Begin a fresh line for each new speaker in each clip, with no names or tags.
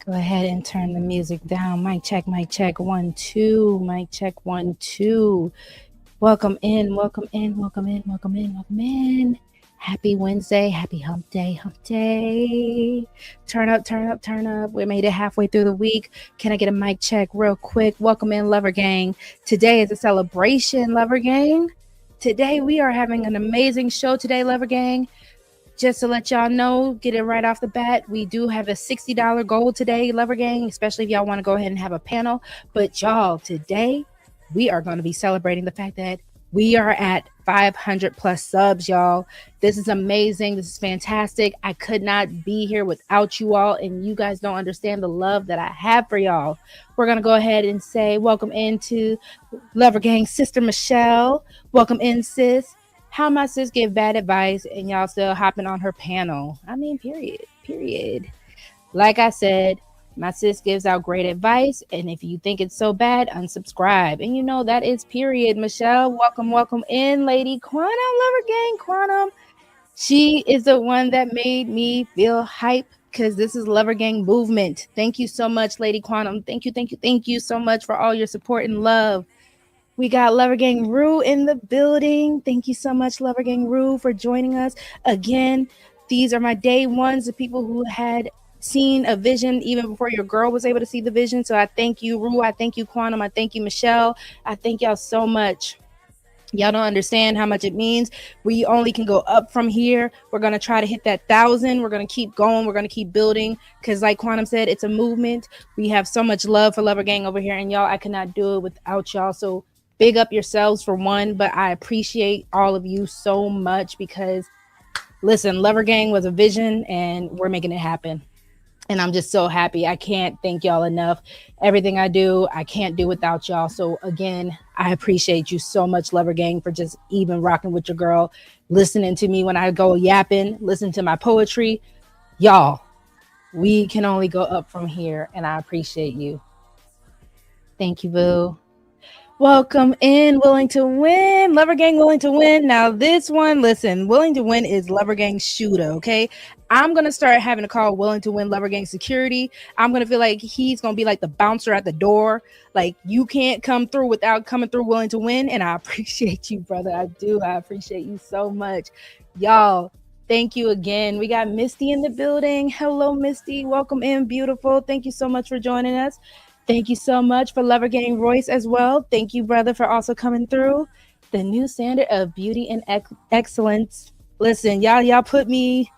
Go ahead and turn the music down. Mic check, 1, 2. Mic check, 1, 2. Welcome in, welcome in, welcome in, welcome in, welcome in. Happy Wednesday, happy hump day, hump day. Turn up, turn up, turn up. We made it halfway through the week. Can I get a mic check real quick? Welcome in, Lover Gang. Today is a celebration, Lover Gang. Today we are having an amazing show today, Lover Gang. Just to let y'all know, get it right off the bat, we do have a $60 goal today, Lover Gang, especially if y'all want to go ahead and have a panel. But y'all, today, we are going to be celebrating the fact that we are at 500 plus subs, y'all. This is amazing. This is fantastic. I could not be here without you all, and you guys don't understand the love that I have for y'all. We're going to go ahead and say welcome into Lover Gang, Sister Michelle. Welcome in, sis. How my sis give bad advice and y'all still hopping on her panel? I mean, period. Like I said, my sis gives out great advice, and if you think it's so bad, unsubscribe. And you know that is period. Michelle, welcome in, lady. Quantum, Lover Gang, Quantum. She is the one that made me feel hype because this is Lover Gang movement. Thank you so much, Lady Quantum. Thank you so much for all your support and love. We got Lover Gang Rue in the building. Thank you so much, Lover Gang Rue, for joining us. Again, these are my day ones, the people who had seen a vision even before your girl was able to see the vision. So I thank you, Rue. I thank you, Quantum. I thank you, Michelle. I thank y'all so much. Y'all don't understand how much it means. We only can go up from here. We're going to try to hit that 1,000. We're going to keep going. We're going to keep building because like Quantum said, it's a movement. We have so much love for Lover Gang over here. And y'all, I could not do it without y'all. So big up yourselves for one, but I appreciate all of you so much because, listen, Lover Gang was a vision and we're making it happen. And I'm just so happy. I can't thank y'all enough. Everything I do, I can't do without y'all. So again, I appreciate you so much, Lover Gang, for just even rocking with your girl, listening to me when I go yapping, listen to my poetry. Y'all, we can only go up from here, and I appreciate you. Thank you, boo. Welcome in, Willing to Win. Lover Gang Willing to Win. Now, this one, listen, Willing to Win is Lover Gang shooter, okay? I'm going to start having to call Willing to Win Lover Gang security. I'm going to feel like he's going to be like the bouncer at the door. Like, you can't come through without coming through Willing to Win, and I appreciate you, brother. I do. I appreciate you so much. Y'all, thank you again. We got Misty in the building. Hello, Misty. Welcome in, beautiful. Thank you so much for joining us. Thank you so much for Lover Gang Royce as well. Thank you, brother, for also coming through. The new standard of beauty and excellence. Listen, y'all put me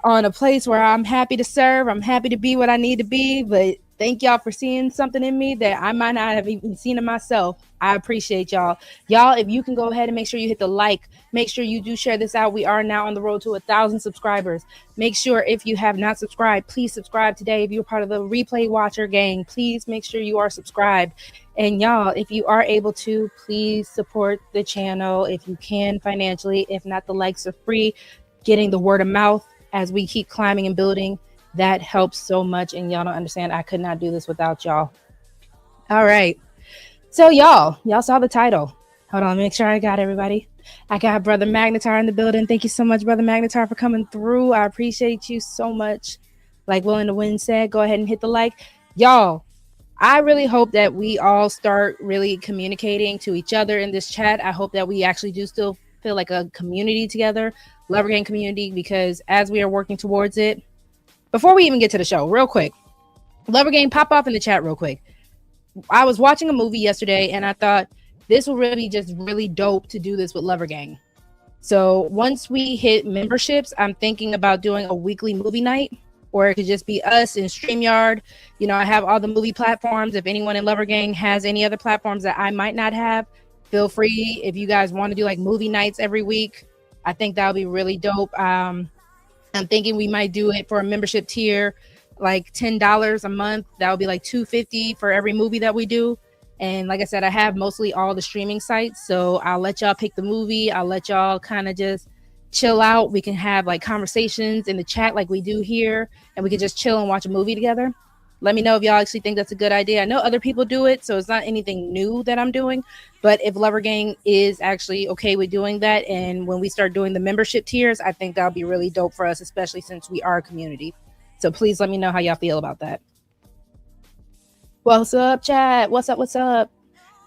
on a place where I'm happy to serve. I'm happy to be what I need to be, but thank y'all for seeing something in me that I might not have even seen in myself. I appreciate y'all. Y'all, if you can go ahead and make sure you hit the like, make sure you do share this out. We are now on the road to 1,000 subscribers. Make sure if you have not subscribed, please subscribe today. If you're part of the replay watcher gang, please make sure you are subscribed. And y'all, if you are able to, please support the channel if you can financially. If not, the likes are free. Getting the word of mouth as we keep climbing and building, that helps so much. And y'all don't understand, I could not do this without y'all. All right. So y'all saw the title. Hold on, make sure I got everybody. I got Brother Magnetar in the building. Thank you so much, Brother Magnetar, for coming through. I appreciate you so much. Like Willing to Win said, go ahead and hit the like. Y'all, I really hope that we all start really communicating to each other in this chat. I hope that we actually do still feel like a community together, Lover Gang community, because as we are working towards it, before we even get to the show, real quick, Lover Gang, pop off in the chat real quick. I was watching a movie yesterday and I thought this will really just really dope to do this with Lover Gang. So once we hit memberships, I'm thinking about doing a weekly movie night, or it could just be us in StreamYard. You know, I have all the movie platforms. If anyone in Lover Gang has any other platforms that I might not have, feel free. If you guys want to do like movie nights every week, I think that would be really dope. I'm thinking we might do it for a membership tier, like $10 a month. That would be like $250 for every movie that we do. And like I said, I have mostly all the streaming sites. So I'll let y'all pick the movie. I'll let y'all kind of just chill out. We can have like conversations in the chat like we do here, and we can just chill and watch a movie together. Let me know if y'all actually think that's a good idea. I know other people do it, so it's not anything new that I'm doing. But if Lover Gang is actually okay with doing that, and when we start doing the membership tiers, I think that'll be really dope for us, especially since we are a community. So please let me know how y'all feel about that. What's up, chat? What's up? What's up?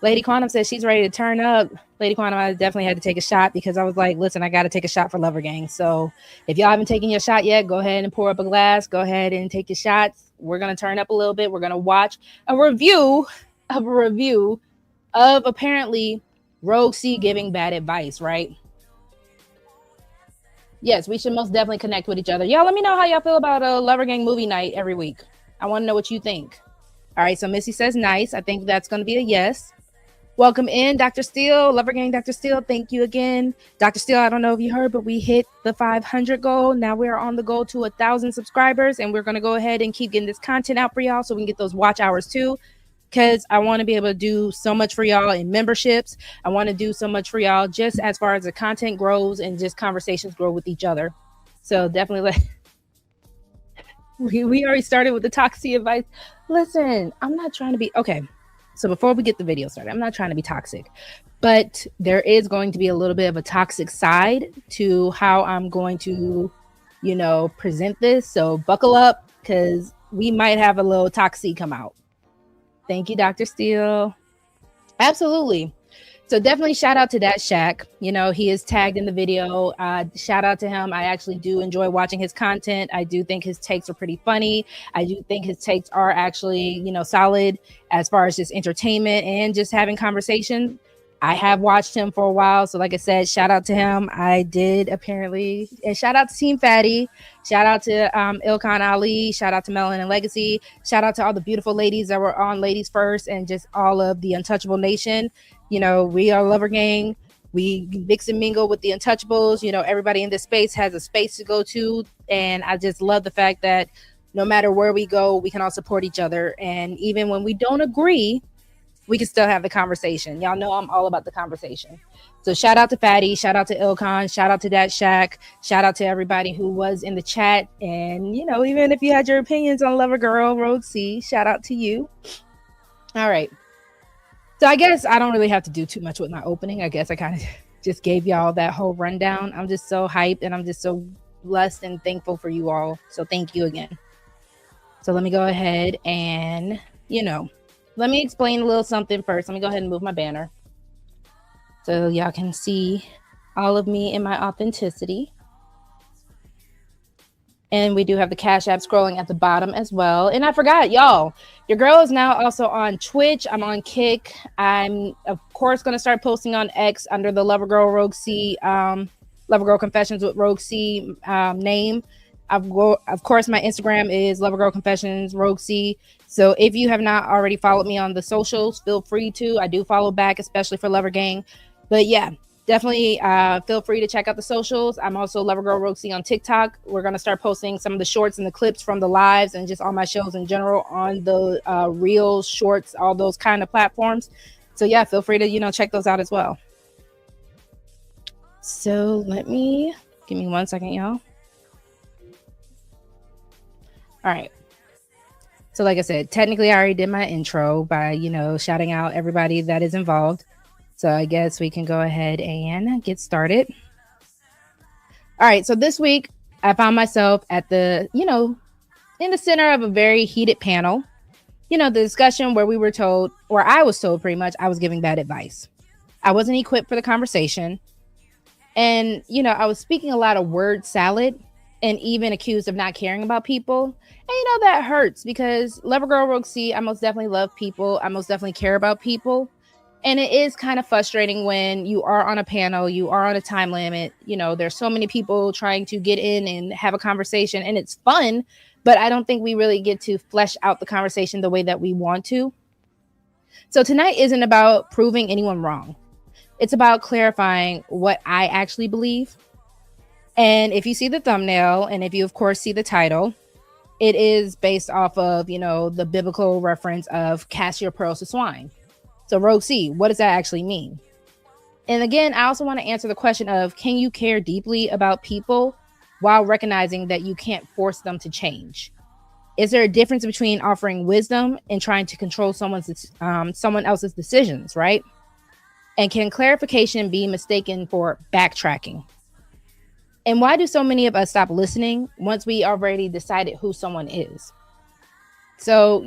Lady Quantum says she's ready to turn up. Lady Quantum, I definitely had to take a shot because I was like, listen, I got to take a shot for Lover Gang. So if y'all haven't taken your shot yet, go ahead and pour up a glass. Go ahead and take your shots. We're going to turn up a little bit. We're going to watch a review of apparently RogueC giving bad advice, right? Yes, we should most definitely connect with each other. Y'all, let me know how y'all feel about a Lover Gang movie night every week. I want to know what you think. All right, so Missy says nice. I think that's going to be a yes. Welcome in, Dr. Steele, Lover Gang Dr. Steele. Thank you again. Dr. Steele, I don't know if you heard, but we hit the 500 goal. Now we're on the goal to 1,000 subscribers, and we're going to go ahead and keep getting this content out for y'all so we can get those watch hours too, because I want to be able to do so much for y'all in memberships. I want to do so much for y'all just as far as the content grows and just conversations grow with each other. So definitely we already started with the toxic advice. Listen, I'm not trying to be okay. So before we get the video started, I'm not trying to be toxic, but there is going to be a little bit of a toxic side to how I'm going to, present this. So buckle up because we might have a little toxic come out. Thank you, Dr. Steele. Absolutely. So definitely shout out to that Shaq. He is tagged in the video. Shout out to him. I actually do enjoy watching his content. I do think his takes are pretty funny. I do think his takes are actually, solid as far as just entertainment and just having conversation. I have watched him for a while. So like I said, shout out to him. I did apparently. And shout out to Team Fatty. Shout out to Ilkan Ali. Shout out to Melon and Legacy. Shout out to all the beautiful ladies that were on Ladies First and just all of the Untouchable Nation. We are Lover Gang. We mix and mingle with the Untouchables. Everybody in this space has a space to go to. And I just love the fact that no matter where we go, we can all support each other. And even when we don't agree, we can still have the conversation. Y'all know I'm all about the conversation. So shout out to Fatty. Shout out to Ilkan. Shout out to that Shaq. Shout out to everybody who was in the chat. And, even if you had your opinions on Lover Girl, RogueC, shout out to you. All right. So I guess I don't really have to do too much with my opening. I guess I kind of just gave y'all that whole rundown. I'm just so hyped and I'm just so blessed and thankful for you all. So thank you again. So let me go ahead and, let me explain a little something first. Let me go ahead and move my banner so y'all can see all of me in my authenticity. And we do have the Cash App scrolling at the bottom as well. And I forgot, y'all, your girl is now also on Twitch. I'm on Kick. I'm, of course, going to start posting on X under the Lover Girl RogueC, Lover Girl Confessions with RogueC name. Of course, my Instagram is Lover Girl Confessions RogueC. So if you have not already followed me on the socials, feel free to. I do follow back, especially for Lover Gang. But yeah, definitely feel free to check out the socials. I'm also Lover Girl RogueC on TikTok. We're going to start posting some of the shorts and the clips from the lives and just all my shows in general on the Reels, Shorts, all those kind of platforms. So yeah, feel free to, check those out as well. So give me 1 second, y'all. All right. So like I said, technically I already did my intro by, shouting out everybody that is involved. So I guess we can go ahead and get started. All right. So this week I found myself at the, in the center of a very heated panel, the discussion where we were told, or I was told pretty much, I was giving bad advice. I wasn't equipped for the conversation. And, I was speaking a lot of word salad and even accused of not caring about people. And that hurts because Lover Girl RogueC, I most definitely love people. I most definitely care about people. And it is kind of frustrating when you are on a panel, you are on a time limit. There's so many people trying to get in and have a conversation and it's fun, but I don't think we really get to flesh out the conversation the way that we want to. So tonight isn't about proving anyone wrong. It's about clarifying what I actually believe. And if you see the thumbnail and if you, of course, see the title, it is based off of, the biblical reference of cast your pearls to swine. So RogueC, what does that actually mean? And again, I also want to answer the question of, can you care deeply about people while recognizing that you can't force them to change? Is there a difference between offering wisdom and trying to control someone else's decisions, right? And can clarification be mistaken for backtracking? And why do so many of us stop listening once we already decided who someone is? So,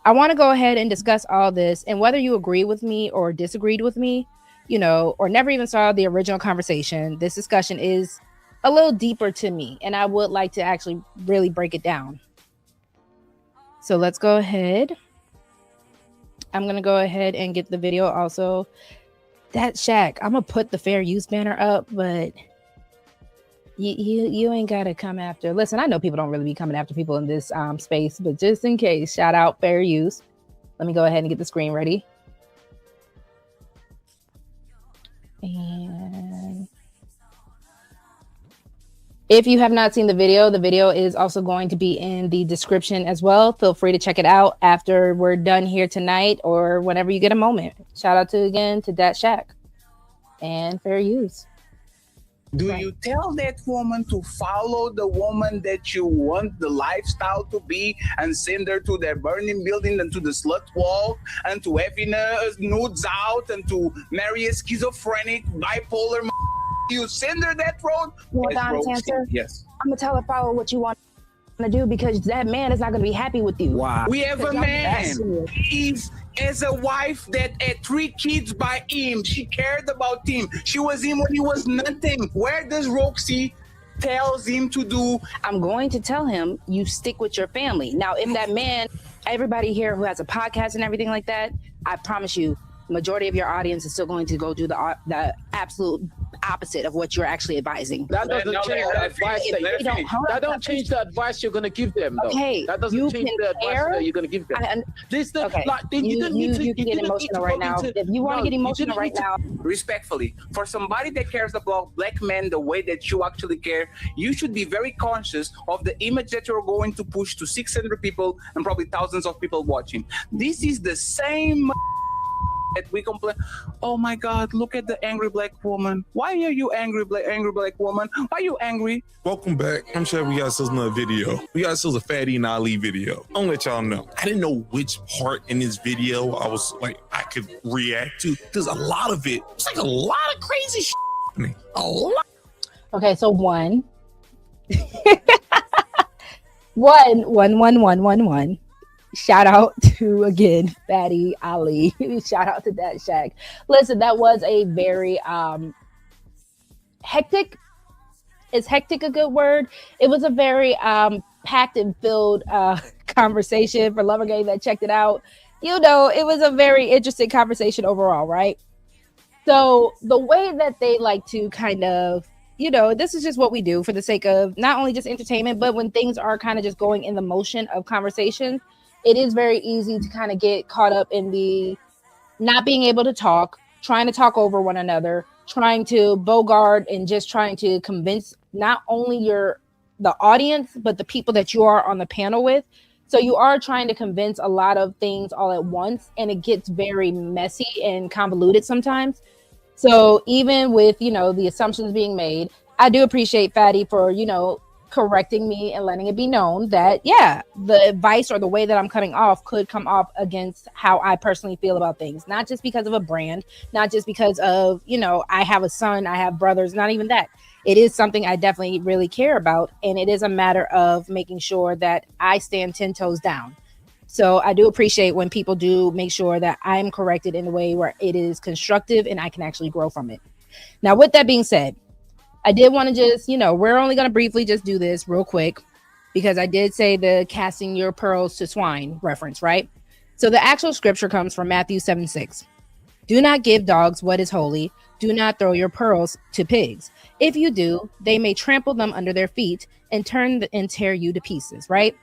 I want to go ahead and discuss all this, and whether you agree with me or disagreed with me, or never even saw the original conversation, this discussion is a little deeper to me, and I would like to actually really break it down. So let's go ahead. I'm going to go ahead and get the video also. That Shaq, I'm going to put the fair use banner up, but you ain't got to come after. Listen, I know people don't really be coming after people in this space, but just in case, shout out fair use. Let me go ahead and get the screen ready. And if you have not seen the video is also going to be in the description as well. Feel free to check it out after we're done here tonight or whenever you get a moment. Shout out to Dat Shaq and fair use.
Do you tell that woman to follow the woman that you want the lifestyle to be and send her to the burning building and to the slut walk and to having nudes out and to marry a schizophrenic, bipolar? You send her that road?
Yes. I'm going to tell her follow what you want to do because that man is not going to be happy with you.
Wow. We have a man. Eve as a wife that had 3 kids by him. She cared about him. She was him when he was nothing. Where does RogueC tells him to do?
I'm going to tell him you stick with your family. Now, if that man, everybody here who has a podcast and everything like that, I promise you, the majority of your audience is still going to go do the absolute opposite of what you're actually advising.
That doesn't change the advice. That don't change the advice you're going to give them, though.
Okay,
that doesn't change the advice that you're going to give them.
You can get emotional right now. If you want to get emotional right now,
respectfully, for somebody that cares about black men the way that you actually care, you should be very conscious of the image that you're going to push to 600 people and probably thousands of people watching. This is the same that we complain. Oh my God, look at the angry black woman. Why are you angry black woman? Why are you angry?
Welcome back. I'm sure we got ourselves another video. We got ourselves a Fatty and Ali video. I'm gonna let y'all know. I didn't know which part in this video I could react to. There's a lot of it. It's like a lot of crazy shit happening. A lot.
Okay, so one. one. Shout out to, again, Fatty Ali. Shout out to Dat Shaq. Listen, that was a very hectic. Is hectic a good word? It was a very packed and filled conversation for Lover Gang that checked it out. It was a very interesting conversation overall, right? So the way that they like to kind of, this is just what we do for the sake of not only just entertainment, but when things are kind of just going in the motion of conversation, it is very easy to kind of get caught up in the not being able to talk, trying to talk over one another, trying to bogart and just trying to convince not only the audience, but the people that you are on the panel with. So you are trying to convince a lot of things all at once, and it gets very messy and convoluted sometimes. So even with, the assumptions being made, I do appreciate Fatty for, correcting me and letting it be known that, the advice or the way that I'm coming off could come off against how I personally feel about things. Not just because of a brand, not just because of, I have a son, I have brothers, not even that. It is something I definitely really care about. And it is a matter of making sure that I stand 10 toes down. So I do appreciate when people do make sure that I'm corrected in a way where it is constructive and I can actually grow from it. Now, with that being said, I did want to just, we're only going to briefly just do this real quick because I did say the casting your pearls to swine reference, right? So the actual scripture comes from Matthew 7:6. Do not give dogs what is holy. Do not throw your pearls to pigs. If you do, they may trample them under their feet and turn and tear you to pieces, right?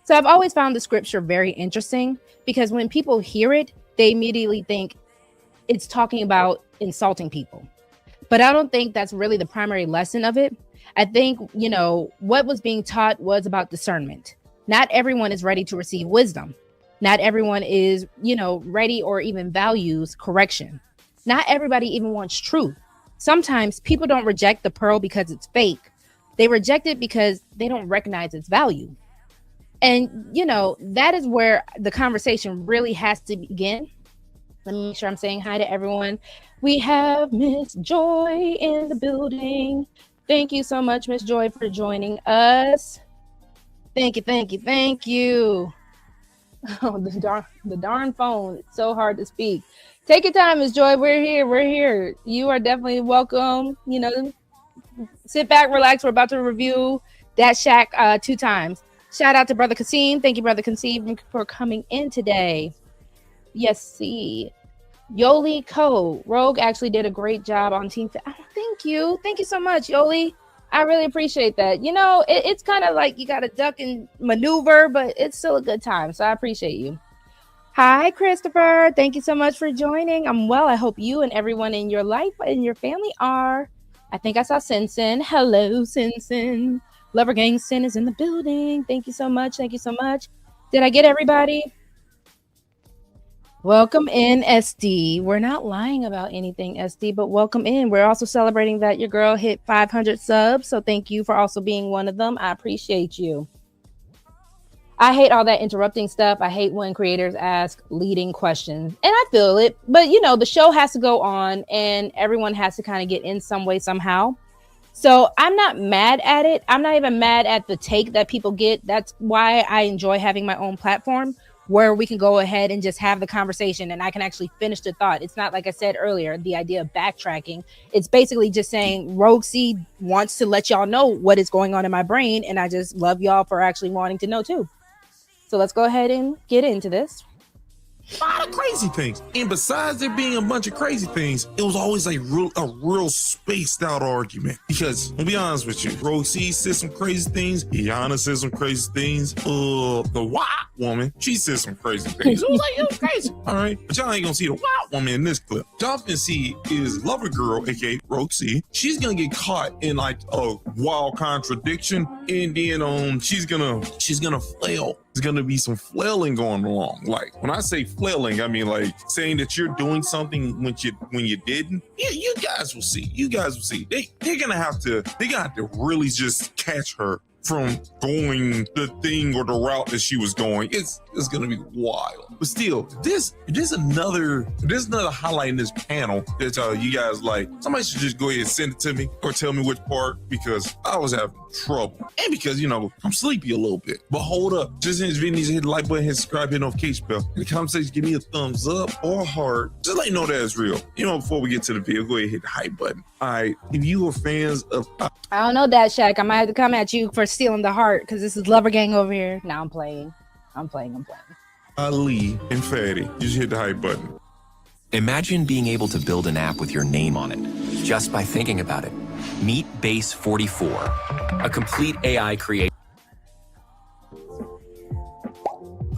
So I've always found the scripture very interesting because when people hear it, they immediately think it's talking about insulting people. But I don't think that's really the primary lesson of it. I think, what was being taught was about discernment. Not everyone is ready to receive wisdom. Not everyone is, ready or even values correction. Not everybody even wants truth. Sometimes people don't reject the pearl because it's fake. They reject it because they don't recognize its value. And, that is where the conversation really has to begin. Let me make sure I'm saying hi to everyone. We have Miss Joy in the building. Thank you so much, Miss Joy, for joining us. Thank you. Oh, the darn phone. It's so hard to speak. Take your time, Miss Joy. We're here. We're here. You are definitely welcome. You know, sit back, relax. We're about to review that Shack 2 times. Shout out to Brother Kasim. Thank you, Brother Kasim, for coming in today. Yes, see. Yoli Co. Rogue actually did a great job on Team. Oh, thank you. Thank you so much, Yoli. I really appreciate that. You know, it's kind of like you got to duck and maneuver, but it's still a good time. So I appreciate you. Hi, Christopher. Thank you so much for joining. I'm well. I hope you and everyone in your life and your family are. I think I saw Sin. Hello, Sin. Lover Gang Sin is in the building. Thank you so much. Thank you so much. Did I get everybody? Welcome in, SD. We're not lying about anything, SD, but welcome in. We're also celebrating that your girl hit 500 subs, so thank you for also being one of them. I appreciate you. I hate all that interrupting stuff. I hate when creators ask leading questions, and I feel it, but you know, the show has to go on and everyone has to kind of get in some way, somehow. So I'm not mad at it. I'm not even mad at the take that people get. That's why I enjoy having my own platform, where we can go ahead and just have the conversation and I can actually finish the thought. It's not, like I said earlier, the idea of backtracking. It's basically just saying RogueC wants to let y'all know what is going on in my brain, and I just love y'all for actually wanting to know too. So let's go ahead and get into this.
A lot of crazy things. And besides there being a bunch of crazy things, it was always a real spaced out argument. Because, I'll be honest with you, RogueC said some crazy things. Iana said some crazy things. The white woman, she said some crazy things. It was crazy. All right. But y'all ain't gonna see the white woman in this clip. Y'all can see is Lover Girl, aka RogueC. She's gonna get caught in like a wild contradiction. And then she's gonna flail. There's gonna be some flailing going along. Like when I say flailing, I mean like saying that you're doing something when you didn't. Yeah, you guys will see. They're gonna have to really just catch her from going the thing or the route that she was going. It's gonna be wild. But still, there's another highlight in this panel that you guys like. Somebody should just go ahead and send it to me or tell me which part, because I was having trouble. And because, you know, I'm sleepy a little bit. But hold up. Just in this video, hit the like button, hit subscribe, hit notification bell. In the comment section, give me a thumbs up or heart. Just let you know that it's real. You know, before we get to the video, go ahead and hit the hype button. All right. If you are fans of...
I don't know that, Shaq. I might have to come at you for stealing the heart, because this is Lover Gang over here. Now I'm playing.
Ali and Fatty, just hit the hype button.
Imagine being able to build an app with your name on it, just by thinking about it. Meet Base 44, a complete AI creator.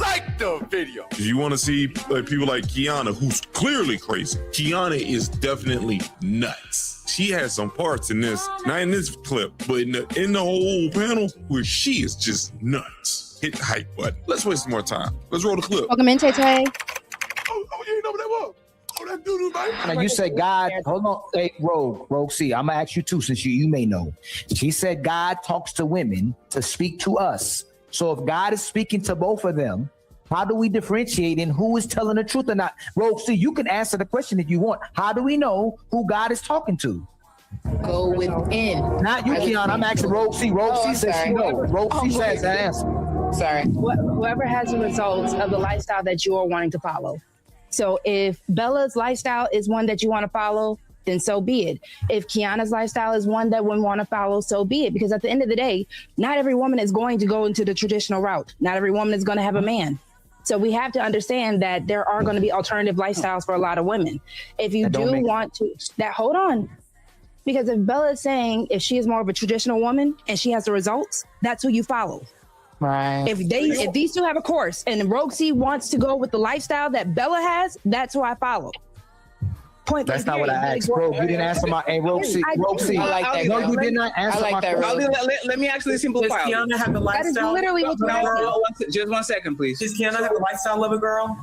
Like the video.
If you want to see people like Kiana, who's clearly crazy, Kiana is definitely nuts. She has some parts in this, not in this clip, but in the whole panel where she is just nuts. Hit the hype button. Let's waste some more time. Let's roll the clip.
Welcome in, Tay Tay.
Oh, you ain't know what that was. Oh, that doo-doo, man.
Now you said God, hold on, hey, RogueC, I'm gonna ask you too, since you may know. She said God talks to women to speak to us. So if God is speaking to both of them, how do we differentiate in who is telling the truth or not? RogueC, you can answer the question if you want. How do we know who God is talking to?
Go within.
Not you, Kiana. I'm asking RogueC. RogueC says she knows. RogueC says the answer.
Sorry. Whoever has the results of the lifestyle that you are wanting to follow. So if Bella's lifestyle is one that you want to follow, then so be it. If Kiana's lifestyle is one that we want to follow, so be it. Because at the end of the day, not every woman is going to go into the traditional route. Not every woman is going to have a man. So we have to understand that there are going to be alternative lifestyles for a lot of women. If you do want to, hold on. Because if Bella is saying if she is more of a traditional woman and she has the results, that's who you follow. Right.
If these two have a course and RogueC wants to go with the lifestyle that Bella has, that's who I follow. Point.
That's not what I asked, bro. You didn't answer my. Hey, RogueC.
I like that.
No, you did not answer my question.
Let me actually simplify.
Does Kiana have the lifestyle?
That is literally what you're
Just 1 second, please.
Does Kiana have the lifestyle of a girl?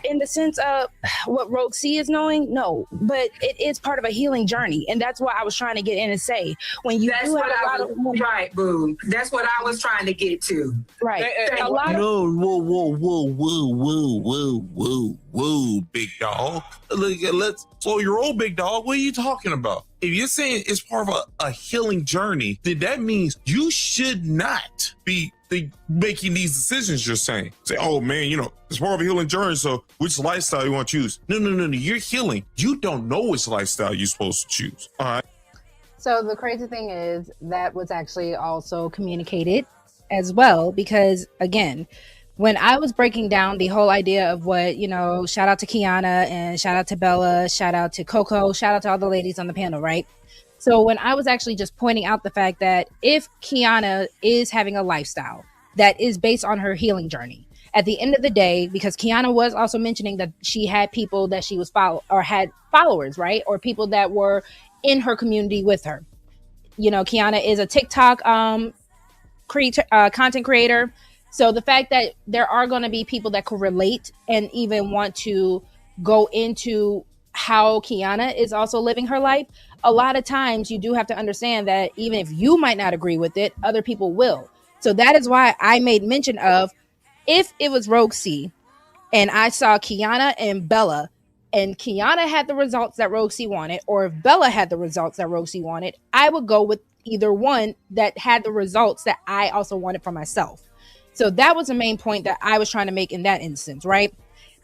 In the sense of what RogueC is knowing, no, but it is part of a healing journey, and that's what I was trying to get in and say. When you
that's
do
what
have a lot of
right, boo. That's what I was trying to get to.
Right,
Whoa, big dog. Let's slow your old big dog. What are you talking about? If you're saying it's part of a healing journey, then that means you should not be they making these decisions you're saying. Say, oh man, it's part of a healing journey, so which lifestyle you want to choose? No. You're healing. You don't know which lifestyle you're supposed to choose. All right.
So the crazy thing is that was actually also communicated as well, because again, when I was breaking down the whole idea of what, shout out to Kiana and shout out to Bella, shout out to Coco, shout out to all the ladies on the panel, right? So when I was actually just pointing out the fact that if Kiana is having a lifestyle that is based on her healing journey, at the end of the day, because Kiana was also mentioning that she had people that she was had followers, right? Or people that were in her community with her. Kiana is a TikTok content creator. So the fact that there are going to be people that could relate and even want to go into how Kiana is also living her life, a lot of times you do have to understand that even if you might not agree with it, other people will. So that is why I made mention of, if it was RogueC and I saw Kiana and Bella, and Kiana had the results that RogueC wanted, or if Bella had the results that RogueC wanted, I would go with either one that had the results that I also wanted for myself. So that was the main point that I was trying to make in that instance, right?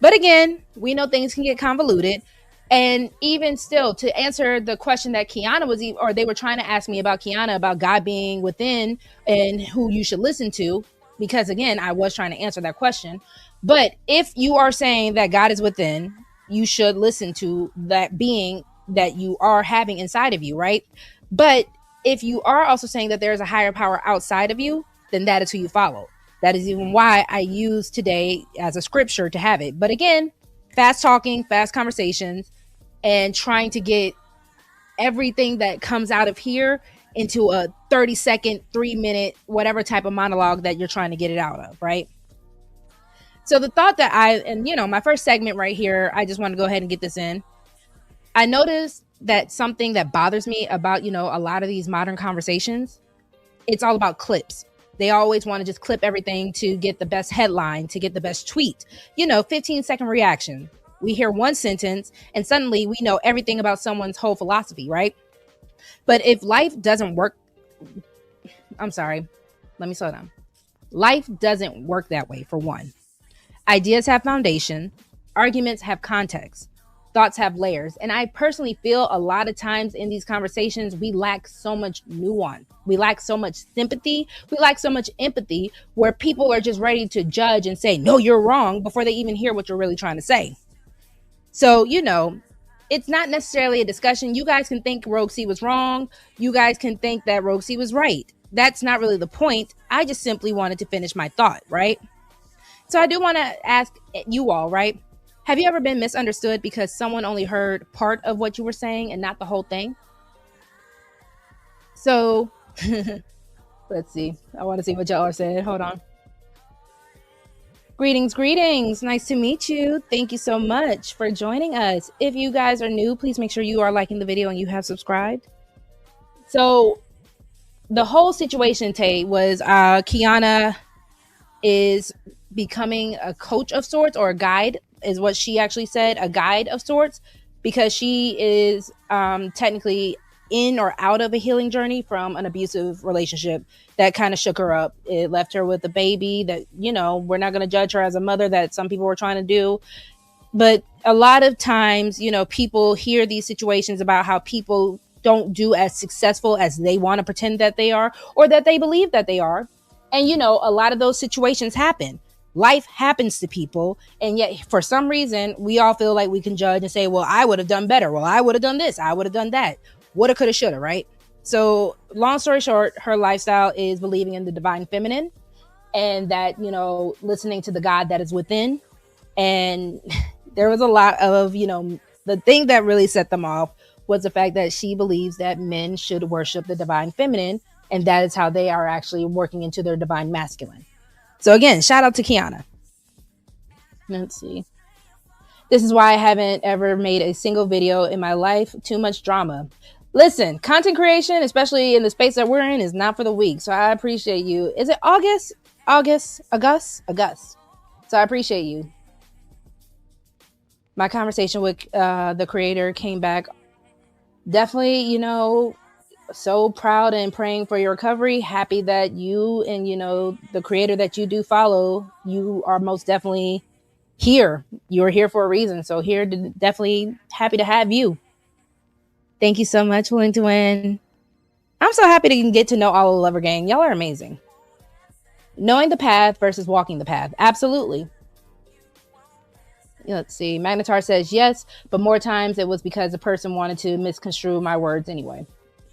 But again, we know things can get convoluted. And even still, to answer the question that Kiana they were trying to ask me about Kiana, about God being within and who you should listen to, because again, I was trying to answer that question. But if you are saying that God is within, you should listen to that being that you are having inside of you, right? But if you are also saying that there is a higher power outside of you, then that is who you follow. That is even why I use today as a scripture to have it. But again, fast talking, fast conversations, and trying to get everything that comes out of here into a 30-second, 3-minute, whatever type of monologue that you're trying to get it out of, right? So the thought that my first segment right here, I just want to go ahead and get this in. I noticed that something that bothers me about, a lot of these modern conversations, it's all about clips. They always want to just clip everything to get the best headline, to get the best tweet, 15-second reaction. We hear one sentence and suddenly we know everything about someone's whole philosophy, right? But if life doesn't work, I'm sorry, let me slow down. Life doesn't work that way, for one. Ideas have foundation, arguments have context, thoughts have layers. And I personally feel a lot of times in these conversations, we lack so much nuance. We lack so much sympathy. We lack so much empathy, where people are just ready to judge and say, no, you're wrong, before they even hear what you're really trying to say. So, it's not necessarily a discussion. You guys can think RogueC was wrong. You guys can think that RogueC was right. That's not really the point. I just simply wanted to finish my thought, right? So I do want to ask you all, right? Have you ever been misunderstood because someone only heard part of what you were saying and not the whole thing? So let's see. I want to see what y'all are saying. Hold on. Greetings. Nice to meet you. Thank you so much for joining us. If you guys are new, please make sure you are liking the video and you have subscribed. So the whole situation, Tay, was Kiana is becoming a coach of sorts, or a guide is what she actually said, a guide of sorts, because she is technically in or out of a healing journey from an abusive relationship that kind of shook her up. It left her with a baby that, we're not going to judge her as a mother, that some people were trying to do. But a lot of times, people hear these situations about how people don't do as successful as they want to pretend that they are, or that they believe that they are. And, a lot of those situations happen. Life happens to people. And yet for some reason, we all feel like we can judge and say, well, I would have done better. Well, I would have done this. I would have done that. Woulda, coulda, shoulda, right? So long story short, her lifestyle is believing in the divine feminine, and that, listening to the God that is within. And there was a lot of, the thing that really set them off was the fact that she believes that men should worship the divine feminine, and that is how they are actually working into their divine masculine. So again, shout out to Kiana. Let's see. This is why I haven't ever made a single video in my life. Too much drama. Listen, content creation, especially in the space that we're in, is not for the weak. So I appreciate you. Is it August? August? So I appreciate you. My conversation with the creator came back. Definitely,
so proud and praying for your recovery. Happy that you and, you know, the creator that you do follow, you are most definitely here. You're here for a reason. So here, definitely happy to have you. Thank you so much, Willing to Win. I'm so happy to get to know all of the Lover Gang. Y'all are amazing. Knowing the path versus walking the path. Absolutely. Let's see. Magnetar says yes, but more times it was because the person wanted to misconstrue my words anyway.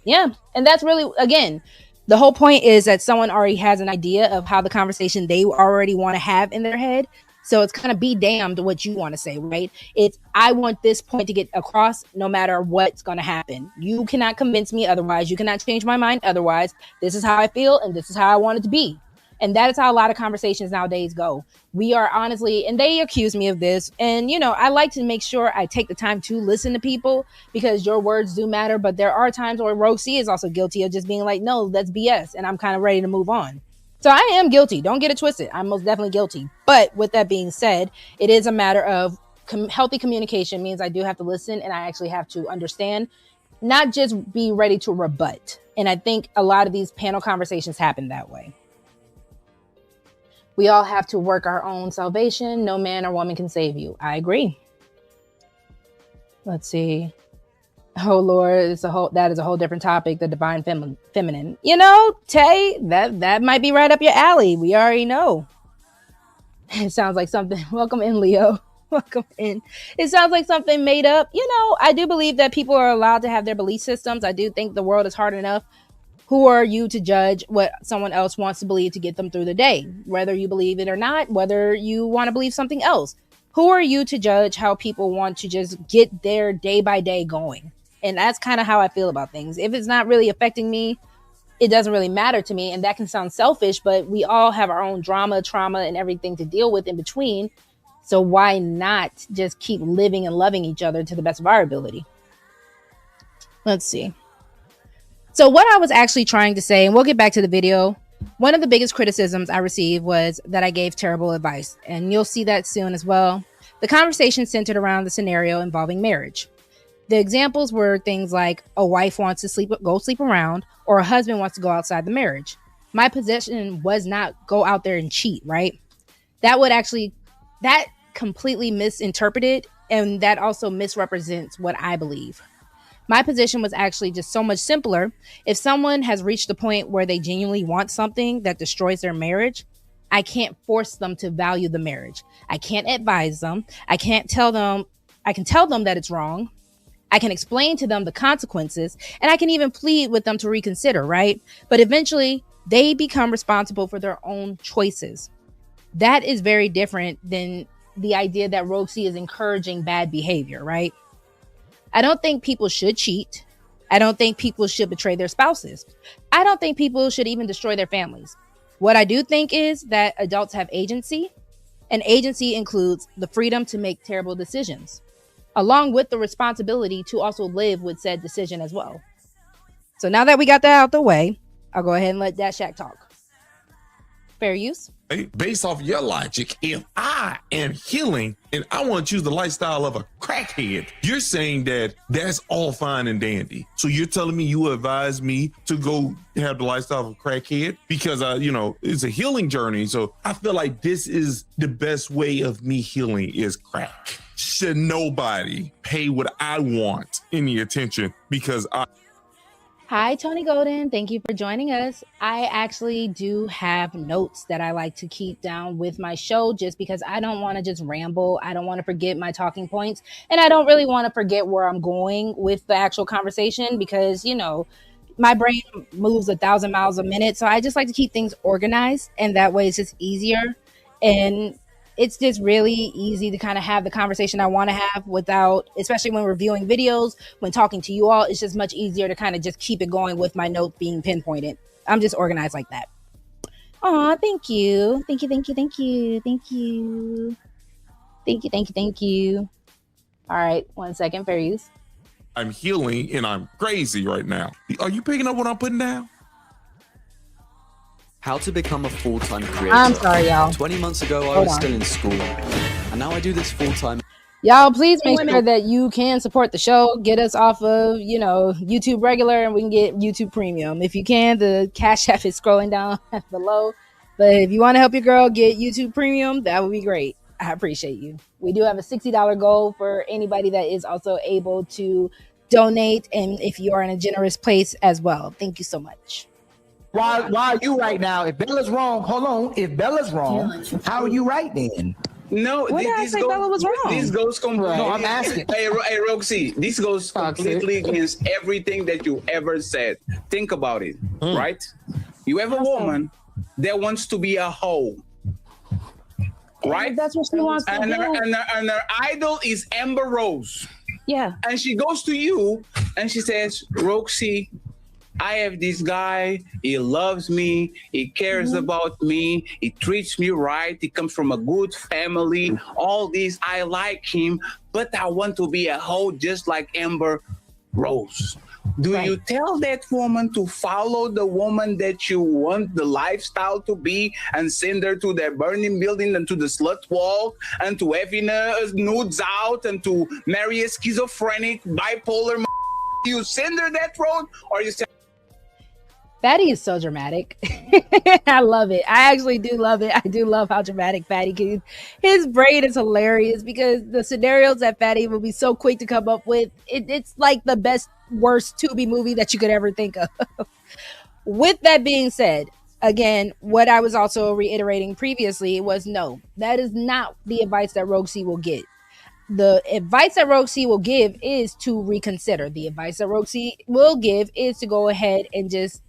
Yeah. And that's really, again, the whole point is that someone already has an idea of how the conversation they already want to have in their head. So it's kind of be damned what you want to say, right? It's, I want this point to get across no matter what's going to happen. You cannot convince me otherwise. You cannot change my mind otherwise. This is how I feel and this is how I want it to be. And that is how a lot of conversations nowadays go. We are honestly, and they accuse me of this. And, you know, I like to make sure I take the time to listen to people because your words do matter. But there are times where RogueC is also guilty of just being like, no, that's BS. And I'm kind of ready to move on. So I am guilty. Don't get it twisted. I'm most definitely guilty. But with that being said, it is a matter of healthy communication means I do have to listen and I actually have to understand, not just be ready to rebut. And I think a lot of these panel conversations happen that way. We all have to work our own salvation. No man or woman can save you. I agree. Let's see. Oh Lord, that is a whole different topic. The divine feminine. You know, Tay, that might be right up your alley. We already know. It sounds like something. Welcome in, Leo. Welcome in. It sounds like something made up. You know, I do believe that people are allowed to have their belief systems. I do think the world is hard enough. Who are you to judge what someone else wants to believe to get them through the day? Whether you believe it or not, whether you want to believe something else. Who are you to judge how people want to just get their day by day going? And that's kind of how I feel about things. If it's not really affecting me, it doesn't really matter to me. And that can sound selfish, but we all have our own drama, trauma, and everything to deal with in between. So why not just keep living and loving each other to the best of our ability? Let's see. So what I was actually trying to say, and we'll get back to the video. One of the biggest criticisms I received was that I gave terrible advice. And you'll see that soon as well. The conversation centered around the scenario involving marriage. The examples were things like a wife wants to go sleep around, or a husband wants to go outside the marriage. My position was not go out there and cheat, right? That completely misinterpreted, and that also misrepresents what I believe. My position was actually just so much simpler. If someone has reached the point where they genuinely want something that destroys their marriage, I can't force them to value the marriage. I can't advise them. I can tell them that it's wrong. I can explain to them the consequences, and I can even plead with them to reconsider, right? But eventually, they become responsible for their own choices. That is very different than the idea that RogueC is encouraging bad behavior, right? I don't think people should cheat. I don't think people should betray their spouses. I don't think people should even destroy their families. What I do think is that adults have agency, and agency includes the freedom to make terrible decisions, along with the responsibility to also live with said decision as well. So now that we got that out the way, I'll go ahead and let Dat Shack talk. Fair use?
Based off your logic, if I am healing and I want to choose the lifestyle of a crackhead, you're saying that that's all fine and dandy. So you're telling me you advise me to go have the lifestyle of a crackhead because it's a healing journey. So I feel like this is the best way of me healing is crack. Should nobody pay what I want any attention because
Hi, Tony Golden. Thank you for joining us. I actually do have notes that I like to keep down with my show just because I don't want to just ramble. I don't want to forget my talking points. And I don't really want to forget where I'm going with the actual conversation because, my brain moves 1,000 miles a minute. So I just like to keep things organized. And that way it's just easier. And it's just really easy to kind of have the conversation I want to have without, especially when reviewing videos, when talking to you all, it's just much easier to kind of just keep it going with my notes being pinpointed. I'm just organized like that. Aw, thank you. Thank you, thank you, thank you, thank you. Thank you, thank you, thank you. All right, 1 second, fair use.
I'm healing and I'm crazy right now. Are you picking up what I'm putting down?
How to become a full-time creator.
I'm sorry, y'all.
20 months ago, I was still in school. And now I do this full-time.
Y'all, please make sure that you can support the show. Get us off of, YouTube regular, and we can get YouTube premium. If you can, the Cash App is scrolling down below. But if you want to help your girl get YouTube premium, that would be great. I appreciate you. We do have a $60 goal for anybody that is also able to donate, and if you are in a generous place as well. Thank you so much.
Why are you right now? If Bella's wrong, hold on. If Bella's wrong, how are you right then?
No,
What did I say Bella was wrong?
This goes completely.
No, I'm asking.
Hey, RogueC, this goes completely against everything that you ever said. Think about it, right? You have a woman that wants to be a hoe, right?
That's what she wants to do.
And her idol is Amber Rose.
Yeah.
And she goes to you and she says, RogueC, I have this guy. He loves me. He cares about me. He treats me right. He comes from a good family. All this, I like him, but I want to be a hoe just like Amber Rose. Do you tell that woman to follow the woman that you want the lifestyle to be and send her to the burning building and to the slut wall and to having nudes out and to marry a schizophrenic, bipolar? You send her that road, or you say,
Fatty is so dramatic. I love it. I actually do love it. I do love how dramatic Fatty is. His brain is hilarious because the scenarios that Fatty will be so quick to come up with, it's like the best, worst Tubi movie that you could ever think of. With that being said, again, what I was also reiterating previously was no, that is not the advice that RogueC will get. The advice that RogueC will give is to reconsider. The advice that RogueC will give is to go ahead and just,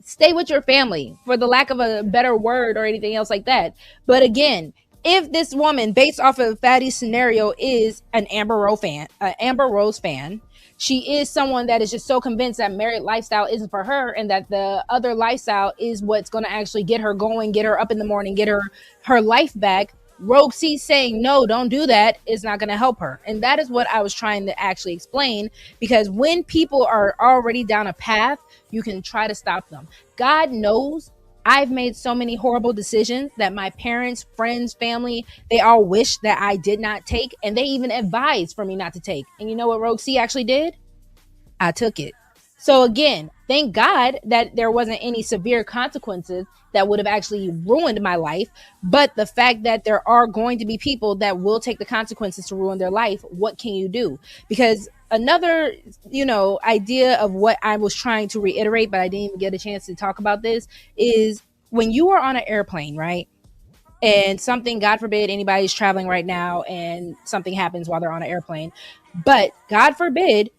stay with your family, for the lack of a better word or anything else like that. But again, if this woman, based off of Fatty's scenario, is an Amber Rose fan, she is someone that is just so convinced that married lifestyle isn't for her and that the other lifestyle is what's going to actually get her going, get her up in the morning, get her life back. RogueC saying, no, don't do that, is not going to help her. And that is what I was trying to actually explain, because when people are already down a path, you can try to stop them. God knows I've made so many horrible decisions that my parents, friends, family, they all wish that I did not take. And they even advised for me not to take. And you know what RogueC actually did? I took it. So again, thank God that there wasn't any severe consequences that would have actually ruined my life. But the fact that there are going to be people that will take the consequences to ruin their life, what can you do? Because another, idea of what I was trying to reiterate, but I didn't even get a chance to talk about this, is when you are on an airplane, right? And something, God forbid, anybody's traveling right now and something happens while they're on an airplane. But God forbid,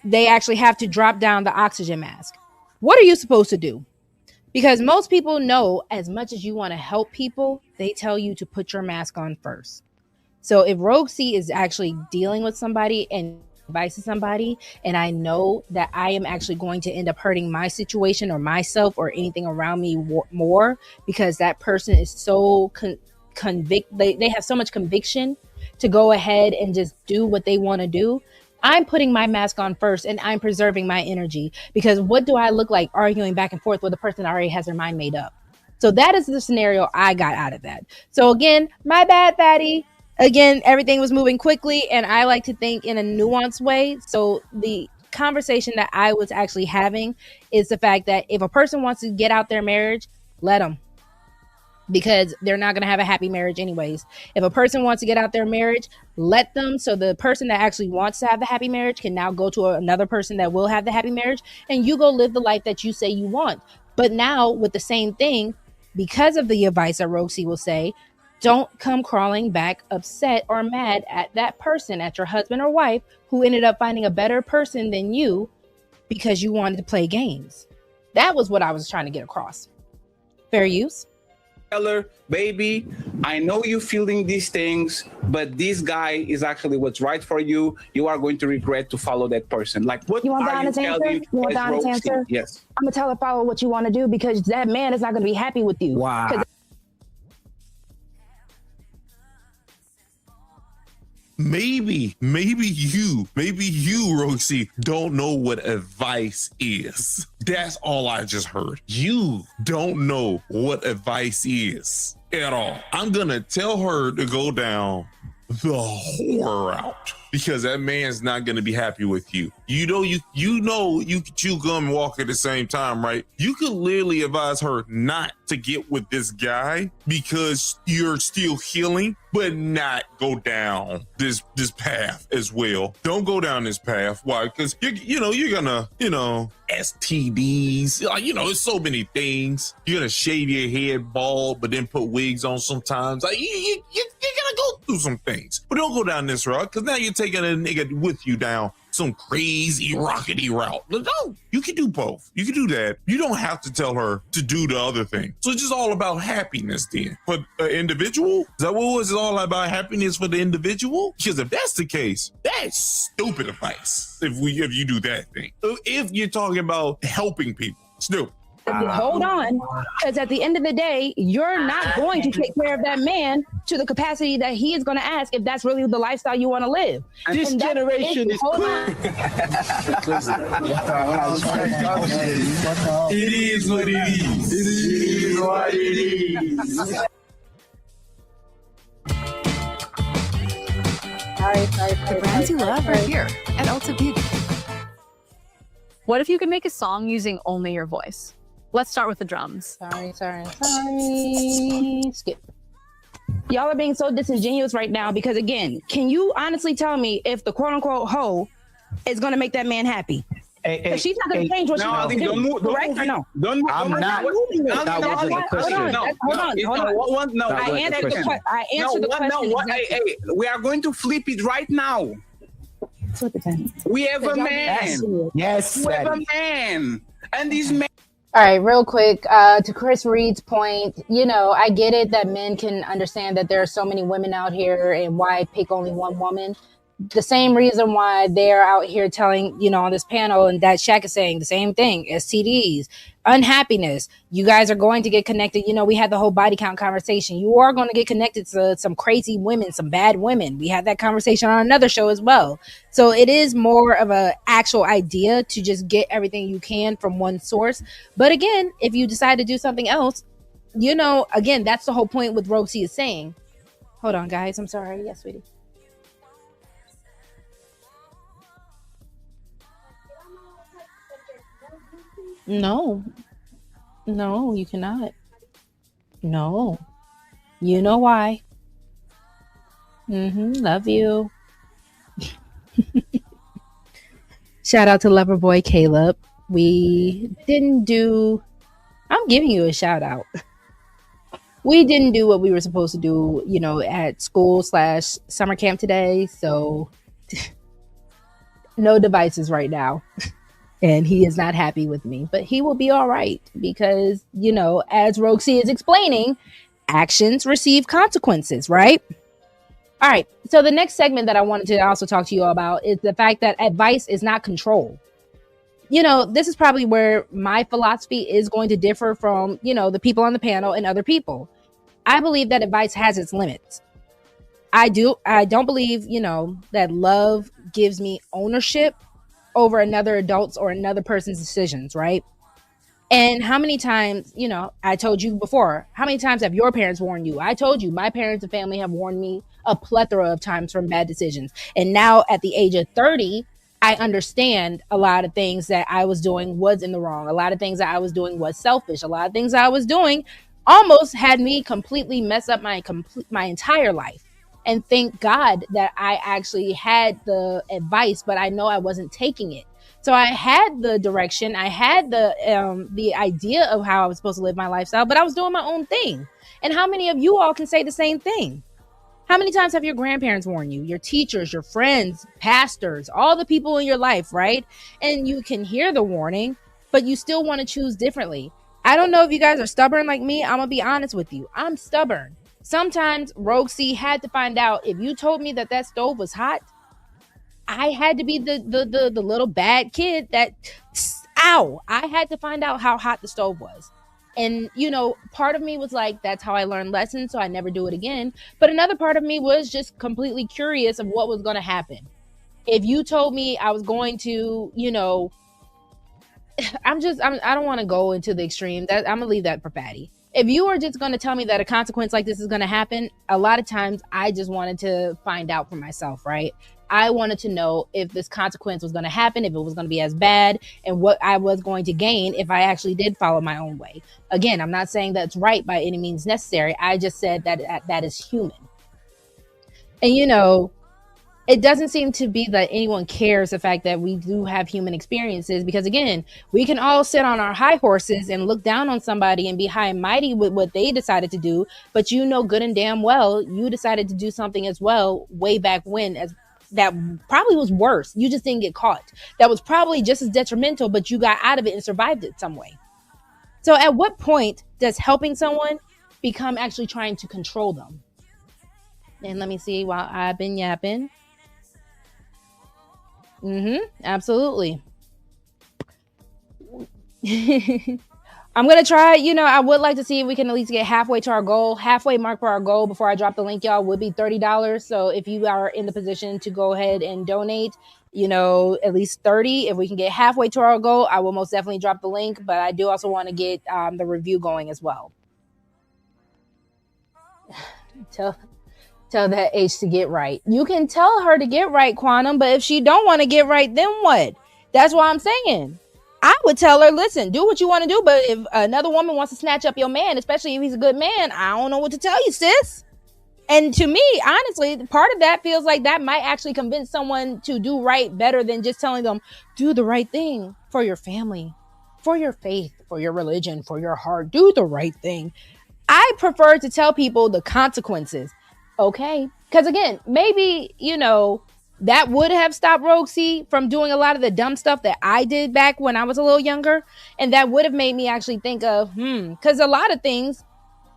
they actually have to drop down the oxygen mask. What are you supposed to do? Because most people know, as much as you want to help people, they tell you to put your mask on first. So if RogueC is actually dealing with somebody and advising somebody, and I know that I am actually going to end up hurting my situation or myself or anything around me more, because that person is so they have so much conviction to go ahead and just do what they want to do, I'm putting my mask on first and I'm preserving my energy, because what do I look like arguing back and forth with a person that already has their mind made up? So that is the scenario I got out of that. So again, my bad, Fatty. Again, everything was moving quickly and I like to think in a nuanced way. So the conversation that I was actually having is the fact that if a person wants to get out their marriage, let them. Because they're not going to have a happy marriage anyways. If a person wants to get out their marriage, let them. So the person that actually wants to have the happy marriage can now go to another person that will have the happy marriage, and you go live the life that you say you want. But now with the same thing, because of the advice that RogueC will say, don't come crawling back upset or mad at that person, at your husband or wife who ended up finding a better person than you because you wanted to play games. That was what I was trying to get across. Fair use.
Tell her, baby, I know you're feeling these things, but this guy is actually what's right for you. You are going to regret to follow that person. Like, what
you want the
are
honest
you
answer?
telling?
You want the honest answer?
Yes.
I'm gonna tell her follow what you want to do, because that man is not gonna be happy with you.
Wow.
maybe you, RogueC, don't know what advice is. That's all I just heard. You don't know what advice is at all. I'm gonna tell her to go down the whore route because that man's not gonna be happy with you. You know you could chew gum and walk at the same time, right? You could literally advise her not to get with this guy because you're still healing, but not go down this path as well. Don't go down this path. Why? Because you're gonna STDs. It's so many things. You're gonna shave your head bald, but then put wigs on sometimes. Like you're gonna go through some things, but don't go down this route because now you're taking a nigga with you down some crazy rockety route. No, you can do both. You can do that. You don't have to tell her to do the other thing. So it's just all about happiness then. For the individual? Is that what it was all about, happiness for the individual? Because if that's the case, that's stupid advice. If you do that thing. If you're talking about helping people, stupid.
Hold on, because at the end of the day, you're not going to take care of that man to the capacity that he is going to ask if that's really the lifestyle you want to live.
This generation is cool.
It is what it is. It is what it is.
The brands you love are here at Ulta Beauty. What if you could make a song using only your voice? Let's start with the drums.
Sorry. Skip. Y'all are being so disingenuous right now because, again, can you honestly tell me if the quote-unquote hoe is going to make that man happy? She's not going to change what she's going to do. Correct or no?
I'm not.
Hold on. I answered the question.
We are going to flip it right now. We have a man.
Yes.
We have a man. And this man.
All right, real quick, to Chris Reed's point, I get it that men can understand that there are so many women out here and why pick only one woman. The same reason why they're out here telling, on this panel, and that Shaq is saying the same thing, STDs, unhappiness. You guys are going to get connected. We had the whole body count conversation. You are going to get connected to some crazy women, some bad women. We had that conversation on another show as well. So it is more of an actual idea to just get everything you can from one source. But again, if you decide to do something else, again, that's the whole point with RogueC is saying. Hold on, guys. I'm sorry. Yes, sweetie. No, you cannot. No, you know why. Love you. Shout out to Loverboy Caleb. We didn't do, I'm giving you a shout out. We didn't do what we were supposed to do, at school/summer camp today. So no devices right now. And he is not happy with me, but he will be all right because, as RogueC is explaining, actions receive consequences, right? All right. So the next segment that I wanted to also talk to you all about is the fact that advice is not control. This is probably where my philosophy is going to differ from, the people on the panel and other people. I believe that advice has its limits. I don't believe, that love gives me ownership over another adult's or another person's decisions, right? And how many times, I told you before, how many times have your parents warned you? I told you, my parents and family have warned me a plethora of times from bad decisions. And now at the age of 30, I understand a lot of things that I was doing was in the wrong. A lot of things that I was doing was selfish. A lot of things that I was doing almost had me completely mess up my entire life. And thank God that I actually had the advice, but I know I wasn't taking it. So I had the direction, I had the idea of how I was supposed to live my lifestyle, but I was doing my own thing. And how many of you all can say the same thing? How many times have your grandparents warned you, your teachers, your friends, pastors, all the people in your life, right? And you can hear the warning, but you still want to choose differently. I don't know if you guys are stubborn like me. I'm going to be honest with you. I'm stubborn. Sometimes RogueC had to find out if you told me that stove was hot, I had to be the little bad kid that, I had to find out how hot the stove was. And, part of me was like, that's how I learned lessons, so I never do it again. But another part of me was just completely curious of what was going to happen. If you told me I was going to, I don't want to go into the extreme. I'm going to leave that for Fatty. If you were just going to tell me that a consequence like this is going to happen, a lot of times I just wanted to find out for myself, right? I wanted to know if this consequence was going to happen, if it was going to be as bad, and what I was going to gain if I actually did follow my own way. Again, I'm not saying that's right by any means necessary. I just said that is human. And, it doesn't seem to be that anyone cares the fact that we do have human experiences, because again, we can all sit on our high horses and look down on somebody and be high and mighty with what they decided to do. But good and damn well, you decided to do something as well way back when, as that probably was worse. You just didn't get caught. That was probably just as detrimental, but you got out of it and survived it some way. So at what point does helping someone become actually trying to control them? And let me see while I've been yapping. Absolutely. I'm going to try, I would like to see if we can at least get halfway to our goal. Halfway mark for our goal before I drop the link, y'all, would be $30. So if you are in the position to go ahead and donate, at least 30, if we can get halfway to our goal, I will most definitely drop the link. But I do also want to get the review going as well. Tell that H to get right. You can tell her to get right, Quantum, but if she don't want to get right, then what? That's what I'm saying. I would tell her, listen, do what you want to do, but if another woman wants to snatch up your man, especially if he's a good man, I don't know what to tell you, sis. And to me, honestly, part of that feels like that might actually convince someone to do right better than just telling them, do the right thing for your family, for your faith, for your religion, for your heart. Do the right thing. I prefer to tell people the consequences. Okay. Because again, maybe, that would have stopped RogueC from doing a lot of the dumb stuff that I did back when I was a little younger. And that would have made me actually think of, because a lot of things,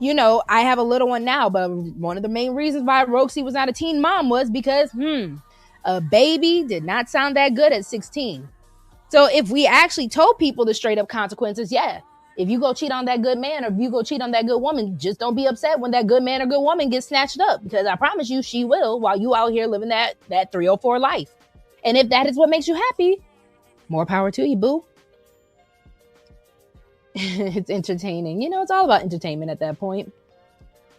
I have a little one now, but one of the main reasons why RogueC was not a teen mom was because, a baby did not sound that good at 16. So if we actually told people the straight up consequences, yeah. If you go cheat on that good man or if you go cheat on that good woman, just don't be upset when that good man or good woman gets snatched up, because I promise you she will, while you out here living that 304 life. And if that is what makes you happy, more power to you, boo. It's entertaining. It's all about entertainment at that point.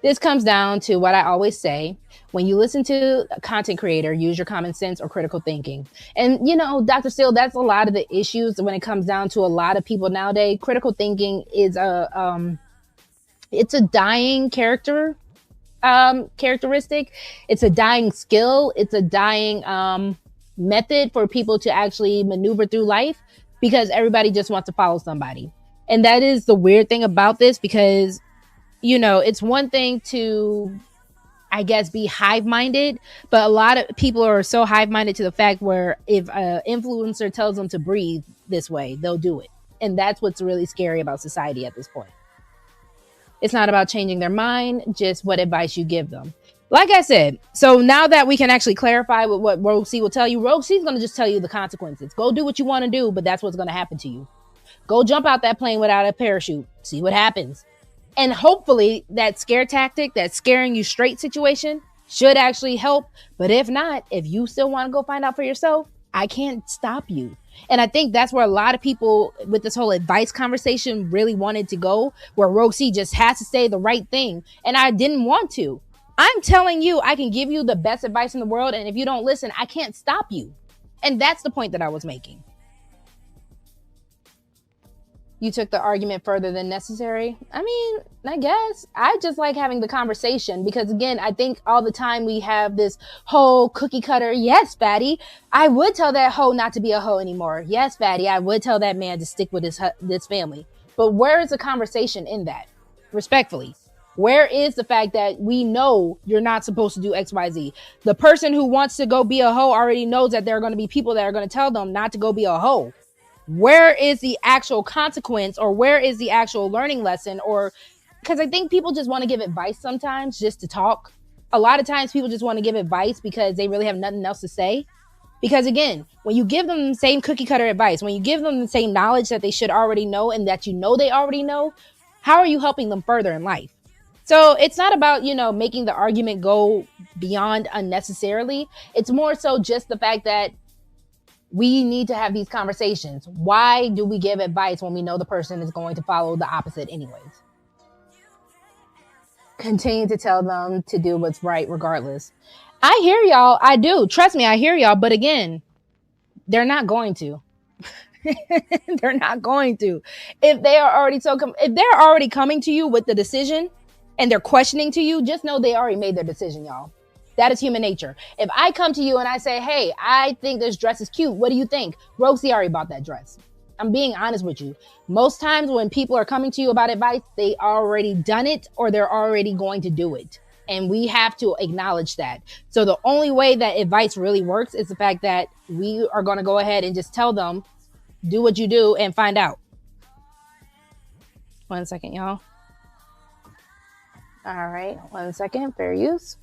This comes down to what I always say. When you listen to a content creator, use your common sense or critical thinking. And, Dr. Steele, that's a lot of the issues when it comes down to a lot of people nowadays. Critical thinking is it's a dying characteristic. It's a dying skill. It's a dying method for people to actually maneuver through life, because everybody just wants to follow somebody. And that is the weird thing about this, because it's one thing to, I guess, be hive-minded, but a lot of people are so hive-minded to the fact where if an influencer tells them to breathe this way, they'll do it. And that's what's really scary about society at this point. It's not about changing their mind, just what advice you give them. Like I said, so now that we can actually clarify what RogueC will tell you, RogueC is going to just tell you the consequences. Go do what you want to do, but that's what's going to happen to you. Go jump out that plane without a parachute. See what happens. And hopefully that scare tactic, that scaring you straight situation, should actually help. But if not, if you still want to go find out for yourself, I can't stop you. And I think that's where a lot of people with this whole advice conversation really wanted to go, where RogueC just has to say the right thing. And I didn't want to. I'm telling you, I can give you the best advice in the world. And if you don't listen, I can't stop you. And that's the point that I was making. You took the argument further than necessary. I mean, I guess I just like having the conversation, because again, I think all the time we have this whole cookie cutter. Yes, fatty, I would tell that hoe not to be a hoe anymore. Yes, fatty, I would tell that man to stick with this family. But where is the conversation in that? Respectfully, where is the fact that we know you're not supposed to do X, Y, Z? The person who wants to go be a hoe already knows that there are going to be people that are going to tell them not to go be a hoe. Where is the actual consequence, or where is the actual learning lesson? Or because I think people just want to give advice sometimes just to talk. A lot of times people just want to give advice because they really have nothing else to say. Because again, when you give them the same cookie cutter advice, when you give them the same knowledge that they should already know and that they already know, How are you helping them further in life? So it's not about, making the argument go beyond unnecessarily. It's more so just the fact that we need to have these conversations. Why do we give advice when we know the person is going to follow the opposite anyways? Continue to tell them to do what's right regardless. I hear y'all. I do. Trust me, I hear y'all. But again, they're not going to. They're not going to. If they are already if they're already coming to you with the decision and they're questioning to you, just know they already made their decision, y'all. That is human nature. If I come to you and I say, hey, I think this dress is cute. What do you think? RogueC already bought that dress. I'm being honest with you. Most times when people are coming to you about advice, they already done it or they're already going to do it. And we have to acknowledge that. So the only way that advice really works is the fact that we are going to go ahead and just tell them, do what you do and find out. 1 second, y'all. All right, 1 second, fair use.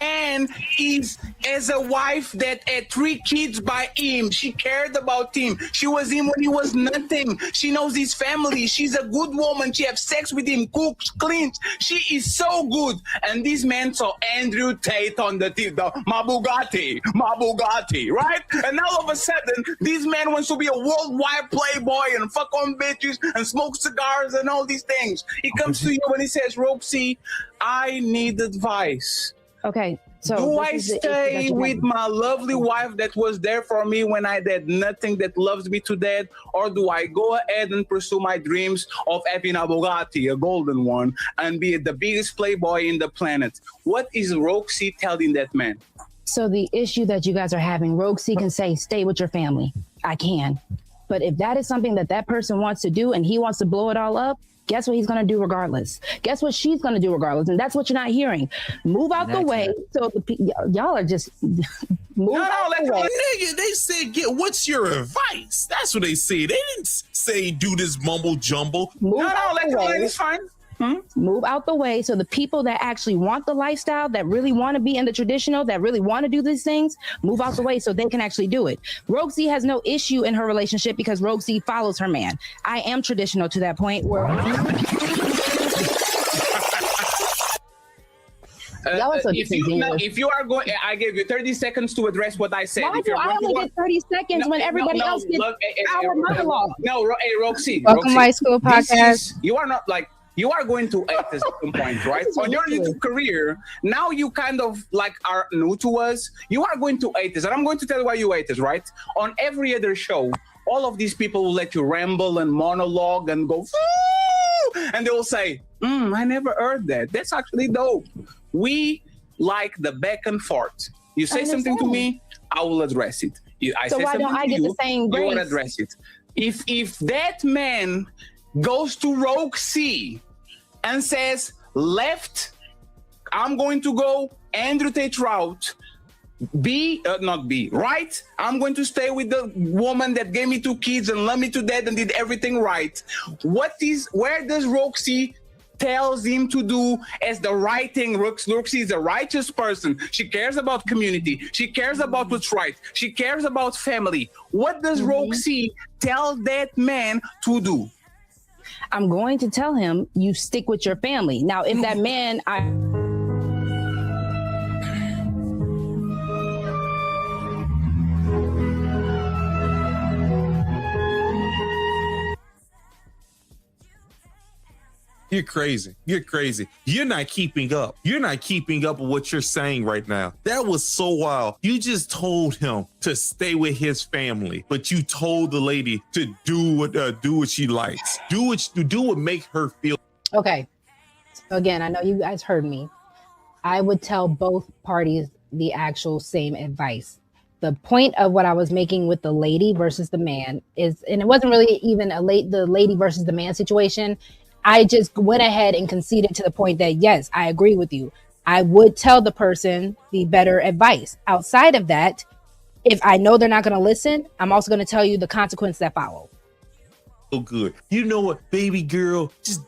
And is as a wife that had 3 kids by him. She cared about him. She was him when he was nothing. She knows his family. She's a good woman. She have sex with him, cooks, cleans. She is so good. And this man saw Andrew Tate on the TV, my Bugatti, right? And all of a sudden, this man wants to be a worldwide playboy and fuck on bitches and smoke cigars and all these things. He comes to you and he says, RogueC, I need advice.
Okay, so
do I stay with my lovely wife that was there for me when I did nothing, that loves me to death, or do I go ahead and pursue my dreams of having a Bugatti, a golden one, and be the biggest playboy in the planet? What is RogueC telling that man?
So the issue that you guys are having, RogueC can say, stay with your family. I can. But if that is something that that person wants to do and he wants to blow it all up, guess what he's going to do regardless? Guess what she's going to do regardless? And that's what you're not hearing. Move out the way. So y'all are just move out the way.
Nigga, they said, what's your advice? That's what they said. They didn't say do this mumble jumble.
It's fine.
Move out the way so the people that actually want the lifestyle, that really want to be in the traditional, that really want to do these things, move out the way so they can actually do it. RogueC has no issue in her relationship because RogueC follows her man. I am traditional to that point where
if you are going, I gave you 30 seconds to address what I said.
Why do I only get 30 seconds when everybody else gets our monologue?
RogueC.
Welcome, White School Podcast.
You are not like, you are going to act at some point, right? On your YouTube career, now you kind of like are new to us. You are going to hate this, and I'm going to tell you why you hate this, right? On every other show, all of these people will let you ramble and monologue and go, and they will say, I never heard that. That's actually dope. We like the back and forth. You say something to me, I will address it.
So why don't I get the same grace?
You will address it. If that man goes to RogueC and says, left, I'm going to go Andrew Tate route, right? I'm going to stay with the woman that gave me 2 kids and loved me to death and did everything right. Where does RogueC tells him to do as the right thing? RogueC is a righteous person. She cares about community. She cares about what's right. She cares about family. What does RogueC tell that man to do?
I'm going to tell him, you stick with your family. Now, if that man,
You're crazy. You're crazy. You're not keeping up. You're not keeping up with what you're saying right now. That was so wild. You just told him to stay with his family, but you told the lady to do what she likes. Do what make her feel.
Okay. So again, I know you guys heard me. I would tell both parties the actual same advice. The point of what I was making with the lady versus the man is, and it wasn't really even the lady versus the man situation. I just went ahead and conceded to the point that, yes, I agree with you. I would tell the person the better advice. Outside of that, if I know they're not going to listen, I'm also going to tell you the consequence that follow.
So good. You know what, baby girl, just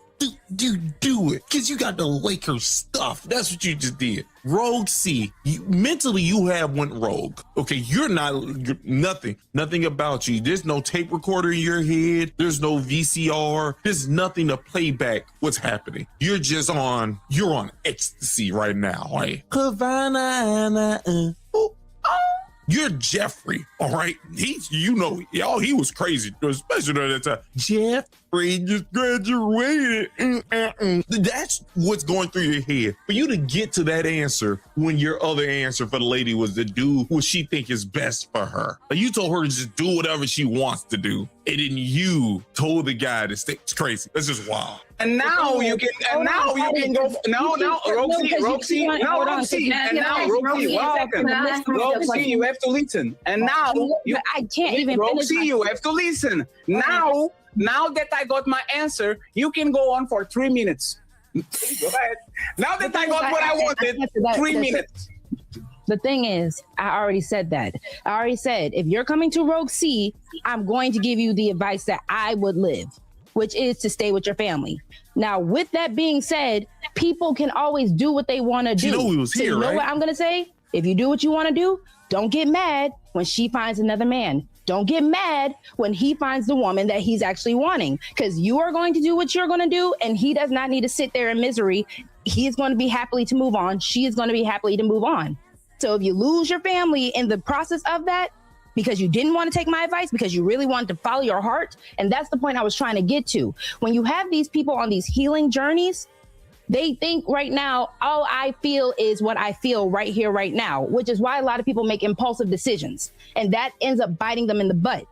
you do it? Because you got the Lakers stuff. That's what you just did. RogueC, mentally you have went rogue. Okay, you're nothing about you. There's no tape recorder in your head. There's no VCR. There's nothing to play back what's happening. You're on ecstasy right now. Right? Havana, you're Jeffrey, all right? He was crazy, especially during that time. Jeffrey just graduated. That's what's going through your head. For you to get to that answer when your other answer for the lady was to do what she think is best for her. Like you told her to just do whatever she wants to do. And then you told the guy to stay. It's crazy. That's just wild.
And now you can go. RogueC, you have to listen. And now
I can't even.
RogueC, you have to listen. Now that I got my answer, you can go on for 3 minutes. Go ahead. Now that I got what I wanted, 3 minutes.
The thing is, I already said that. I already said, if you're coming to RogueC, I'm going to give you the advice that I would live, which is to stay with your family. Now, with that being said, people can always do what they want to do.
You know we was here,
so you know
right?
what I'm going to say? If you do what you want to do, don't get mad when she finds another man. Don't get mad when he finds the woman that he's actually wanting, because you are going to do what you're going to do, and he does not need to sit there in misery. He is going to be happily to move on. She is going to be happily to move on. So if you lose your family in the process of that, because you didn't want to take my advice, because you really wanted to follow your heart, and that's the point I was trying to get to. When you have these people on these healing journeys, they think right now, all I feel is what I feel right here, right now, which is why a lot of people make impulsive decisions, and that ends up biting them in the butt.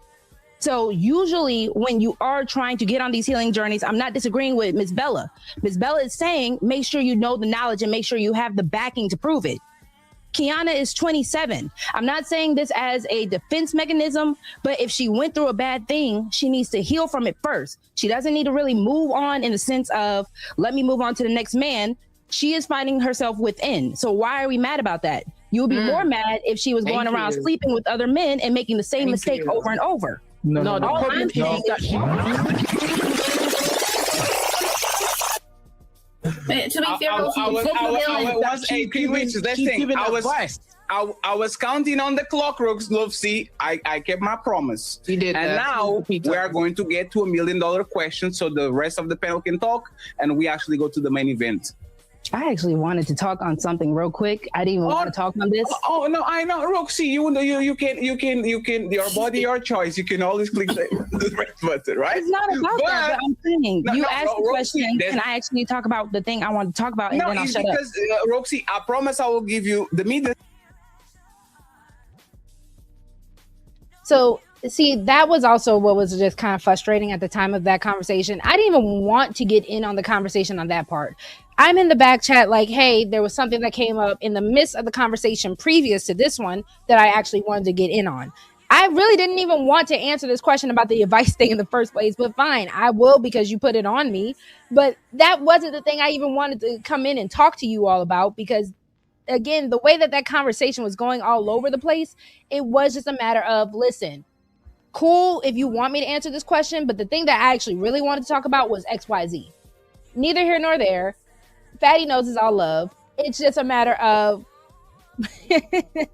So usually when you are trying to get on these healing journeys, I'm not disagreeing with Ms. Bella. Ms. Bella is saying, make sure you know the knowledge and make sure you have the backing to prove it. Kiana is 27. I'm not saying this as a defense mechanism, but if she went through a bad thing, she needs to heal from it first. She doesn't need to really move on in the sense of, let me move on to the next man. She is finding herself within. So why are we mad about that? You would be more mad if she was going around sleeping with other men and making the same mistake over and over.
No, the problem is that
To be fair,
I was counting on the clock, RogueC. I kept my promise.
He did,
and now we are going to get to $1 million question, so the rest of the panel can talk, and we actually go to the main event.
I actually wanted to talk on something real quick. I didn't even want to talk on this.
Oh no, I know, RogueC. You can. Your body, your choice. You can always click the red button, right?
It's not about that. But I'm saying you asked the question, and I actually talk about the thing I want to talk about, and then I'll shut up.
Because RogueC, I promise I will give you the media.
So, see, that was also what was just kind of frustrating at the time of that conversation. I didn't even want to get in on the conversation on that part. I'm in the back chat like, hey, there was something that came up in the midst of the conversation previous to this one that I actually wanted to get in on. I really didn't even want to answer this question about the advice thing in the first place, but fine, I will because you put it on me. But that wasn't the thing I even wanted to come in and talk to you all about, because again, the way that conversation was going all over the place, it was just a matter of, listen, cool if you want me to answer this question, but the thing that I actually really wanted to talk about was XYZ. Neither here nor there. Fatty knows it's all love. It's just a matter of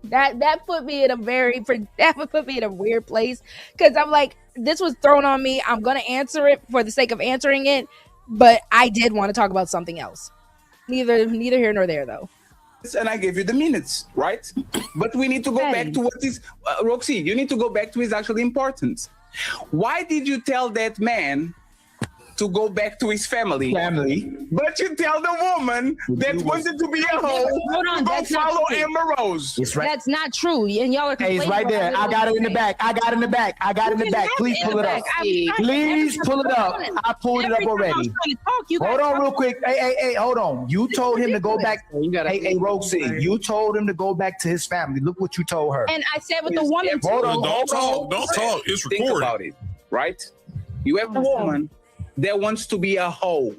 that put me in a weird place, because I'm like, this was thrown on me. I'm gonna answer it for the sake of answering it, but I did want to talk about something else. Neither here nor there, though.
And I gave you the minutes, right? But we need to go back to what is RogueC. You need to go back to what's actually important. Why did you tell that man to go back to his family, but you tell the woman that wanted to be a hoe to go follow Amber Rose?
It's right.
That's not true, and y'all are.
Hey, it's right there. I got it in the back. Please pull it up. Please pull it up. I pulled it up already. Hold on, real quick. Hey, hold on. You told him to go back. Hey, RogueC. You told him to go back to his family. Look what you told her.
And I said with the woman.
Hold on. Don't talk. It's recorded.
Think about it, right? You have a woman that wants to be a hoe,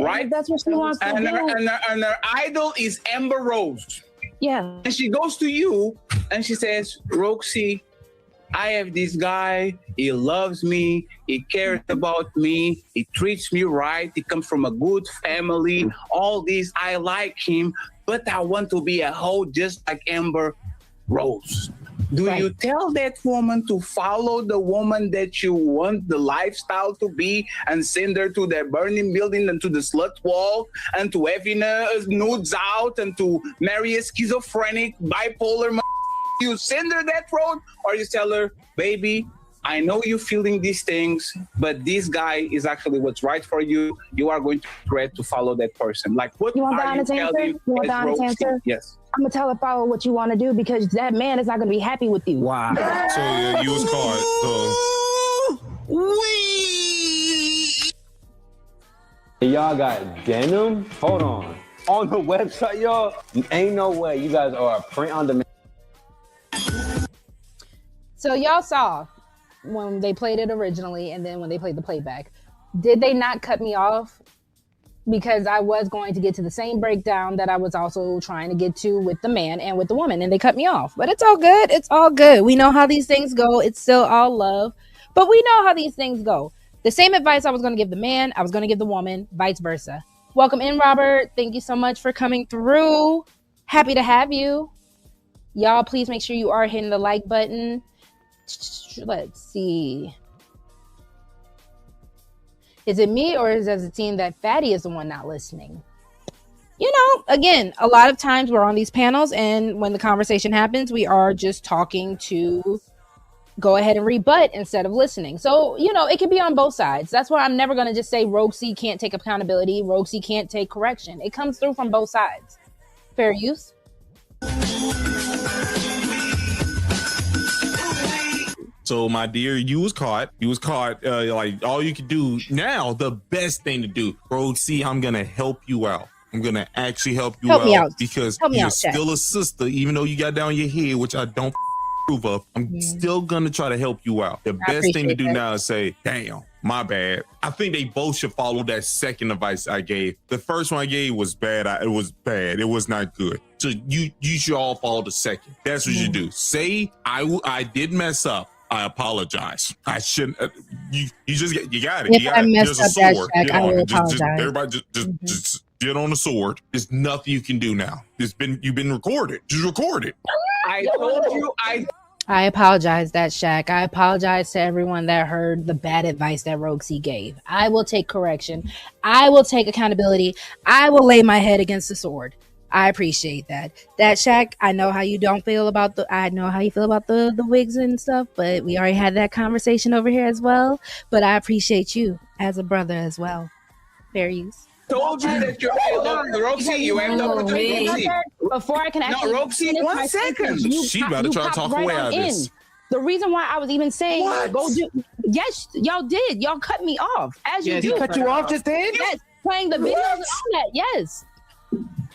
right?
That's what she wants to do.
And her idol is Amber Rose.
Yeah.
And she goes to you and she says, RogueC, I have this guy, he loves me, he cares about me, he treats me right, he comes from a good family, all these, I like him, but I want to be a hoe just like Amber Rose. Do you tell that woman to follow the woman that you want the lifestyle to be and send her to the burning building and to the slut wall and to having nudes out and to marry a schizophrenic, bipolar? You send her that road, or you tell her, baby, I know you're feeling these things, but this guy is actually what's right for you. You are going to regret to follow that person. Like, what
You want the
are you
honest answer?
telling
You want the
as
honest
RogueC?
answer?
Yes.
I'm gonna tell her follow what you want to do because that man is not gonna be happy with you.
Wow.
So yeah, you was caught.
Y'all got denim? Hold on the website, y'all, ain't no way you guys are a print on demand.
So y'all saw when they played it originally and then when they played the playback, did they not cut me off? Because I was going to get to the same breakdown that I was also trying to get to with the man and with the woman, and they cut me off. But it's all good. It's all good. We know how these things go. It's still all love, but we know how these things go. The same advice I was going to give the man, I was going to give the woman, vice versa. Welcome in, Robert. Thank you so much for coming through. Happy to have you. Y'all, please make sure you are hitting the like button. Let's see. Is it me or does it seem that Fatty is the one not listening? You know, again, a lot of times we're on these panels and when the conversation happens, we are just talking to go ahead and rebut instead of listening. So, you know, it can be on both sides. That's why I'm never going to just say RogueC can't take accountability. RogueC can't take correction. It comes through from both sides. Fair use.
So, my dear, you was caught. You was caught. Like, all you could do now, the best thing to do, RogueC, I'm going to help you out. I'm going to actually help you out because you're still a sister, even though you got down your head, which I don't approve of. I'm still going to try to help you out. The best thing to do now is say, damn, my bad. I think they both should follow that second advice I gave. The first one I gave was bad. It was bad. It was not good. So you should all follow the second. That's what you do. Say, I did mess up. I apologize. I shouldn't. You got it.
If
You got
I
it.
messed
There's
up
a
that
sword.
check, I will apologize.
Everybody, just get on the sword. There's nothing you can do now. You've been recorded. Just record it.
I told you.
I apologize, that Shaq. I apologize to everyone that heard the bad advice that RogueC gave. I will take correction. I will take accountability. I will lay my head against the sword. I appreciate that. That Shaq, I know how you feel about the wigs and stuff, but we already had that conversation over here as well. But I appreciate you as a brother as well. Fair use.
Told you that you're RogueC. You have the opportunity.
Before I can actually
RogueC, 1 second.
She about to try to talk away out of this.
The reason why I was even saying yes, y'all did. Y'all cut me off. As you do.
He cut you off just then?
Yes. Playing the videos and all that. Yes.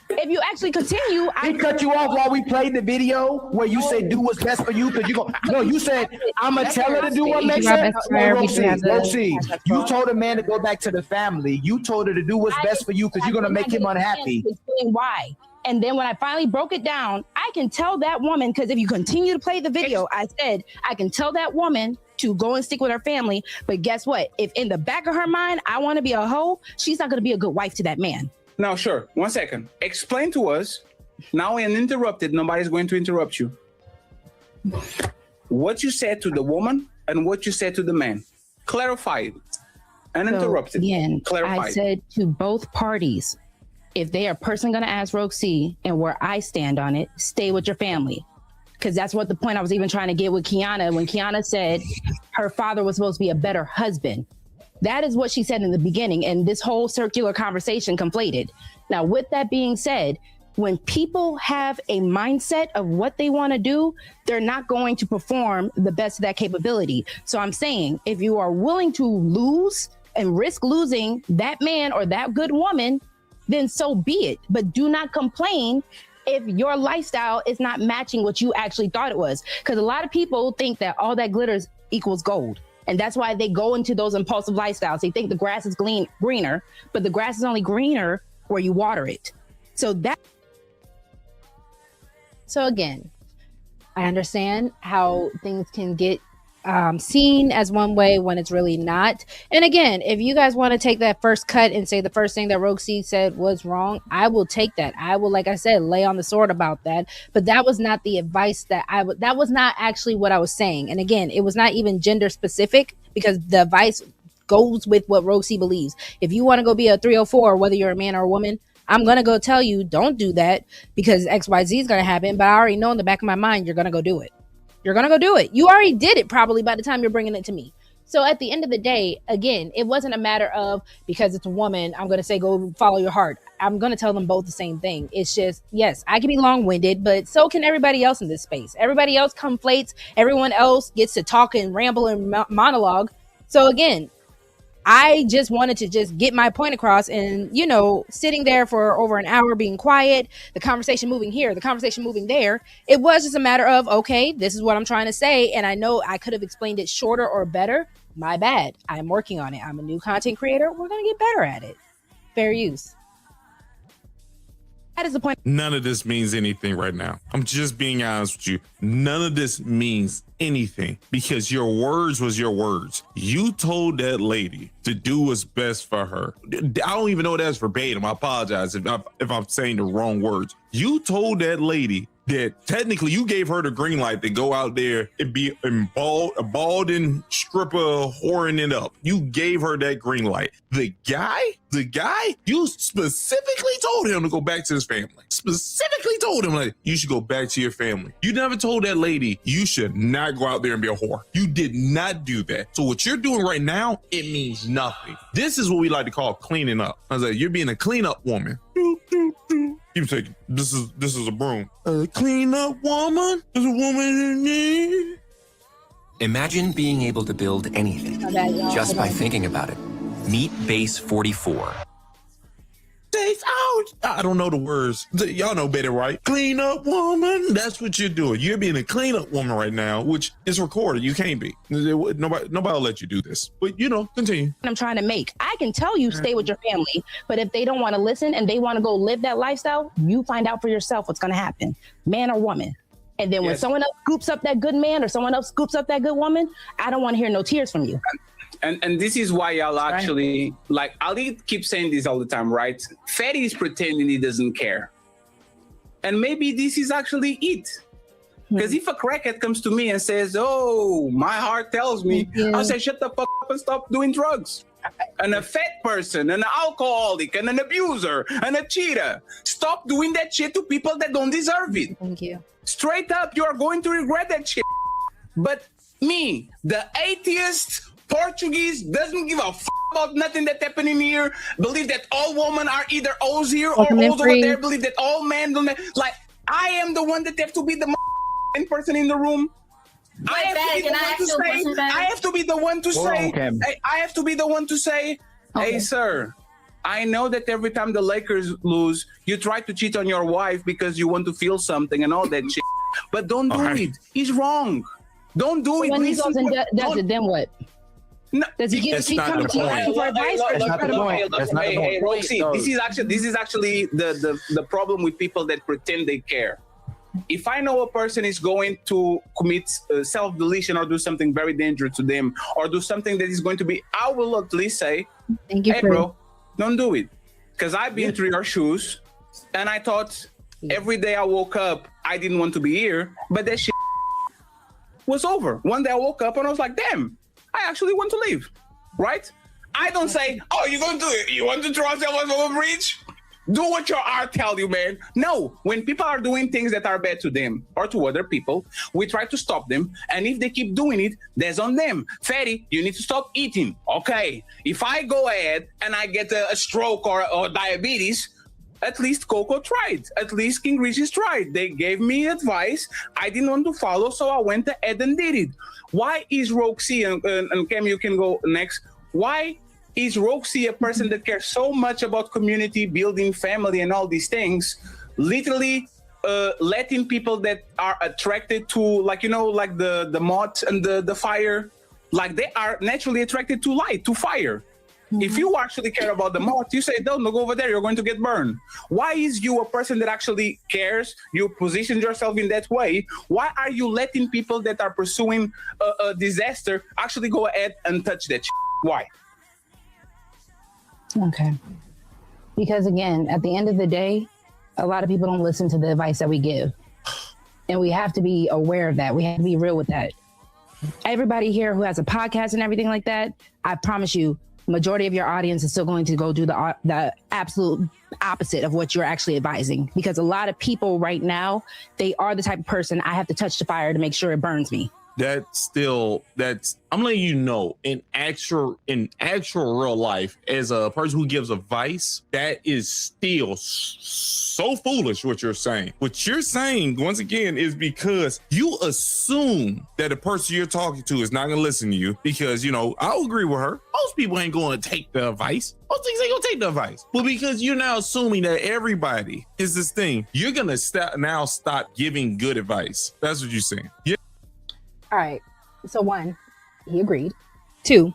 If you actually continue,
I cut you off while we played the video where you said do what's best for you because you said I'm gonna tell her to do what makes sense. RogueC, you told a man to go back to the family. You told her to do what's best for you because you're gonna make him unhappy.
Explain why. And then when I finally broke it down, I can tell that woman, because if you continue to play the video, I said I can tell that woman to go and stick with her family. But guess what? If in the back of her mind, I want to be a hoe, she's not gonna be a good wife to that man.
Now, sure. 1 second. Explain to us. Now, uninterrupted. Nobody's going to interrupt you. What you said to the woman and what you said to the man. Clarify it. Uninterrupted.
So again,
clarify.
I said to both parties, if they are personally going to ask RogueC and where I stand on it, stay with your family. Because that's what the point I was even trying to get with Kiana when Kiana said her father was supposed to be a better husband. That is what she said in the beginning, and this whole circular conversation conflated. Now, with that being said, when people have a mindset of what they want to do, they're not going to perform the best of that capability. So I'm saying, if you are willing to lose and risk losing that man or that good woman, then so be it. But do not complain if your lifestyle is not matching what you actually thought it was. Because a lot of people think that all that glitters equals gold. And that's why they go into those impulsive lifestyles. They think the grass is greener, but the grass is only greener where you water it. So again,
I understand how things can get seen as one way when it's really not. And again, if you guys want to take that first cut and say the first thing that RogueC said was wrong, I will take that. I will, like I said, lay on the sword about that. But that was not the advice that I would, that was not actually what I was saying. And again, it was not even gender specific, because the advice goes with what RogueC believes. If you want to go be a 304, whether you're a man or a woman, I'm going to go tell you, don't do that because XYZ is going to happen. But I already know in the back of my mind, you're going to go do it. You're going to go do it. You already did it probably by the time you're bringing it to me. So at the end of the day, again, it wasn't a matter of because it's a woman, I'm going to say, go follow your heart. I'm going to tell them both the same thing. It's just, yes, I can be long-winded, but so can everybody else in this space. Everybody else conflates. Everyone else gets to talk and ramble and monologue. So again, I just wanted to just get my point across, and, you know, sitting there for over an hour being quiet, the conversation moving here, the conversation moving there. It was just a matter of, okay, this is what I'm trying to say. And I know I could have explained it shorter or better. My bad. I'm working on it. I'm a new content creator. We're going to get better at it. Fair use. That is the point.
None of this means anything right now. I'm just being honest with you. None of this means anything because your words was your words. You told that lady to do what's best for her. I don't even know that's verbatim. I apologize if I'm saying the wrong words. You told that lady that technically you gave her the green light to go out there and be a balding stripper whoring it up. You gave her that green light. The guy, you specifically told him to go back to his family. Specifically told him, like, you should go back to your family. You never told that lady you should not go out there and be a whore. You did not do that. So what you're doing right now, it means nothing. This is what we like to call cleaning up. I was like, you're being a cleanup woman. Keep taking. This is a broom. A clean up woman is a woman in need.
Imagine being able to build anything just by thinking about it. Meet Base 44.
Safe out. I don't know the words. Y'all know better, right? Clean up woman. That's what you're doing. You're being a clean up woman right now, which is recorded. You can't be. Nobody will let you do this. But, you know, continue.
I'm trying to make. I can tell you stay with your family, but if they don't want to listen and they want to go live that lifestyle, you find out for yourself what's going to happen, man or woman. And then when someone else scoops up that good man or someone else scoops up that good woman, I don't want to hear no tears from you.
And this is why y'all actually, like, Ali keeps saying this all the time, right? Fatty is pretending he doesn't care. And maybe this is actually it. Because if a crackhead comes to me and says, oh, my heart tells me, I'll say, shut the fuck up and stop doing drugs. And a fat person, an alcoholic, and an abuser, and a cheater, stop doing that shit to people that don't deserve it.
Thank you.
Straight up, you're going to regret that shit. But me, the atheist Portuguese, doesn't give a f about nothing that's happening here, believe that all women are either O's here or O's over there, believe that all men don't, like, I am the one that have to be the person in the room. I have to be the one to say, hey, sir, I know that every time the Lakers lose, you try to cheat on your wife because you want to feel something and all that shit. But don't do it. He's wrong. Don't do it.
When he goes and does it, then what?
No,
does he give coming to you asking for advice?
That's not the point. That's not the point.
RogueC, this is actually the problem with people that pretend they care. If I know a person is going to commit self-deletion or do something very dangerous to them or do something that is going to be, I will at least say, hey, bro, don't do it. Because I've been through your shoes and I thought every day I woke up, I didn't want to be here, but that shit was over. One day I woke up and I was like, damn, I actually want to leave, right? I don't say, oh, you're going to do it. You want to throw yourself off a bridge? Do what your heart tells you, man. No, when people are doing things that are bad to them or to other people, we try to stop them. And if they keep doing it, that's on them. Fatty, you need to stop eating. Okay, if I go ahead and I get a stroke or diabetes, at least Coco tried. At least King Regis tried. They gave me advice. I didn't want to follow, so I went ahead and did it. Why is RogueC, and Cam, you can go next. Why is RogueC a person that cares so much about community, building family, and all these things, literally letting people that are attracted to, like, you know, like the moth and the fire, like they are naturally attracted to light, to fire. If you actually care about the moth, you say, don't go over there, you're going to get burned. Why is you a person that actually cares? You position yourself in that way. Why are you letting people that are pursuing a disaster actually go ahead and touch that shit? Why?
Okay. Because again, at the end of the day, a lot of people don't listen to the advice that we give. And we have to be aware of that. We have to be real with that. Everybody here who has a podcast and everything like that, I promise you, majority of your audience is still going to go do the absolute opposite of what you're actually advising. Because a lot of people right now, they are the type of person, I have to touch the fire to make sure it burns me.
I'm letting you know, in actual real life, as a person who gives advice, that is still so foolish what you're saying. What you're saying, once again, is because you assume that the person you're talking to is not going to listen to you because, I'll agree with her. Most people ain't going to take the advice. Most things ain't going to take the advice. But because you're now assuming that everybody is this thing, you're going to stop giving good advice. That's what you're saying. Yeah.
All right. So 1, he agreed. 2,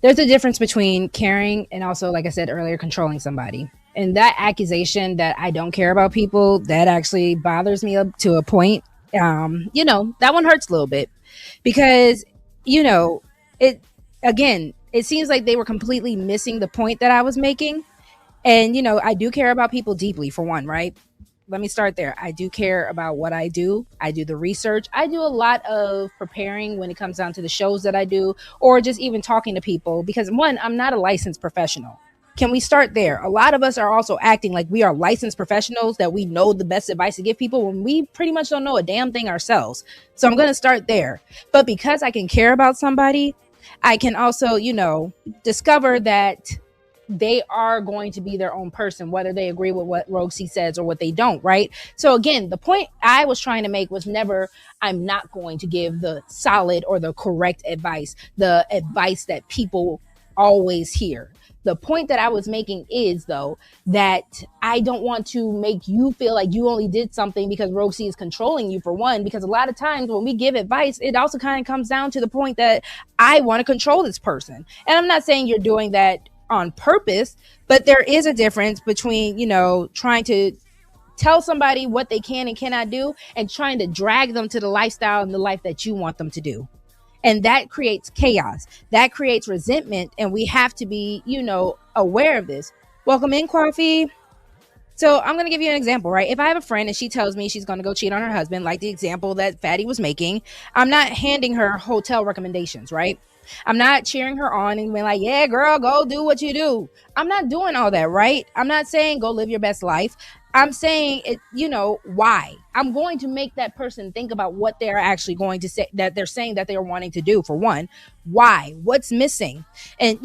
there's a difference between caring and also, like I said earlier, controlling somebody. And that accusation that I don't care about people, that actually bothers me up to a point. That one hurts a little bit because, it seems like they were completely missing the point that I was making. And, I do care about people deeply, for one, right? Let me start there. I do care about what I do. I do the research. I do a lot of preparing when it comes down to the shows that I do, or just even talking to people because 1, I'm not a licensed professional. Can we start there? A lot of us are also acting like we are licensed professionals, that we know the best advice to give people when we pretty much don't know a damn thing ourselves. So I'm going to start there. But because I can care about somebody, I can also, discover that they are going to be their own person, whether they agree with what RogueC says or what they don't, right? So again, the point I was trying to make was never, I'm not going to give the solid or the correct advice, the advice that people always hear. The point that I was making is, though, that I don't want to make you feel like you only did something because RogueC is controlling you, for one, because a lot of times when we give advice, it also kind of comes down to the point that I want to control this person. And I'm not saying you're doing that on purpose, but there is a difference between, trying to tell somebody what they can and cannot do and trying to drag them to the lifestyle and the life that you want them to do. And that creates chaos. That creates resentment. And we have to be, aware of this. Welcome in, Coffee. So I'm going to give you an example, right? If I have a friend and she tells me she's going to go cheat on her husband, like the example that Fatty was making, I'm not handing her hotel recommendations, right? I'm not cheering her on and being like, yeah, girl, go do what you do. I'm not doing all that, right? I'm not saying go live your best life. I'm saying, why? I'm going to make that person think about what they're actually going to say, that they're saying that they're wanting to do, for one. Why? What's missing? And,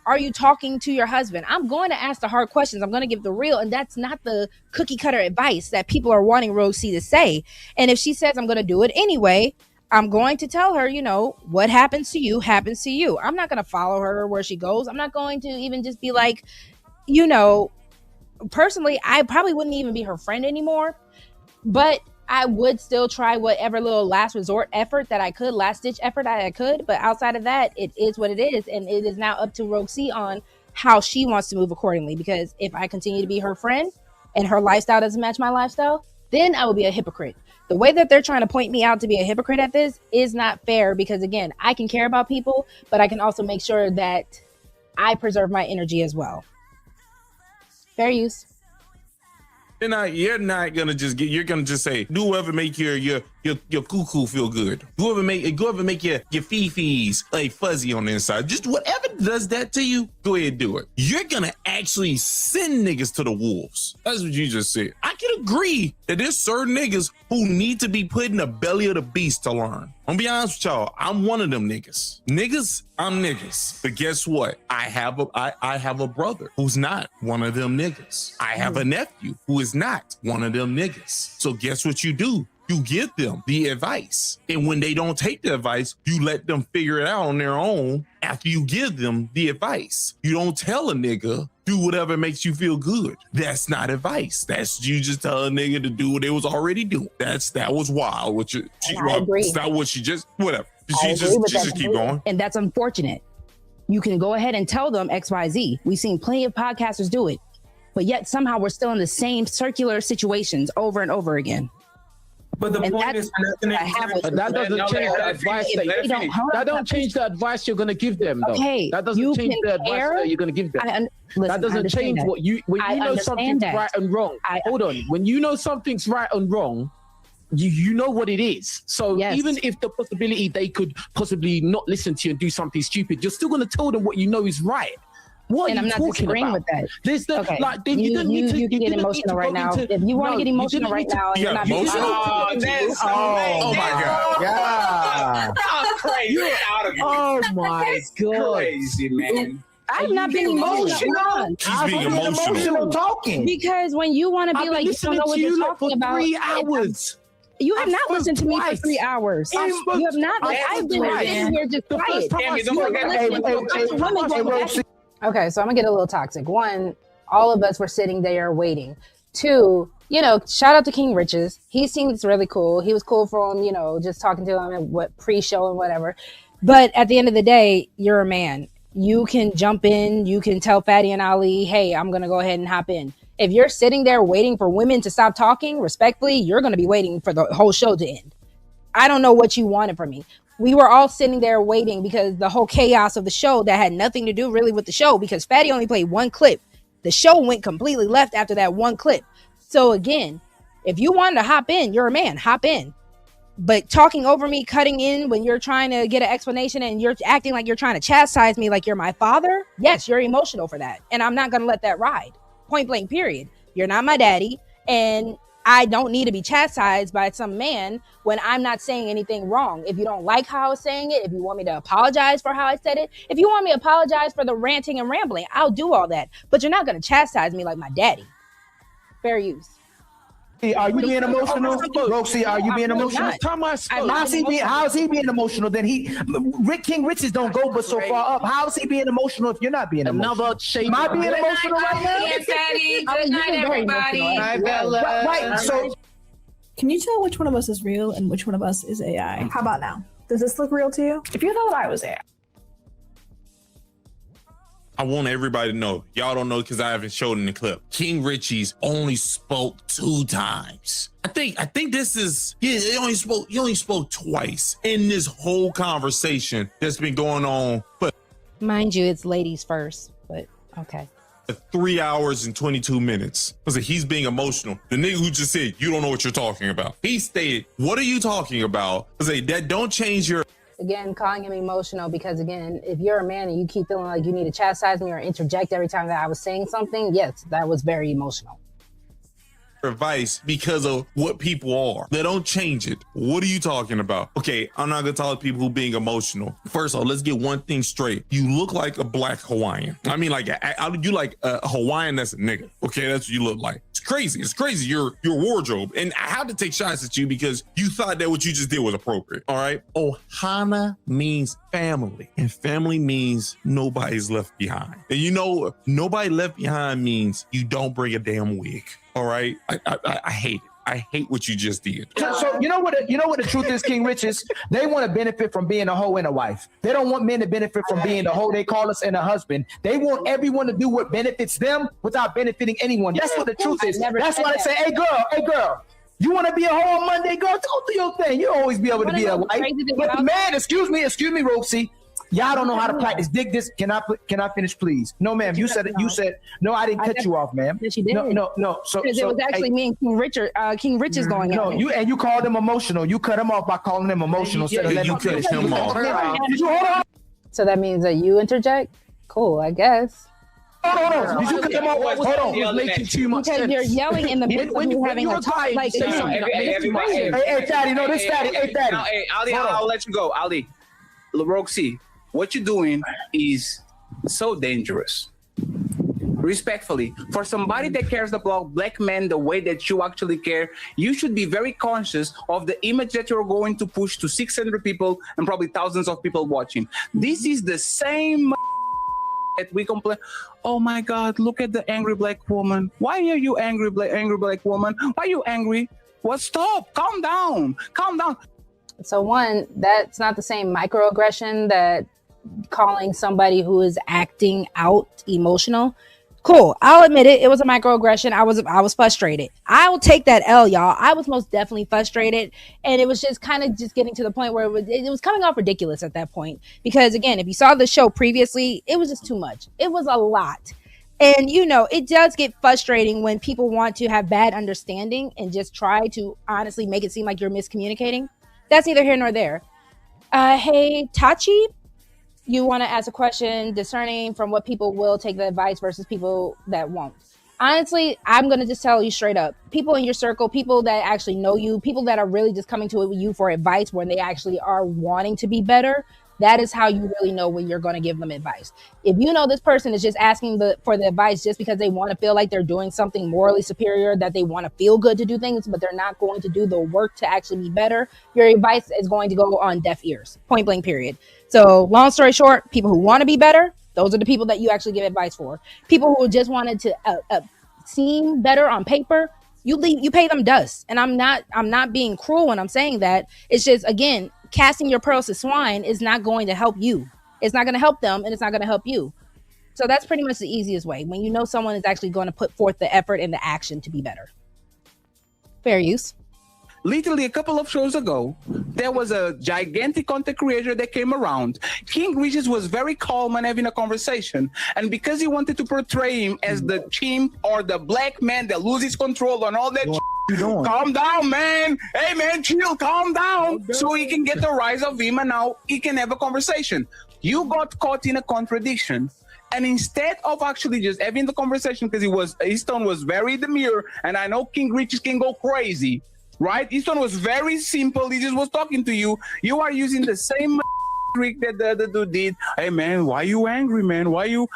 are you talking to your husband? I'm going to ask the hard questions. I'm going to give the real, and that's not the cookie cutter advice that people are wanting RogueC to say. And if she says I'm going to do it anyway, I'm going to tell her, what happens to you happens to you. I'm not going to follow her where she goes. I'm not going to even just be like, personally, I probably wouldn't even be her friend anymore, but I would still try whatever little last resort effort that I could, last ditch effort that I could. But outside of that, it is what it is. And it is now up to RogueC on how she wants to move accordingly. Because if I continue to be her friend and her lifestyle doesn't match my lifestyle, then I will be a hypocrite. The way that they're trying to point me out to be a hypocrite at this is not fair because, again, I can care about people, but I can also make sure that I preserve my energy as well. Fair use.
You're not gonna just you're gonna just say, do whatever make your cuckoo feel good. Do whatever make your fifis like fuzzy on the inside. Just whatever does that to you, go ahead and do it. You're gonna actually send niggas to the wolves. That's what you just said. I can agree that there's certain niggas who need to be put in the belly of the beast to learn. I'm gonna be honest with y'all. I'm one of them niggas. I'm niggas. But guess what? I have a brother who's not one of them niggas. I have a nephew who is not one of them niggas. So guess what you do? You give them the advice. And when they don't take the advice, you let them figure it out on their own after you give them the advice. You don't tell a nigga, do whatever makes you feel good. That's not advice. That's you just tell a nigga to do what they was already doing. That was wild.
I agree.
It's not what she just, whatever.
I agree with that
just keep going.
And that's unfortunate. You can go ahead and tell them XYZ. We've seen plenty of podcasters do it, but yet somehow we're still in the same circular situations over and over again.
But the point is,
that doesn't change the advice. That don't change the advice you're going to give them, though.
Okay,
that doesn't change the advice that you're going to give them. That doesn't change what you when you know something's right and wrong. Hold on, when you know something's right and wrong, you know what it is. So even if the possibility they could possibly not listen to you and do something stupid, you're still going to tell them what you know is right. What
and
are
I'm
you
not
talking
disagreeing
about?
with that.
There's the,
okay.
like, then you
can get emotional right now. If you want to get emotional right now, and you're not
emotional?
Oh
my God.
Yeah.
Crazy. You're out of here.
Oh my God.
Crazy, man.
I've not been emotional.
She's being emotional.
Talking.
Because when you want to be like, you don't know what you're talking about.
3 hours.
You have not listened to me for 3 hours. You have not. I've been sitting here just quiet.
Okay, so I'm gonna get a little toxic. One, all of us were sitting there waiting. Two, shout out to King Riches. He seems really cool. He was cool for him, just talking to him and what pre-show and whatever. But at the end of the day, you're a man. You can jump in. You can tell Fatty and Ali, hey, I'm gonna go ahead and hop in. If you're sitting there waiting for women to stop talking, respectfully, you're gonna be waiting for the whole show to end. I don't know what you wanted from me. We were all sitting there waiting because the whole chaos of the show that had nothing to do really with the show, because Fatty only played one clip. The show went completely left after that one clip. So again, if you wanted to hop in, you're a man, hop in. But talking over me, cutting in when you're trying to get an explanation and you're acting like you're trying to chastise me like you're my father, yes, you're emotional for that. And I'm not going to let that ride. Point blank, period. You're not my daddy. And I don't need to be chastised by some man when I'm not saying anything wrong. If you don't like how I was saying it, if you want me to apologize for how I said it, if you want me to apologize for the ranting and rambling, I'll do all that. But you're not going to chastise me like my daddy. Fair use.
Are you being emotional? RogueC, are you being emotional? How's he being emotional? Then King Riches don't go but so far up. How's he being emotional if you're not being emotional? Am I being emotional right now?
Fatty. Good night, everybody.
Hi, Bella. Right. So,
can you tell which one of us is real and which one of us is AI? How about now? Does this look real to you? If you thought I was AI.
I want everybody to know. Y'all don't know because I haven't showed in the clip. King Richie's only spoke 2 times. I think this is he only spoke twice in this whole conversation that's been going on. But
mind you, it's ladies first. But okay.
3 hours and 22 minutes. Listen, he's being emotional. The nigga who just said you don't know what you're talking about. He stated, "What are you talking about?" I say that don't change your.
Again, calling him emotional because, again, if you're a man and you keep feeling like you need to chastise me or interject every time that I was saying something, yes, that was very emotional.
Advice because of what people are. They don't change it. What are you talking about? Okay, I'm not gonna talk to people who being emotional. First of all, let's get one thing straight. You look like a black Hawaiian. I mean, like you like a Hawaiian that's a nigga. Okay, that's what you look like. It's crazy. It's crazy. Your wardrobe. And I had to take shots at you because you thought that what you just did was appropriate. All right. Ohana means family, and family means nobody's left behind. And nobody left behind means you don't bring a damn wig. All right, I hate it. I hate what you just did.
So you know what the truth is, King Riches? They want to benefit from being a hoe and a wife. They don't want men to benefit from being the hoe they call us and a husband. They want everyone to do what benefits them without benefiting anyone. That's what the truth is. That's why they say, hey girl, you want to be a hoe on Monday? Go do your thing. You'll always be able to be a wife. But the man, excuse me, RogueC. Y'all don't know how to practice. Dig this. Can I finish, please? No, ma'am. You said it. You said no. I didn't cut you off, ma'am.
Yes, you did.
No. So
because it was actually me and King Rich is going.
No, you called him emotional. You cut him off by calling him emotional.
You cut him off.
Did you hold on?
So that means that you interject. Cool, I guess.
Hold on. Did you cut him off? Hold on.
You're making too much sense.
Because you're yelling in the midst of you having a talk. Like,
hey, Fatty, no, this Fatty. Hey, Fatty.
Hey, Ali, I'll let you go. Ali, RogueC. What you're doing is so dangerous. Respectfully, for somebody that cares about black men the way that you actually care, you should be very conscious of the image that you're going to push to 600 people and probably thousands of people watching. This is the same that we complain. Oh my God, look at the angry black woman. Why are you angry black woman? Why are you angry? Well, stop, calm down.
So one, that's not the same microaggression that calling somebody who is acting out emotional. Cool. I'll admit it. It was a microaggression. I was frustrated. I will take that L, y'all. I was most definitely frustrated, and it was just kind of just getting to the point where it was coming off ridiculous at that point. Because again, if you saw the show previously, it was just too much. It was a lot, and it does get frustrating when people want to have bad understanding and just try to honestly make it seem like you're miscommunicating. That's neither here nor there. Hey, Tachi. You want to ask a question discerning from what people will take the advice versus people that won't. Honestly, I'm going to just tell you straight up. People in your circle, people that actually know you, people that are really just coming to you for advice when they actually are wanting to be better, that is how you really know when you're going to give them advice. If you know this person is just asking for the advice just because they want to feel like they're doing something morally superior, that they want to feel good to do things, but they're not going to do the work to actually be better, your advice is going to go on deaf ears, point blank period. So long story short, people who want to be better, those are the people that you actually give advice for. People who just wanted to seem better on paper, you pay them dust. And I'm not being cruel when I'm saying that. It's just, again, casting your pearls to swine is not going to help you. It's not going to help them, and it's not going to help you. So that's pretty much the easiest way, when you know someone is actually going to put forth the effort and the action to be better. Fair use.
Literally a couple of shows ago, there was a gigantic content creator that came around. King Regis was very calm and having a conversation. And because he wanted to portray him as the chimp or the black man that loses control and all that calm down, man. Hey, man, chill, calm down. So he can get the rise of him, and now he can have a conversation. You got caught in a contradiction. And instead of actually just having the conversation, because his tone was very demure, and I know King Regis can go crazy, right? His tone was very simple. He just was talking to you. You are using the same trick that the other dude did. Hey, man, why you angry, man? Why you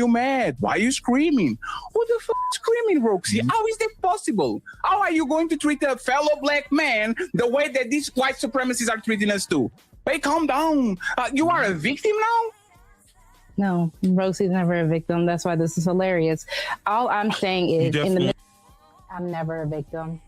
mad? Why you screaming? Who the fuck is screaming, RogueC? How is that possible? How are you going to treat a fellow black man the way that these white supremacists are treating us too? Hey, calm down. You are a victim now?
No, RogueC's never a victim. That's why this is hilarious. All I'm saying is, I'm never a victim.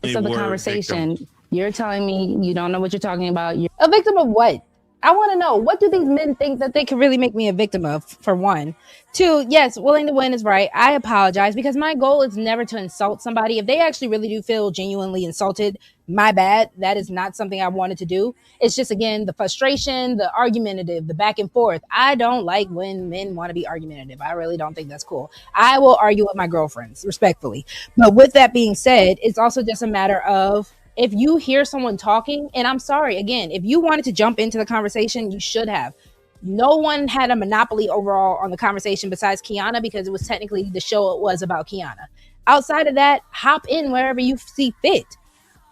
So the conversation, you're telling me you don't know what you're talking about. You're
a victim of what? I want to know, what do these men think that they could really make me a victim of, for one? Two, yes, willing to win is right. I apologize, because my goal is never to insult somebody. If they actually really do feel genuinely insulted, my bad. That is not something I wanted to do. It's just, again, the frustration, the argumentative, the back and forth. I don't like when men want to be argumentative. I really don't think that's cool. I will argue with my girlfriends, respectfully. But with that being said, it's also just a matter of, if you hear someone talking, and I'm sorry, again, if you wanted to jump into the conversation, you should have. No one had a monopoly overall on the conversation besides Kiana, because it was technically the show was about Kiana. Outside of that, hop in wherever you see fit.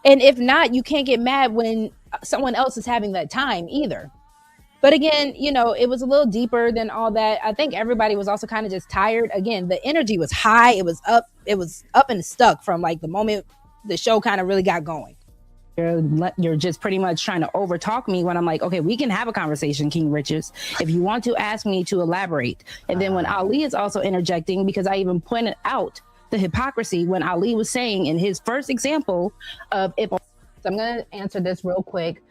And if not, you can't get mad when someone else is having that time either. But again, it was a little deeper than all that. I think everybody was also kind of just tired. Again, the energy was high. It was up and stuck from like the moment the show kind of really got going.
You're just pretty much trying to overtalk me when I'm like, okay, we can have a conversation, King Richards, if you want to ask me to elaborate. And then when Ali is also interjecting, because I even pointed out the hypocrisy when Ali was saying in his first example of if. So I'm going to answer this real quick.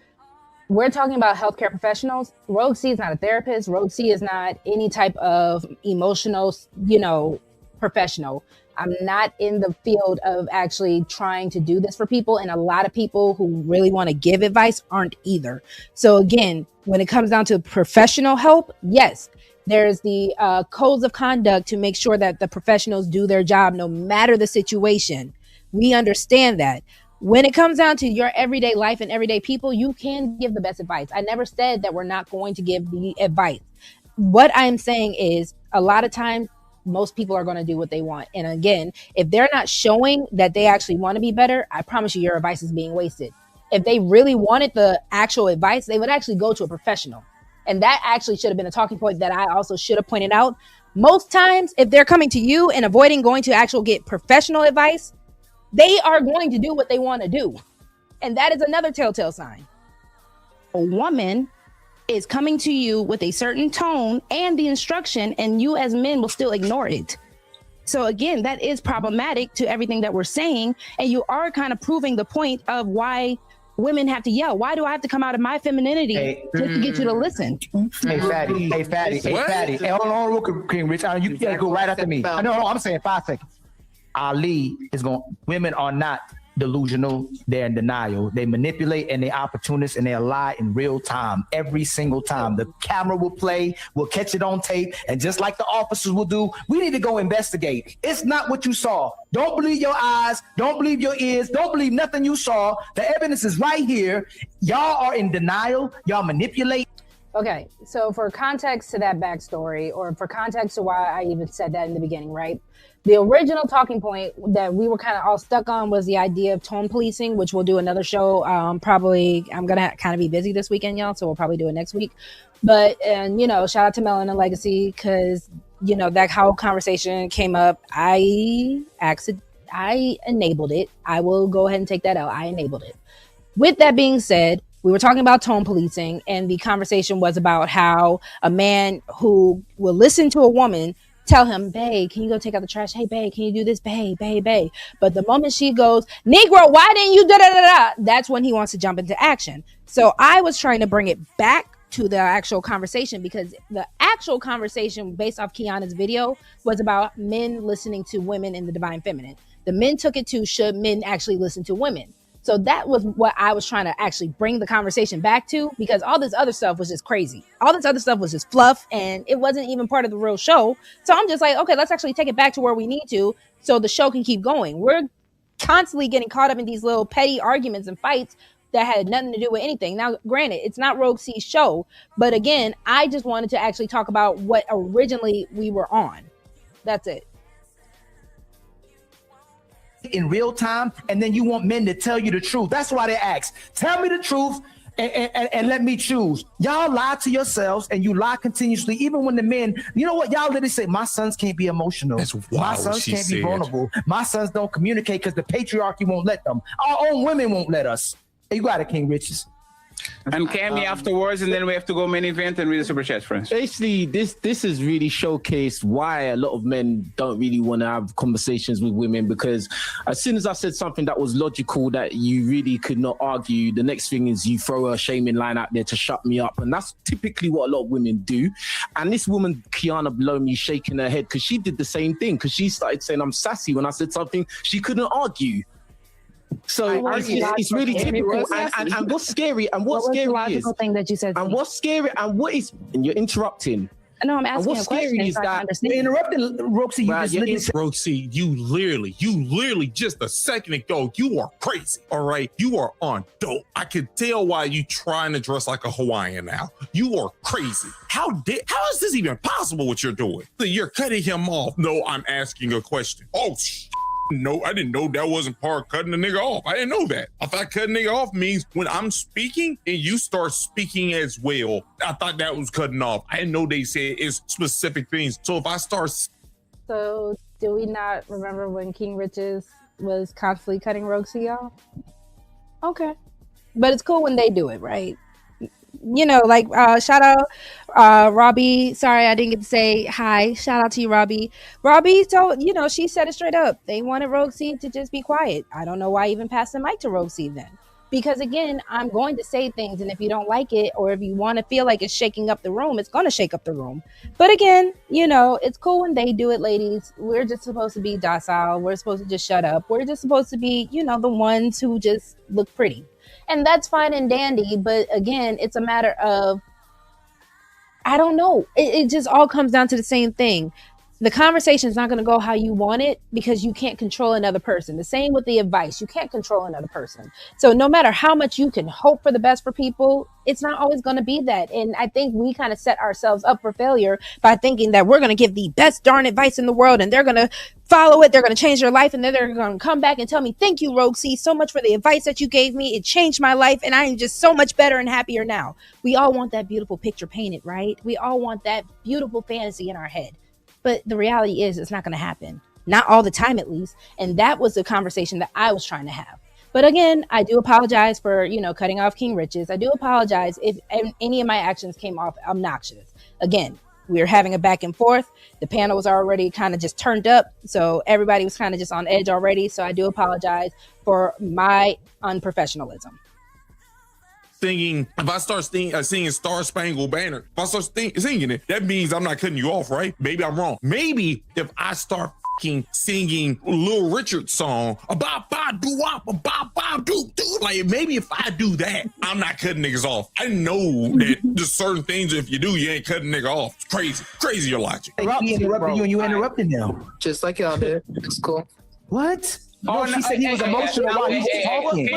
We're talking about healthcare professionals. RogueC is not a therapist. RogueC is not any type of emotional, professional. I'm not in the field of actually trying to do this for people. And a lot of people who really want to give advice aren't either. So again, when it comes down to professional help, yes, there's the codes of conduct to make sure that the professionals do their job no matter the situation. We understand that. When it comes down to your everyday life and everyday people, you can give the best advice. I never said that we're not going to give the advice. What I'm saying is, a lot of times, most people are going to do what they want. And again, if they're not showing that they actually want to be better, I promise you your advice is being wasted. If they really wanted the actual advice, they would actually go to a professional. And that actually should have been a talking point that I also should have pointed out. Most times, if they're coming to you and avoiding going to actual get professional advice, they are going to do what they want to do. And that is another telltale sign. A woman is coming to you with a certain tone and the instruction, and you as men will still ignore it. So again, that is problematic to everything that we're saying. And you are kind of proving the point of why women have to yell? Why do I have to come out of my femininity just to get you to listen?
Hey, Fatty. Hey, hold on, King Rich. You gotta go right after me. No, I'm saying 5 seconds. Ali is going. Women are not delusional. They're in denial. They manipulate and they opportunists and they lie in real time. Every single time, the camera will play. We'll catch it on tape, and just like the officers will do, we need to go investigate. It's not what you saw. Don't believe your eyes. Don't believe your ears. Don't believe nothing you saw. The evidence is right here. Y'all are in denial. Y'all manipulate.
Okay, so for context to that backstory, or for context to why I even said that in the beginning, right? The original talking point that we were kind of all stuck on was the idea of tone policing, which we'll do another show. Probably, I'm going to kind of be busy this weekend, y'all, so we'll probably do it next week. But, and, shout out to Melon and Legacy, because, that whole conversation came up. I enabled it. I will go ahead and take that out. I enabled it. With that being said, we were talking about tone policing, and the conversation was about how a man who will listen to a woman tell him, babe, can you go take out the trash? Hey, babe, can you do this? Babe. But the moment she goes, Negro, why didn't you da-da-da-da? That's when he wants to jump into action. So I was trying to bring it back to the actual conversation, because the actual conversation based off Kiana's video was about men listening to women in the divine feminine. The men took it to, should men actually listen to women? So that was what I was trying to actually bring the conversation back to, because all this other stuff was just crazy. All this other stuff was just fluff, and it wasn't even part of the real show. So I'm just like, okay, let's actually take it back to where we need to, so the show can keep going. We're constantly getting caught up in these little petty arguments and fights that had nothing to do with anything. Now, granted, it's not RogueC's show, but again, I just wanted to actually talk about what originally we were on. That's it.
In real time, and then you want men to tell you the truth. That's why they ask, tell me the truth and let me choose. Y'all lie to yourselves, and you lie continuously, even when the men, you know what, y'all literally say, my sons can't be emotional.
That's wild.
My sons can't be vulnerable. My sons don't communicate because the patriarchy won't let them. Our own women won't let us. You got it, King Riches.
And Cammy afterwards, and then we have to go main event and read the super chat, friends.
Basically, this has really showcased why a lot of men don't really want to have conversations with women, because as soon as I said something that was logical, that you really could not argue, the next thing is you throw a shaming line out there to shut me up. And that's typically what a lot of women do. And this woman, Kiana, below me, shaking her head because she did the same thing, because she started saying I'm sassy when I said something she couldn't argue. So it's really typical, and what's scary, and what's scary is
thing that you said,
and what's scary, and what is, and you're interrupting.
No, I'm asking.
What's scary is that
you're interrupting, RogueC.
RogueC, you literally just a second ago, you are crazy. All right, you are on dope. I can tell why you trying to dress like a Hawaiian now. You are crazy. How is this even possible? What you're doing? So you're cutting him off. No, I'm asking a question. Oh. No, I didn't know that wasn't part of cutting the nigga off. I didn't know that. I thought cutting nigga off means when I'm speaking and you start speaking as well. I thought that was cutting off. I didn't know they said it's specific things. So if I start...
So do we not remember when King Riches was constantly cutting RogueC off? Okay. But it's cool when they do it, right? Shout out Robbie. Sorry, I didn't get to say hi. Shout out to you, Robbie. Robbie told, she said it straight up. They wanted RogueC to just be quiet. I don't know why even pass the mic to RogueC then. Because again, I'm going to say things, and if you don't like it, or if you want to feel like it's shaking up the room, it's going to shake up the room. But again, it's cool when they do it, ladies. We're just supposed to be docile. We're supposed to just shut up. We're just supposed to be, the ones who just look pretty. And that's fine and dandy, but again, it's a matter of, I don't know. It just all comes down to the same thing. The conversation is not going to go how you want it, because you can't control another person. The same with the advice. You can't control another person. So no matter how much you can hope for the best for people, it's not always going to be that. And I think we kind of set ourselves up for failure by thinking that we're going to give the best darn advice in the world, and they're going to follow it. They're going to change their life, and then they're going to come back and tell me, thank you, RogueC, so much for the advice that you gave me. It changed my life, and I am just so much better and happier now. We all want that beautiful picture painted, right? We all want that beautiful fantasy in our head. But the reality is it's not going to happen. Not all the time, at least. And that was the conversation that I was trying to have. But again, I do apologize for, cutting off King Riches. I do apologize if any of my actions came off obnoxious. Again, we were having a back and forth. The panel was already kind of just turned up. So everybody was kind of just on edge already. So I do apologize for my unprofessionalism.
singing Star Spangled Banner, if I start singing it, that means I'm not cutting you off, right? Maybe I'm wrong. Maybe if I start singing Lil Richard's song about like maybe if I do that, I'm not cutting niggas off. I know that there's certain things if you do, you ain't cutting nigga off. It's crazy your logic.
He interrupted you and you interrupted him.
Just like y'all did. It's cool.
What? No, she said he was emotional while he was talking.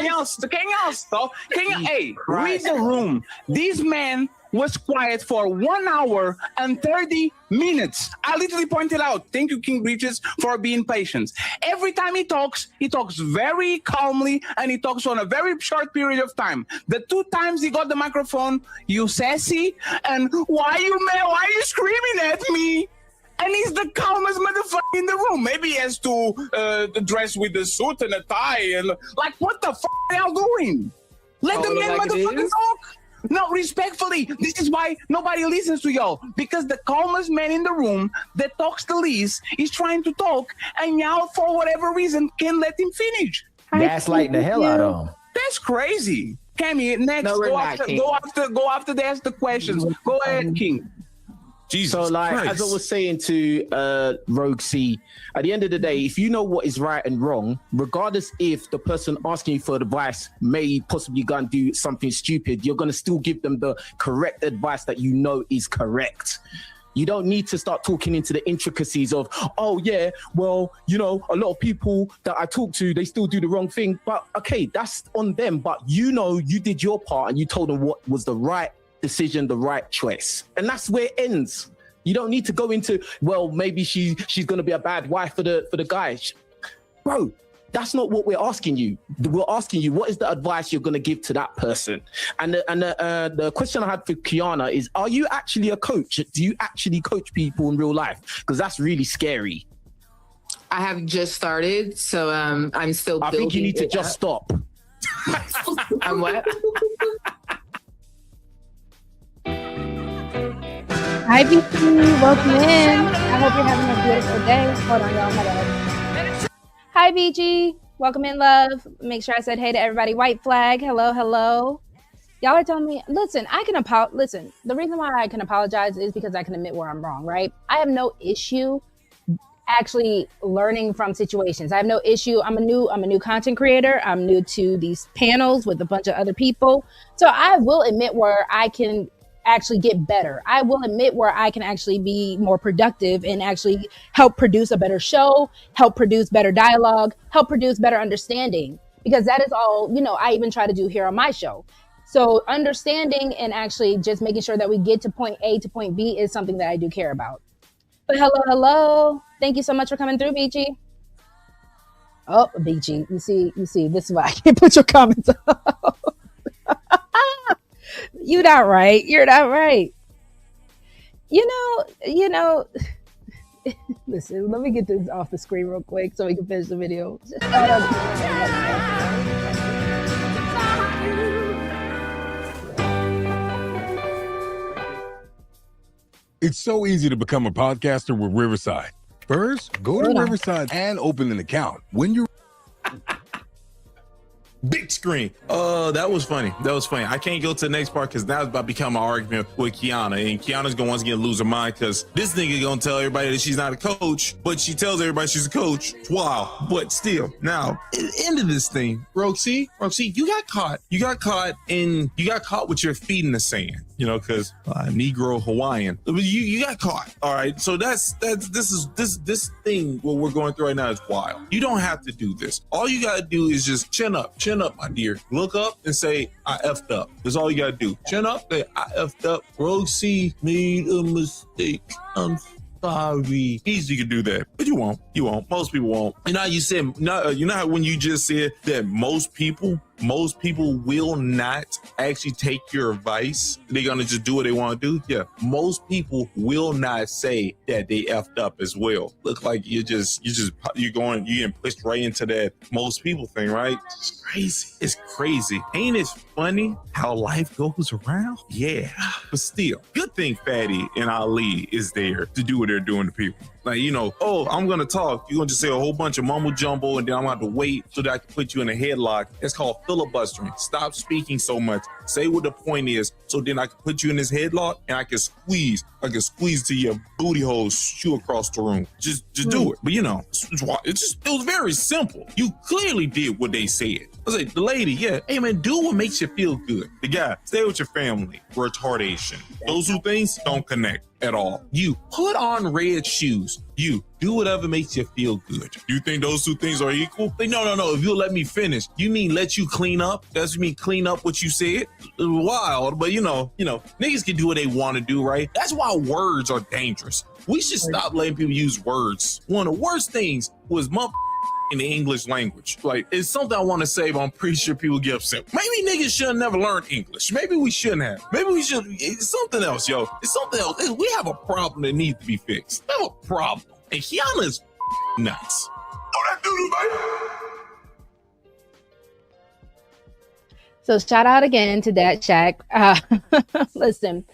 Read the room. This man was quiet for 1 hour and 30 minutes. I literally pointed out, thank you, King Bridges, for being patient. Every time he talks very calmly and he talks on a very short period of time. The 2 times he got the microphone, you sassy, and why you screaming at me? And he's the calmest motherfucker in the room. Maybe he has to dress with the suit and a tie and like, what the fuck are y'all doing? Let the man motherfucking talk. No, respectfully, this is why nobody listens to y'all. Because the calmest man in the room that talks the least is trying to talk, and y'all, for whatever reason, can't let him finish.
Gaslighting the hell out of him.
That's crazy. Cammy, next,
No,
go after the questions. Go ahead, King.
Jesus
so like
Christ.
as I was saying to RogueC, at the end of the day, if you know what is right and wrong, regardless if the person asking you for advice may possibly go and do something stupid, you're going to still give them the correct advice that you know is correct. You don't need to start talking into the intricacies of, oh yeah, well, you know, a lot of people that I talk to, they still do the wrong thing. But okay, that's on them. But you know, you did your part and you told them what was the right decision, the right choice. And that's where it ends. You don't need to go into, well, maybe she's going to be a bad wife for the guy. Bro, that's not what we're asking you. We're asking you, what is the advice you're going to give to that person? And the question I had for Kiana is, are you actually a coach? Do you actually coach people in real life? Because that's really scary.
I have just started, so I'm still building.
I think you need to just stop.
I'm what?
Hi, BG. Welcome in. I hope you're having a beautiful day. Hold on, y'all. My bad. Hi, BG. Welcome in, love. Make sure I said hey to everybody. White flag. Hello, hello. Y'all are telling me, listen, listen, the reason why I can apologize is because I can admit where I'm wrong, right? I have no issue actually learning from situations. I have no issue. I'm a new content creator. I'm new to these panels with a bunch of other people. So I will admit where I can actually get better. I will admit where I can actually be more productive and actually help produce a better show, help produce better dialogue, help produce better understanding, because that is all, you know, I even try to do here on my show. So understanding and actually just making sure that we get to point A to point B is something that I do care about. But hello. Thank you so much for coming through, BG. Oh, BG, you see, this is why I can't put your comments up. You're not right. You know, listen, let me get this off the screen real quick so we can finish the video.
It's so easy to become a podcaster with Riverside. First, go to Riverside and open an account. When you're
big screen. That was funny. I can't go to the next part because now it's about to become an argument with Kiana, and Kiana's gonna once again lose her mind because this nigga gonna tell everybody that she's not a coach, but she tells everybody she's a coach. Wow. But still, now at the end of this thing, RogueC, you got caught with your feet in the sand. You know, because Negro Hawaiian, you got caught. All right, so this thing what we're going through right now is wild. You don't have to do this. All you gotta do is just chin up, my dear. Look up and say I effed up. That's all you gotta do. Chin up, say I effed up. RogueC made a mistake. I'm sorry. Easy to do that, but you won't. Most people won't. And now you said, you know how when you just said that most people will not actually take your advice. They're gonna just do what they want to do. Yeah, most people will not say that they effed up as well. Look like you're getting pushed right into that most people thing, right? It's crazy. Ain't it funny how life goes around? Yeah, but still, good thing Fatty and Ali is there to do what they're doing to people. Like, you know, oh, I'm gonna talk. You're gonna just say a whole bunch of mumble jumble, and then I'm gonna have to wait so that I can put you in a headlock. It's called filibustering. Stop speaking so much. Say what the point is, so then I can put you in this headlock and I can squeeze to your booty hole, shoot across the room. Just do it. But you know, it was very simple. You clearly did what they said. I say, the lady, yeah, hey man, do what makes you feel good. The guy, stay with your family. Retardation. Those two things don't connect at all. You put on red shoes. You do whatever makes you feel good. You think those two things are equal? Like, no. If you'll let me finish, you mean let you clean up? That's mean clean up what you said? Wild, but you know, niggas can do what they want to do, right? That's why words are dangerous. We should stop letting people use words. One of the worst things was in the English language. Like, it's something I want to say, but I'm pretty sure people get upset. Maybe niggas should have never learned English. Maybe we shouldn't have. Maybe we should. It's something else, yo. It's something else. We have a problem that needs to be fixed. We have a problem. And Kiana's nuts.
So shout out again to that Shaq. Listen,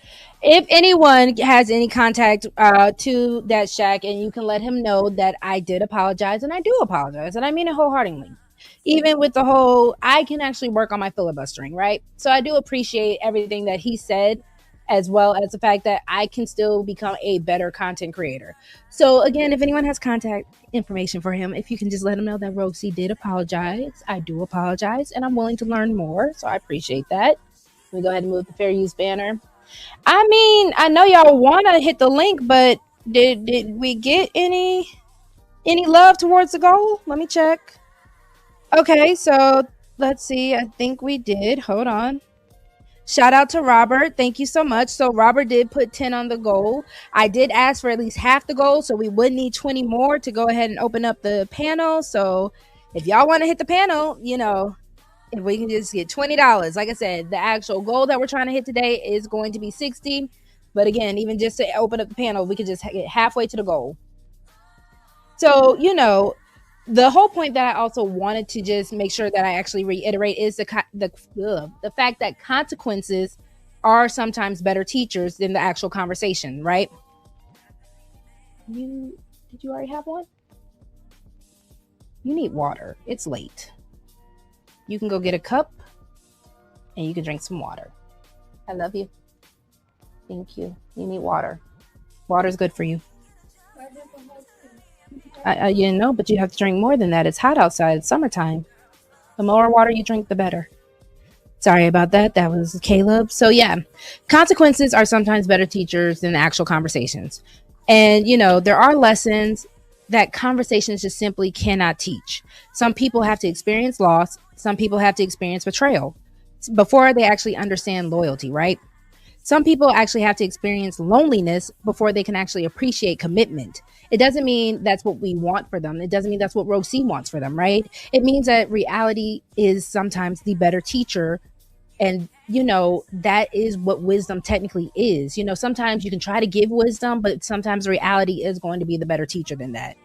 if anyone has any contact to that Shaq, and you can let him know that I did apologize, and I do apologize, and I mean it wholeheartedly. Even with the whole, I can actually work on my filibustering, right? So I do appreciate everything that he said, as well as the fact that I can still become a better content creator. So again, if anyone has contact information for him, if you can just let him know that RogueC did apologize. I do apologize, and I'm willing to learn more, so I appreciate that. Let me go ahead and move the fair use banner. I mean, I know y'all want to hit the link, but did we get any love towards the goal? Let me check. Okay, so let's see. I think we did. Hold on. Shout out to Robert. Thank you so much. So Robert did put 10 on the goal. I did ask for at least half the goal, so we would need 20 more to go ahead and open up the panel. So if y'all want to hit the panel, you know, if we can just get $20. Like I said, the actual goal that we're trying to hit today is going to be 60. But again, even just to open up the panel, we could just get halfway to the goal. So, you know, the whole point that I also wanted to just make sure that I actually reiterate is the fact that consequences are sometimes better teachers than the actual conversation, right? Did you already have one? You need water. It's late. You can go get a cup and you can drink some water. I love you. Thank you. You need water. Water's good for you. You know, but you have to drink more than that. It's hot outside. It's summertime. The more water you drink, the better. Sorry about that. That was Caleb. So yeah, consequences are sometimes better teachers than the actual conversations. And, you know, there are lessons that conversations just simply cannot teach. Some people have to experience loss. Some people have to experience betrayal before they actually understand loyalty, right? Some people actually have to experience loneliness before they can actually appreciate commitment. It doesn't mean that's what we want for them. It doesn't mean that's what RogueC wants for them, right? It means that reality is sometimes the better teacher. And, you know, that is what wisdom technically is. You know, sometimes you can try to give wisdom, but sometimes reality is going to be the better teacher than that.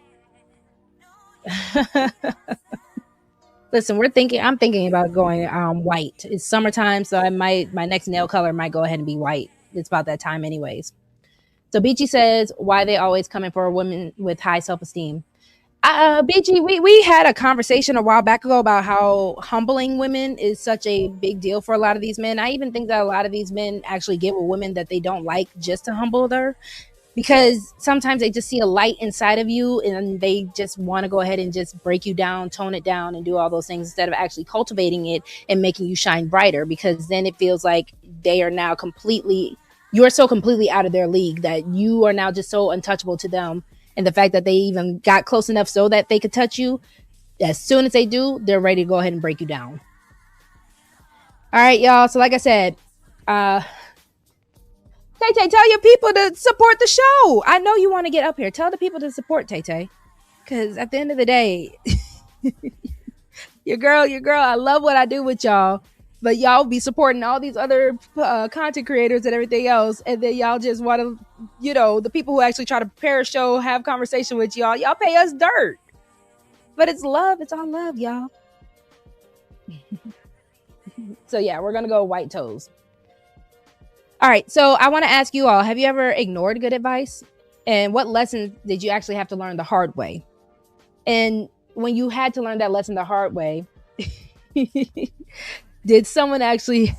Listen, I'm thinking about going white. It's summertime, so my next nail color might go ahead and be white. It's about that time anyways. So Beachy says, why they always coming for a woman with high self-esteem? Beachy, we had a conversation a while back ago about how humbling women is such a big deal for a lot of these men. I even think that a lot of these men actually get with women that they don't like just to humble her, because sometimes they just see a light inside of you and they just want to go ahead and just break you down, tone it down, and do all those things instead of actually cultivating it and making you shine brighter, because then it feels like they are now you're so completely out of their league that you are now just so untouchable to them. And the fact that they even got close enough so that they could touch you, as soon as they do, they're ready to go ahead and break you down. All right, y'all. So like I said, Tay, tell your people to support the show. I know you want to get up here. Tell the people to support Tay, because at the end of the day, your girl, I love what I do with y'all. But y'all be supporting all these other content creators and everything else. And then y'all just want to, you know, the people who actually try to prepare a show, have conversation with y'all pay us dirt. But it's love. It's all love, y'all. So yeah, we're going to go white toes. All right. So I want to ask you all, have you ever ignored good advice? And what lessons did you actually have to learn the hard way? And when you had to learn that lesson the hard way, did someone actually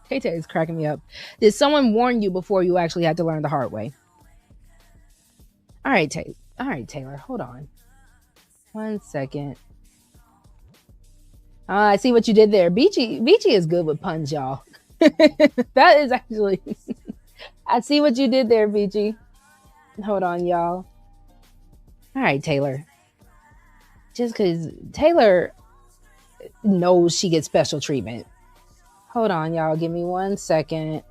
Tay is cracking me up. Did someone warn you before you actually had to learn the hard way? All right, Taylor, hold on. 1 second. I see what you did there. Beachy is good with puns, y'all. That is actually... I see what you did there, Beachy. Hold on, y'all. All right, Taylor. Just because Taylor knows she gets special treatment. Hold on, y'all. Give me 1 second.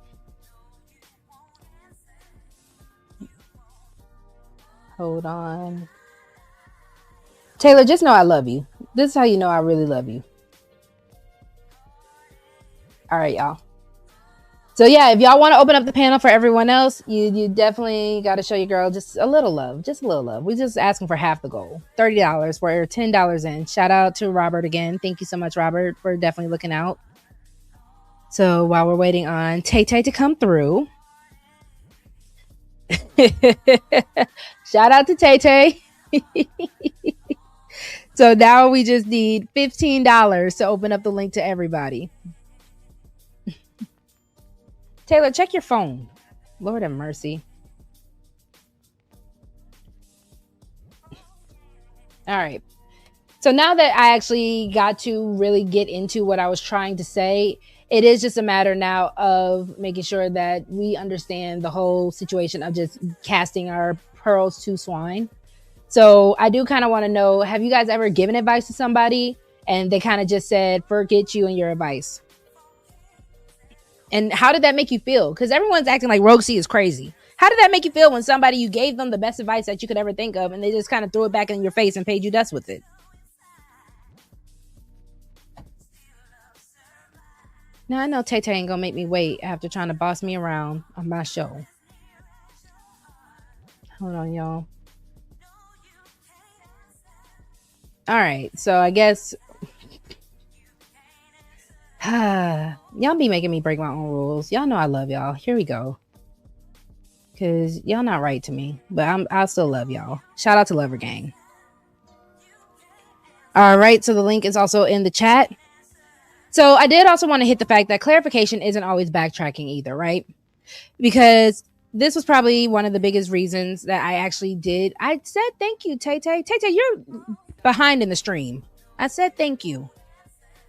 Hold on. Taylor, just know I love you. This is how you know I really love you. All right, y'all. So yeah, if y'all want to open up the panel for everyone else, you definitely got to show your girl just a little love. Just a little love. We're just asking for half the goal. $30 for $10 in. Shout out to Robert again. Thank you so much, Robert, for definitely looking out. So while we're waiting on Tay-Tay to come through. Shout out to Tay-Tay. So now we just need $15 to open up the link to everybody. Taylor, check your phone. Lord have mercy. All right. So now that I actually got to really get into what I was trying to say, it is just a matter now of making sure that we understand the whole situation of just casting our pearls to swine. So I do kind of want to know, have you guys ever given advice to somebody and they kind of just said, forget you and your advice? And how did that make you feel? Because everyone's acting like RogueC is crazy. How did that make you feel when somebody, you gave them the best advice that you could ever think of and they just kind of threw it back in your face and paid you dust with it? Now I know Tay-Tay ain't gonna make me wait after trying to boss me around on my show. Hold on, y'all. All right, so I guess y'all be making me break my own rules. Y'all know I love y'all. Here we go. Cause y'all not right to me, but I'll still love y'all. Shout out to Lover Gang. All right, so the link is also in the chat. So I did also want to hit the fact that clarification isn't always backtracking either, right? Because this was probably one of the biggest reasons that I actually did. I said thank you, Tay-Tay. Tay-Tay, you're behind in the stream. I said thank you.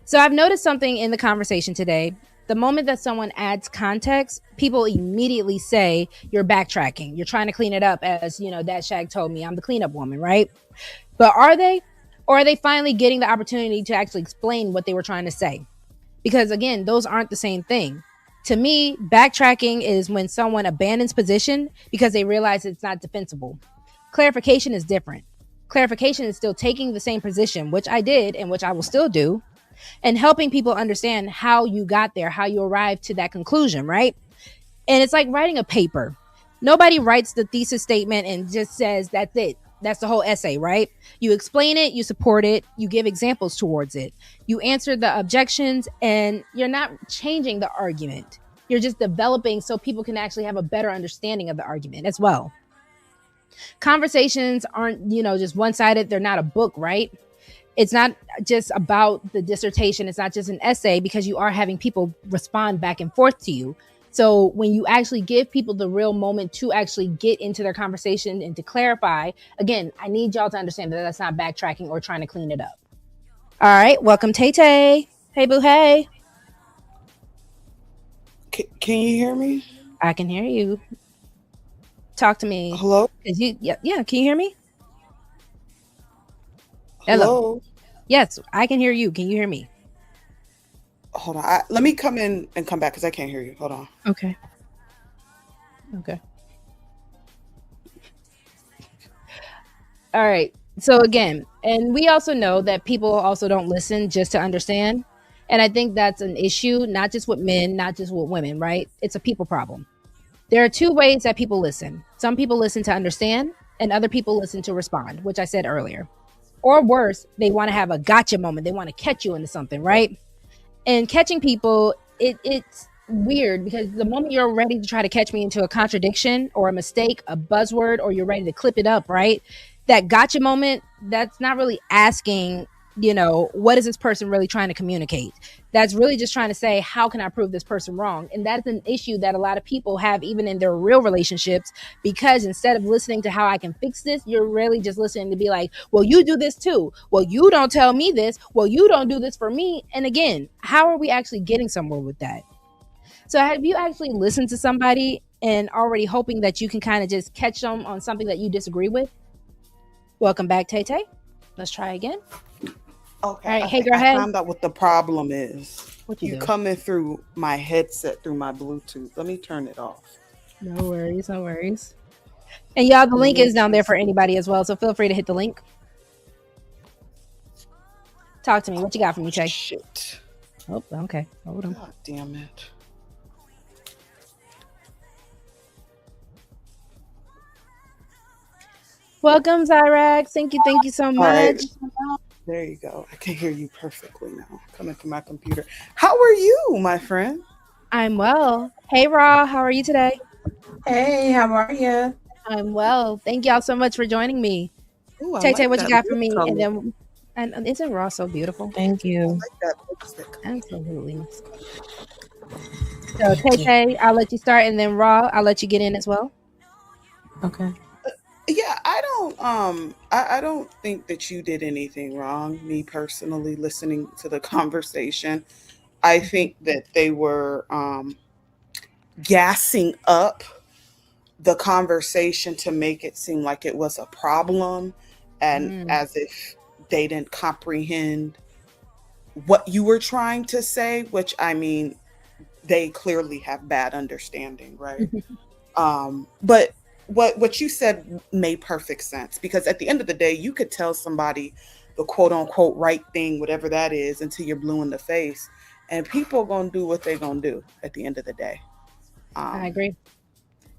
So I've noticed something in the conversation today. The moment that someone adds context, people immediately say you're backtracking. You're trying to clean it up, as you know, that Shag told me. I'm the cleanup woman, right? But are they? Or are they finally getting the opportunity to actually explain what they were trying to say? Because again, those aren't the same thing. To me, backtracking is when someone abandons position because they realize it's not defensible. Clarification is different. Clarification is still taking the same position, which I did and which I will still do, and helping people understand how you got there, how you arrived to that conclusion, right? And it's like writing a paper. Nobody writes the thesis statement and just says, that's it. That's the whole essay, right? You explain it, you support it, you give examples towards it. You answer the objections, and you're not changing the argument. You're just developing so people can actually have a better understanding of the argument as well. Conversations aren't, just one-sided. They're not a book, right? It's not just about the dissertation. It's not just an essay, because you are having people respond back and forth to you. So when you actually give people the real moment to actually get into their conversation and to clarify, again, I need y'all to understand that that's not backtracking or trying to clean it up. All right. Welcome, Tay-Tay. Hey, boo. Hey.
Can you hear me?
I can hear you. Talk to me.
Hello?
Yeah. Can you hear me?
Hello?
Yes, I can hear you. Can you hear me?
Hold on. Let me come in and come back because I can't hear you. Hold on.
Okay. All right. So again, and we also know that people also don't listen just to understand. And I think that's an issue, not just with men, not just with women, right? It's a people problem. There are two ways that people listen. Some people listen to understand, and other people listen to respond, which I said earlier. Or worse, they want to have a gotcha moment. They want to catch you into something, right? And catching people, it's weird, because the moment you're ready to try to catch me into a contradiction or a mistake, a buzzword, or you're ready to clip it up, right? That gotcha moment, that's not really asking what is this person really trying to communicate? That's really just trying to say, how can I prove this person wrong? And that's an issue that a lot of people have even in their real relationships, because instead of listening to how I can fix this, you're really just listening to be like, well, you do this too. Well, you don't tell me this. Well, you don't do this for me. And again, how are we actually getting somewhere with that? So have you actually listened to somebody and already hoping that you can kind of just catch them on something that you disagree with? Welcome back, Tay Tay. Let's try again.
Okay.
All right. Hey, go ahead.
I found out what the problem is.
What you do?
Coming through my headset through my Bluetooth. Let me turn it off.
No worries. No worries. And y'all, the link is down there for anybody as well. So feel free to hit the link. Talk to me. What you got for me, Tay?
Shit.
Oh, okay. Hold on.
God damn it.
Welcome, Zyrax. Thank you so much.
Right. There you go. I can hear you perfectly now. Coming through my computer. How are you, my friend?
I'm well. Hey, Raw. How are you today?
Hey, how are you?
I'm well. Thank y'all so much for joining me. Tay Tay, what you got for me?
Color.
And isn't Raw so beautiful?
Thank you.
I like that lipstick.
Absolutely. So Tay Tay, I'll let you start, and then Raw, I'll let you get in as well.
Okay.
Yeah, I don't think that you did anything wrong. Me personally, listening to the conversation, I think that they were gassing up the conversation to make it seem like it was a problem, and as if they didn't comprehend what you were trying to say, which I mean, they clearly have bad understanding, right? But what you said made perfect sense, because at the end of the day, you could tell somebody the quote unquote right thing, whatever that is, until you're blue in the face, and people are gonna do what they're gonna do at the end of the day.
I agree.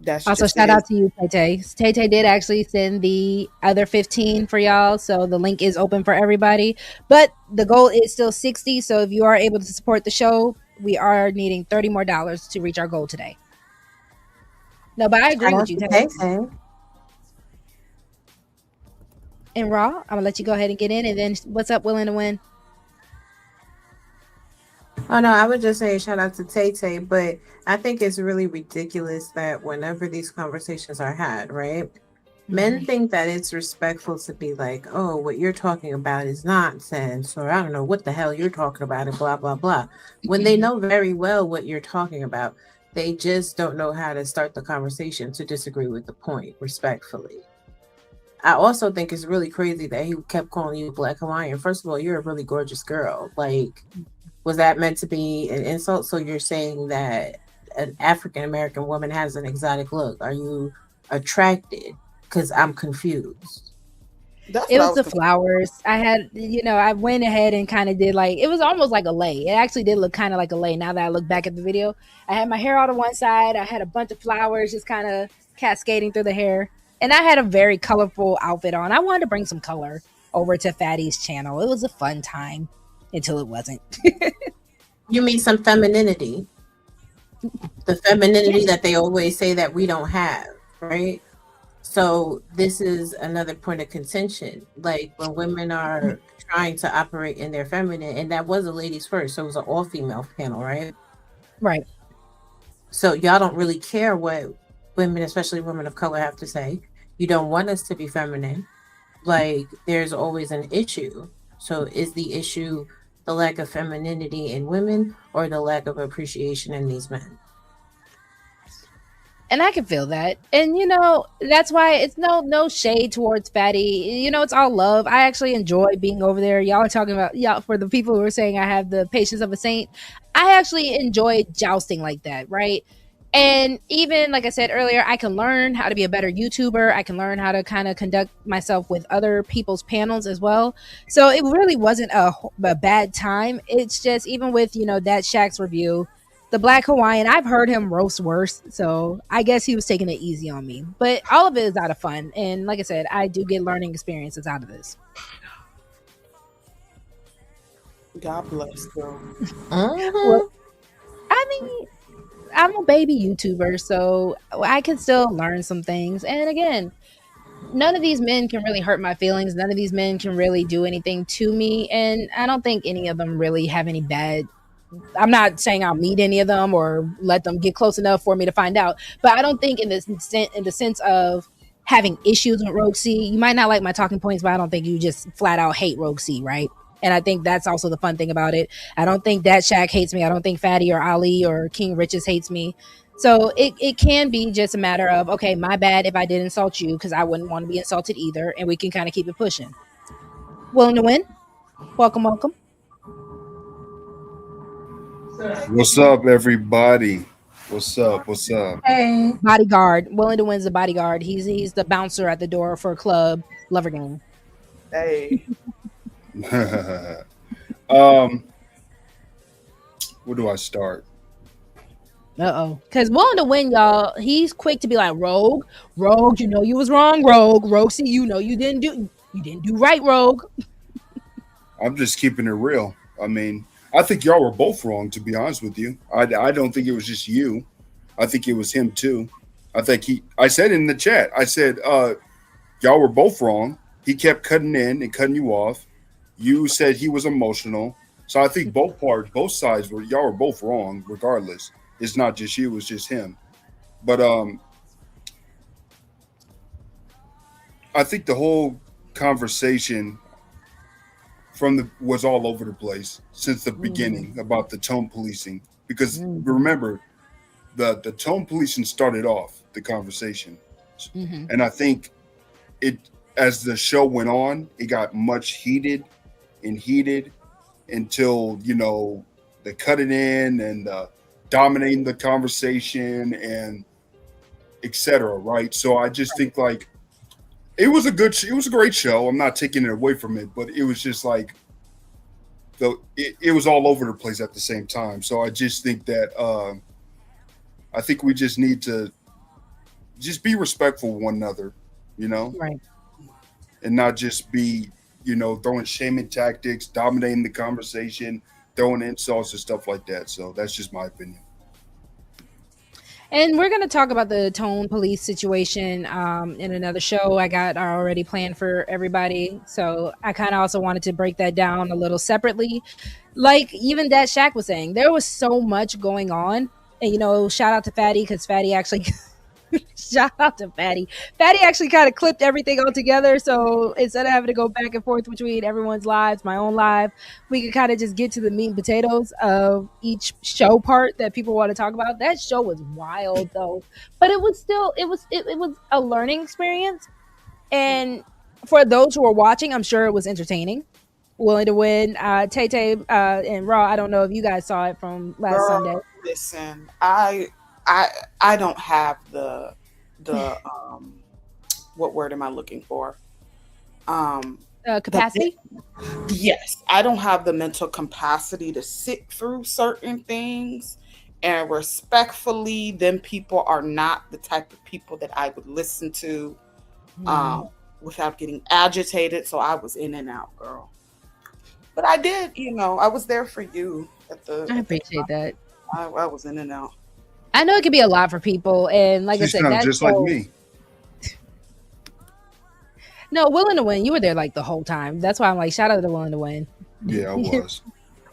That's
also
just
shout
it.
out to you, Tay Tay. Tay Tay did actually send the other 15 for y'all, so the link is open for everybody. But the goal is still 60. So if you are able to support the show, we are needing $30 more to reach our goal today. No, but I agree with you, Tay. And Raw, I'm gonna let you go ahead and get in, and then what's up, Willing to Win?
Oh no, I would just say shout out to Tay Tay, but I think it's really ridiculous that whenever these conversations are had, right? Men think that it's respectful to be like, oh, what you're talking about is nonsense, or I don't know what the hell you're talking about, and blah, blah, blah. When they know very well what you're talking about, they just don't know how to start the conversation to disagree with the point respectfully. I also think it's really crazy that he kept calling you Black Hawaiian. First of all, you're a really gorgeous girl. Like, was that meant to be an insult? So you're saying that an African American woman has an exotic look. Are you attracted? Because I'm confused.
It was the flowers. I had, I went ahead and kind of did it was almost like a lei. It actually did look kind of like a lei now that I look back at the video. I had my hair out on one side. I had a bunch of flowers just kind of cascading through the hair. And I had a very colorful outfit on. I wanted to bring some color over to Fatty's channel. It was a fun time until it wasn't.
You mean some femininity. The femininity that they always say that we don't have, right? So this is another point of contention. Like when women are trying to operate in their feminine, and that was a ladies first, so it was an all-female panel, right?
Right.
So y'all don't really care what women, especially women of color, have to say. You don't want us to be feminine. Like there's always an issue. So is the issue the lack of femininity in women or the lack of appreciation in these men?
And I can feel that. And, that's why it's no shade towards Fatty. It's all love. I actually enjoy being over there. Y'all are talking about, for the people who are saying I have the patience of a saint, I actually enjoy jousting like that, right? And even, like I said earlier, I can learn how to be a better YouTuber. I can learn how to kind of conduct myself with other people's panels as well. So it really wasn't a bad time. It's just, even with, that Shaq's review, the Black Hawaiian, I've heard him roast worse, so I guess he was taking it easy on me. But all of it is out of fun, and like I said, I do get learning experiences out of this.
God bless, girl.
Well, I mean, I'm a baby YouTuber, so I can still learn some things. And again, none of these men can really hurt my feelings. None of these men can really do anything to me. And I don't think any of them really have any bad. I'm not saying I'll meet any of them or let them get close enough for me to find out. But I don't think in the sense of having issues with RogueC, you might not like my talking points, but I don't think you just flat out hate RogueC, right? And I think that's also the fun thing about it. I don't think that Shaq hates me. I don't think Fatty or Ali or King Riches hates me. So it can be just a matter of, okay, my bad if I did insult you, because I wouldn't want to be insulted either. And we can kind of keep it pushing. Willing to win? Welcome, welcome.
What's up, everybody? What's up? What's up?
Hey. Bodyguard. Willing to Win's the bodyguard. He's the bouncer at the door for Club Lover Gang.
Hey.
Where do I start?
Because Willing to Win, y'all, he's quick to be like, Rogue, you know you was wrong, RogueC, you know you didn't do right, Rogue.
I'm just keeping it real. I mean, I think y'all were both wrong, to be honest with you. I don't think it was just you. I think it was him too. I said in the chat, I said, y'all were both wrong. He kept cutting in and cutting you off. You said he was emotional. So I think both sides y'all were both wrong, regardless. It's not just you, it's just him. But I think the whole conversation was all over the place since the beginning about the tone policing. Because remember, the tone policing started off the conversation. And I think as the show went on, it got much heated until, they cut it in and dominating the conversation and etc. Right. So I just think like it was a great show. I'm not taking it away from it, but it was just like it was all over the place at the same time. So I just think that I think we just need to just be respectful of one another,
right,
and not just be throwing shaming tactics, dominating the conversation, throwing insults and stuff like that. So that's just my opinion.
And we're going to talk about the tone police situation in another show I got already planned for everybody. So I kind of also wanted to break that down a little separately. Like even that Shaq was saying, there was so much going on. And, shout out to Fatty, because Fatty actually... Shout out to Fatty. Fatty actually kind of clipped everything all together. So instead of having to go back and forth between everyone's lives, my own live, we could kind of just get to the meat and potatoes of each show part that people want to talk about. That show was wild though, but it was a learning experience. And for those who were watching, I'm sure it was entertaining. Willing to Win, Tay Tay and Raw. I don't know if you guys saw it from last Sunday.
Listen, I don't have the what word am I looking for?
Capacity?
Yes. I don't have the mental capacity to sit through certain things, and respectfully, them people are not the type of people that I would listen to without getting agitated. So I was in and out, girl. But I did, I was there for you
I appreciate that.
I was in and out.
I know it can be a lot for people, and like I said, that's
just like me.
No, Willing to Win, you were there like the whole time. That's why I'm like, shout out to Willing to Win.
Yeah, I was.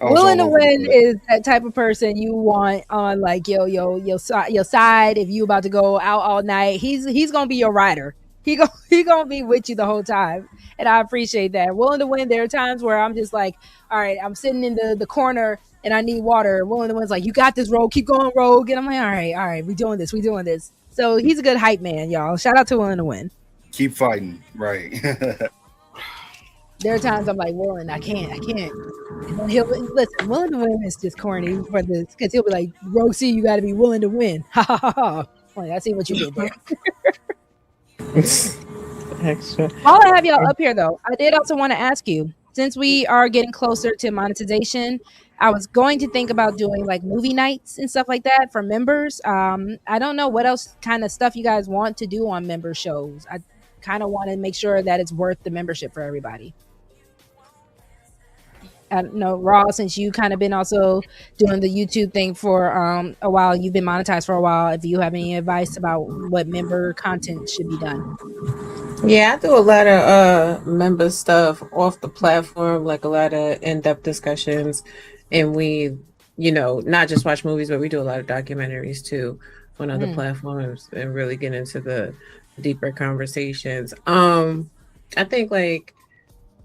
Willing to Win is that type of person you want on like your side. If you about to go out all night, he's gonna be your rider. He gonna be with you the whole time, and I appreciate that. Willing to Win. There are times where I'm just like, all right, I'm sitting in the corner and I need water. Willing to Win's like, you got this, Rogue. Keep going, Rogue. And I'm like, all right, we doing this. So he's a good hype man, y'all. Shout out to Willing to Win.
Keep fighting, right?
There are times I'm like, Willing, I can't. And then listen, Willing to Win is just corny for this, because he'll be like, RogueC, you got to be willing to win. Ha ha ha ha. Like, I see what you did there.
Extra.
While I have y'all up here, though, I did also want to ask you, since we are getting closer to monetization, I was going to think about doing like movie nights and stuff like that for members. I don't know what else kind of stuff you guys want to do on member shows. I kind of want to make sure that it's worth the membership for everybody. I don't know, Raw, since you kind of been also doing the YouTube thing for a while, you've been monetized for a while. If you have any advice about what member content should be done.
Yeah, I do a lot of member stuff off the platform, like a lot of in-depth discussions, and we, not just watch movies, but we do a lot of documentaries too on other platforms and really get into the deeper conversations. I think like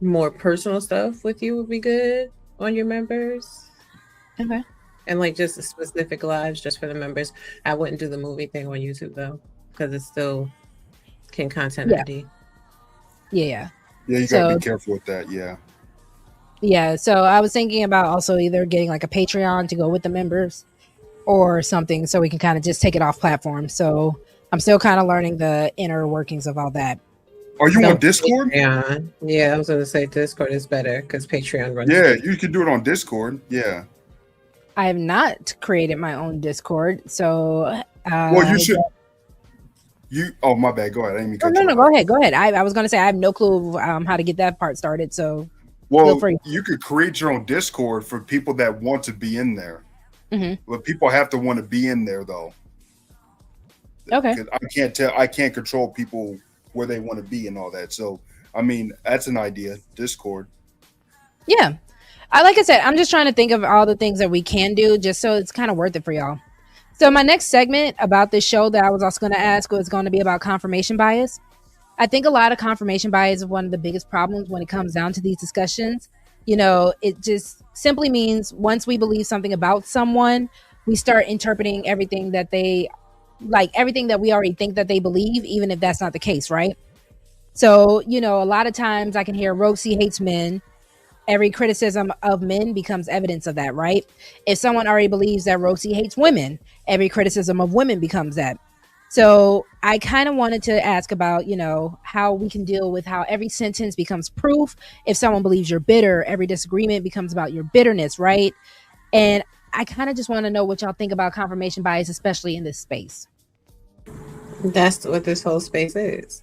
more personal stuff with you would be good on your members.
Okay.
And like just a specific lives just for the members. I wouldn't do the movie thing on YouTube though, because it still can content ID.
Yeah.
Yeah, you gotta be careful with that. Yeah.
Yeah. So I was thinking about also either getting like a Patreon to go with the members or something so we can kind of just take it off platform. So I'm still kind of learning the inner workings of all that.
Are you on Discord?
Yeah, I was gonna say Discord is better because Patreon runs.
Yeah, you can do it on Discord. Yeah.
I have not created my own Discord, so
well, you should. Oh, my bad. Go ahead. I didn't mean
no. Go ahead. I was gonna say I have no clue how to get that part started. So,
well, you could create your own Discord for people that want to be in there. But people have to want to be in there though.
Okay.
I can't control people where they want to be and all that. So, I mean, that's an idea. Discord.
Yeah. Like I said, I'm just trying to think of all the things that we can do just so it's kind of worth it for y'all. So my next segment about this show that I was also going to ask was going to be about confirmation bias. I think a lot of confirmation bias is one of the biggest problems when it comes down to these discussions. It just simply means once we believe something about someone, we start interpreting everything that everything that we already think that they believe, even if that's not the case, right? So, a lot of times I can hear RogueC hates men. Every criticism of men becomes evidence of that, right? If someone already believes that RogueC hates women, every criticism of women becomes that. So I kind of wanted to ask about, how we can deal with how every sentence becomes proof. If someone believes you're bitter, every disagreement becomes about your bitterness, right? And I kind of just want to know what y'all think about confirmation bias, especially in this space.
That's what this whole space is.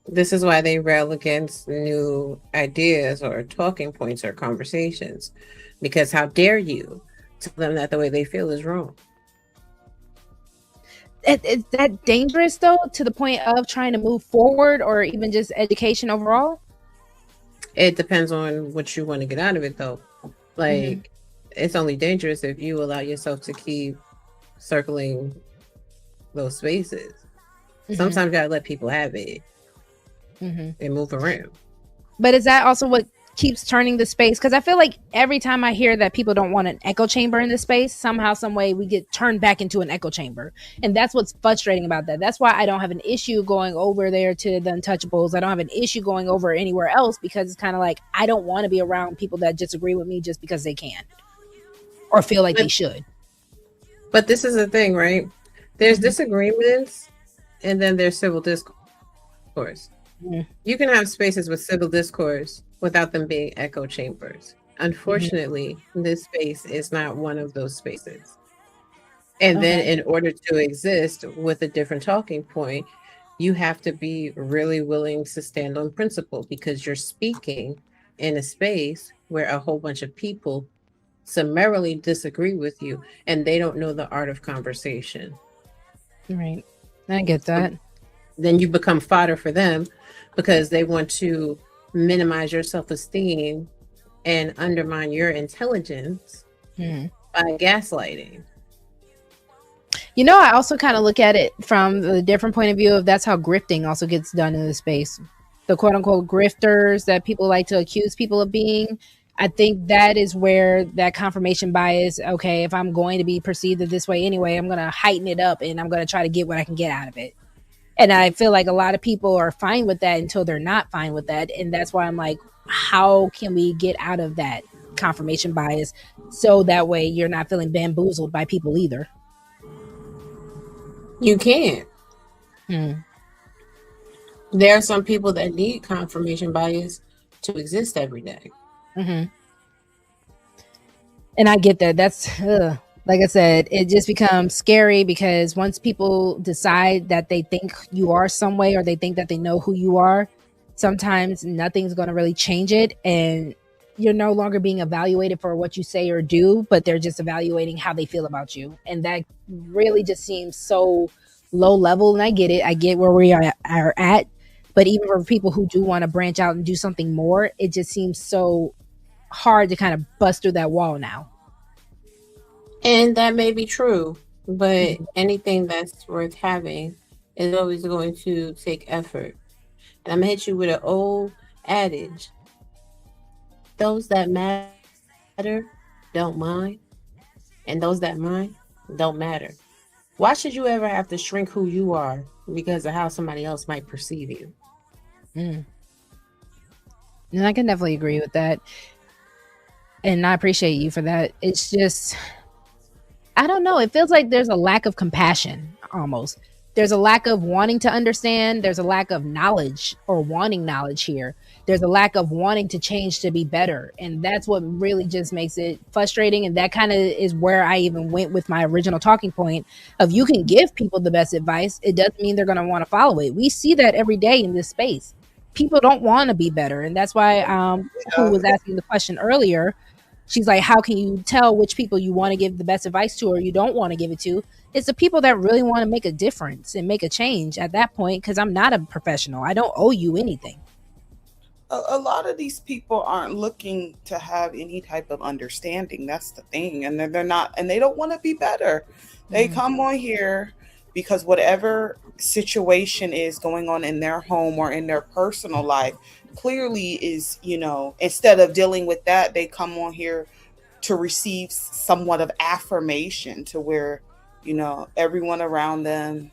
This is why they rail against new ideas or talking points or conversations, because how dare you tell them that the way they feel is wrong?
Is that dangerous though, to the point of trying to move forward or even just education overall?
It depends on what you want to get out of it though. Like it's only dangerous if you allow yourself to keep circling those spaces. Sometimes you gotta let people have it. And move around.
But is that also what keeps turning the space? Because I feel like every time I hear that people don't want an echo chamber in the space, somehow, some way, we get turned back into an echo chamber. And that's what's frustrating about that. That's why I don't have an issue going over there to the Untouchables. I don't have an issue going over anywhere else, because it's kind of like I don't want to be around people that disagree with me just because they can or feel like they should.
But this is the thing, right? There's disagreements and then there's civil discourse. You can have spaces with civil discourse without them being echo chambers. Unfortunately, this space is not one of those spaces. And then in order to exist with a different talking point, you have to be really willing to stand on principle, because you're speaking in a space where a whole bunch of people summarily disagree with you and they don't know the art of conversation.
Right. I get that.
Then you become fodder for them, because they want to minimize your self-esteem and undermine your intelligence by gaslighting.
I also kind of look at it from the different point of view of that's how grifting also gets done in the space. The quote unquote grifters that people like to accuse people of being. I think that is where that confirmation bias, okay, if I'm going to be perceived this way anyway, I'm going to heighten it up and I'm going to try to get what I can get out of it. And I feel like a lot of people are fine with that until they're not fine with that. And that's why I'm like, how can we get out of that confirmation bias so that way you're not feeling bamboozled by people either?
You can't. There are some people that need confirmation bias to exist every day.
And I get that. That's like I said, it just becomes scary, because once people decide that they think you are some way, or they think that they know who you are, sometimes nothing's going to really change it. And you're no longer being evaluated for what you say or do, but they're just evaluating how they feel about you. And that really just seems so
low level, and I get it. I get where we are at. But even for people who do want to branch out and do something more, it just seems so hard to kind of bust through that wall now.
And that may be true, but anything that's worth having is always going to take effort. And I'm going to hit you with an old adage. Those that matter don't mind, and those that mind don't matter. Why should you ever have to shrink who you are because of how somebody else might perceive you?
And I can definitely agree with that. And I appreciate you for that. It's just, I don't know. It feels like there's a lack of compassion almost. There's a lack of wanting to understand. There's a lack of knowledge or wanting knowledge here. There's a lack of wanting to change to be better. And that's what really just makes it frustrating. And that kind of is where I even went with my original talking point of you can give people the best advice. It doesn't mean they're going to want to follow it. We see that every day in this space. People don't want to be better. And that's why who was asking the question earlier, she's like, how can you tell which people you want to give the best advice to or you don't want to give it to? It's the people that really want to make a difference and make a change at that point, because I'm not a professional. I don't owe you anything.
A lot of these people aren't looking to have any type of understanding. That's the thing. And they're not, and they don't want to be better. They come on here because whatever situation is going on in their home or in their personal life clearly is, instead of dealing with that, they come on here to receive somewhat of affirmation to where, everyone around them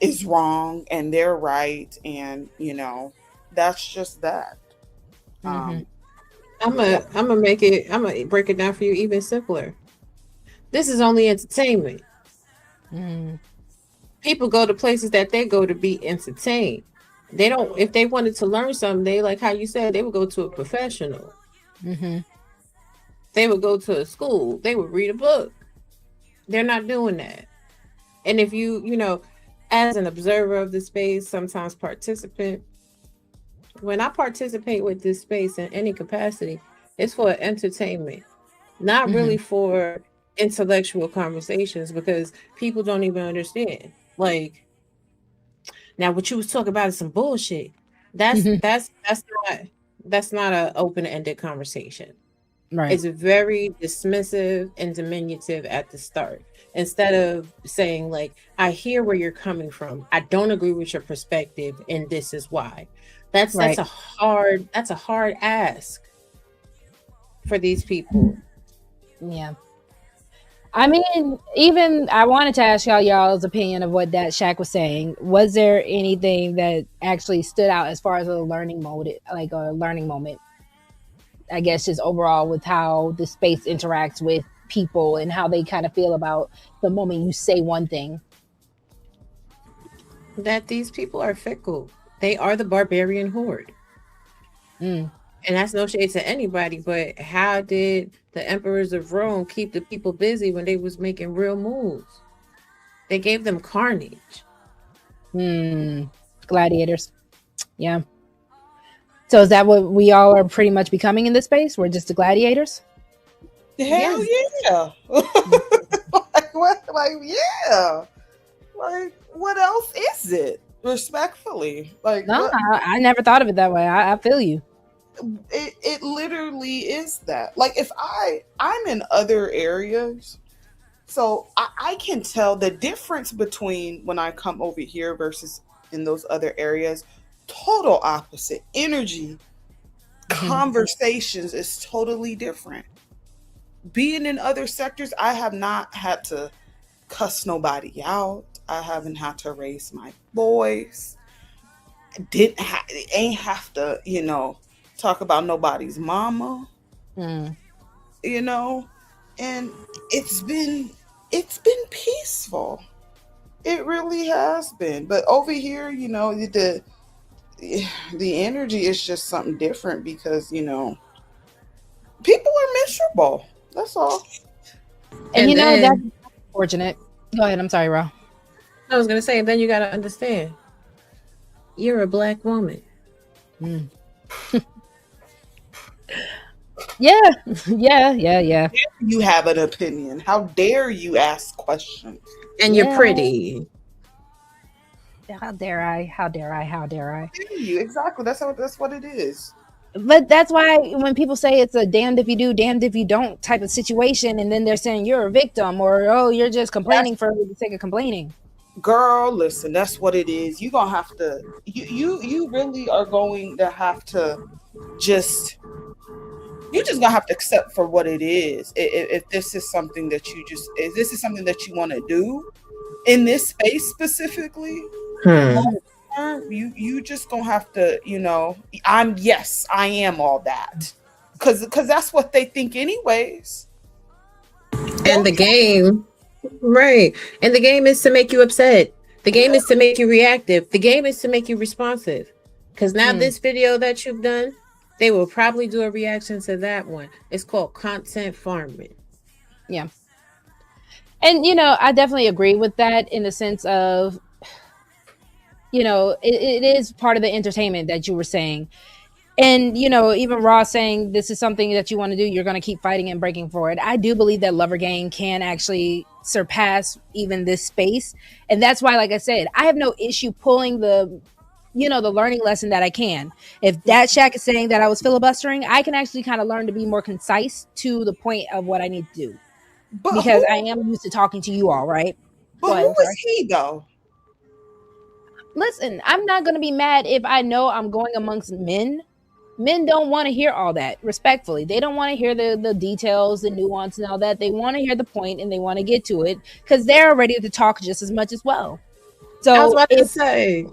is wrong and they're right. And, that's just that.
I'm gonna break it down for you even simpler. This is only entertainment. People go to places that they go to be entertained. They don't, if they wanted to learn something, they, like how you said, they would go to a professional. They would go to a school. They would read a book. They're not doing that. And if you, as an observer of the space, sometimes participant, when I participate with this space in any capacity, it's for entertainment, not really for intellectual conversations, because people don't even understand. Like, now what you was talking about is some bullshit. That's not an open-ended conversation.
Right.
It's very dismissive and diminutive at the start. Instead of saying, like, I hear where you're coming from. I don't agree with your perspective, and this is why. That's a hard ask for these people.
Yeah. I mean, even I wanted to ask y'all's opinion of what that Shaq was saying. Was there anything that actually stood out as far as a learning mode, like a learning moment? I guess just overall with how the space interacts with people and how they kind of feel about the moment you say one thing.
That these people are fickle. They are the barbarian horde. And that's no shade to anybody, but how did the emperors of Rome keep the people busy when they was making real moves? They gave them carnage.
Gladiators. Yeah. So is that what we all are pretty much becoming in this space? We're just the gladiators?
Hell yeah. Yeah. Like, what else is it? Respectfully. Like,
no, I never thought of it that way. I feel you.
It literally is that. Like, if I'm in other areas, so I can tell the difference between when I come over here versus in those other areas. Total opposite energy. Conversations is totally different. Being in other sectors, I have not had to cuss nobody out. I haven't had to raise my voice. Ain't have to, talk about nobody's mama. And it's been peaceful. It really has been. But over here, the energy is just something different because, people are miserable. That's all.
And that's unfortunate. Go ahead. I'm sorry, Ro.
I was going to say, and then you got to understand, you're a Black woman. Yeah.
You have an opinion. How dare you ask questions?
And you're pretty.
How dare I? How dare I? How dare I?
Exactly. That's what it is.
But that's why when people say it's a damned if you do, damned if you don't type of situation, and then they're saying you're a victim or, oh, you're just complaining for the sake of complaining.
Girl, listen, that's what it is. You're gonna have to you really are going to have to just you're just gonna have to accept for what it is. If this is something that if this is something that you want to do in this space specifically, you just gonna have to, I am all that. Cause that's what they think anyways.
And the game, right. And the game is to make you upset. The game is to make you reactive. The game is to make you responsive. Because now this video that you've done, they will probably do a reaction to that one. It's called content farming.
Yeah. And, I definitely agree with that in the sense of, it is part of the entertainment that you were saying. And, even Raw saying this is something that you want to do, you're going to keep fighting and breaking for it. I do believe that Lover Gang can actually surpass even this space. And that's why, like I said, I have no issue pulling the learning lesson that I can. If that Shaq is saying that I was filibustering, I can actually kind of learn to be more concise to the point of what I need to do. Because I am used to talking to you all, right?
But who is he, though?
Listen, I'm not going to be mad if I know I'm going amongst men. Men don't want to hear all that, respectfully. They don't want to hear the details, the nuance and all that. They want to hear the point and they want to get to it because they're ready to talk just as much as well. So
I was about to say.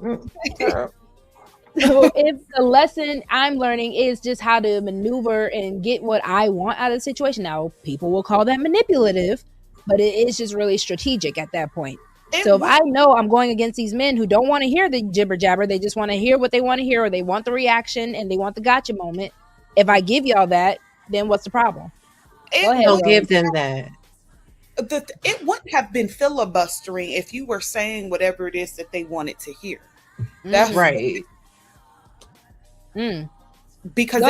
So if the lesson I'm learning is just how to maneuver and get what I want out of the situation, now people will call that manipulative, but it is just really strategic at that point. So if I know I'm going against these men who don't want to hear the jibber jabber, they just want to hear what they want to hear, or they want the reaction and they want the gotcha moment. If I give y'all that, then what's the problem?
Go ahead, don't give them that.
It wouldn't have been filibustering if you were saying whatever it is that they wanted to hear. That's
right.
Because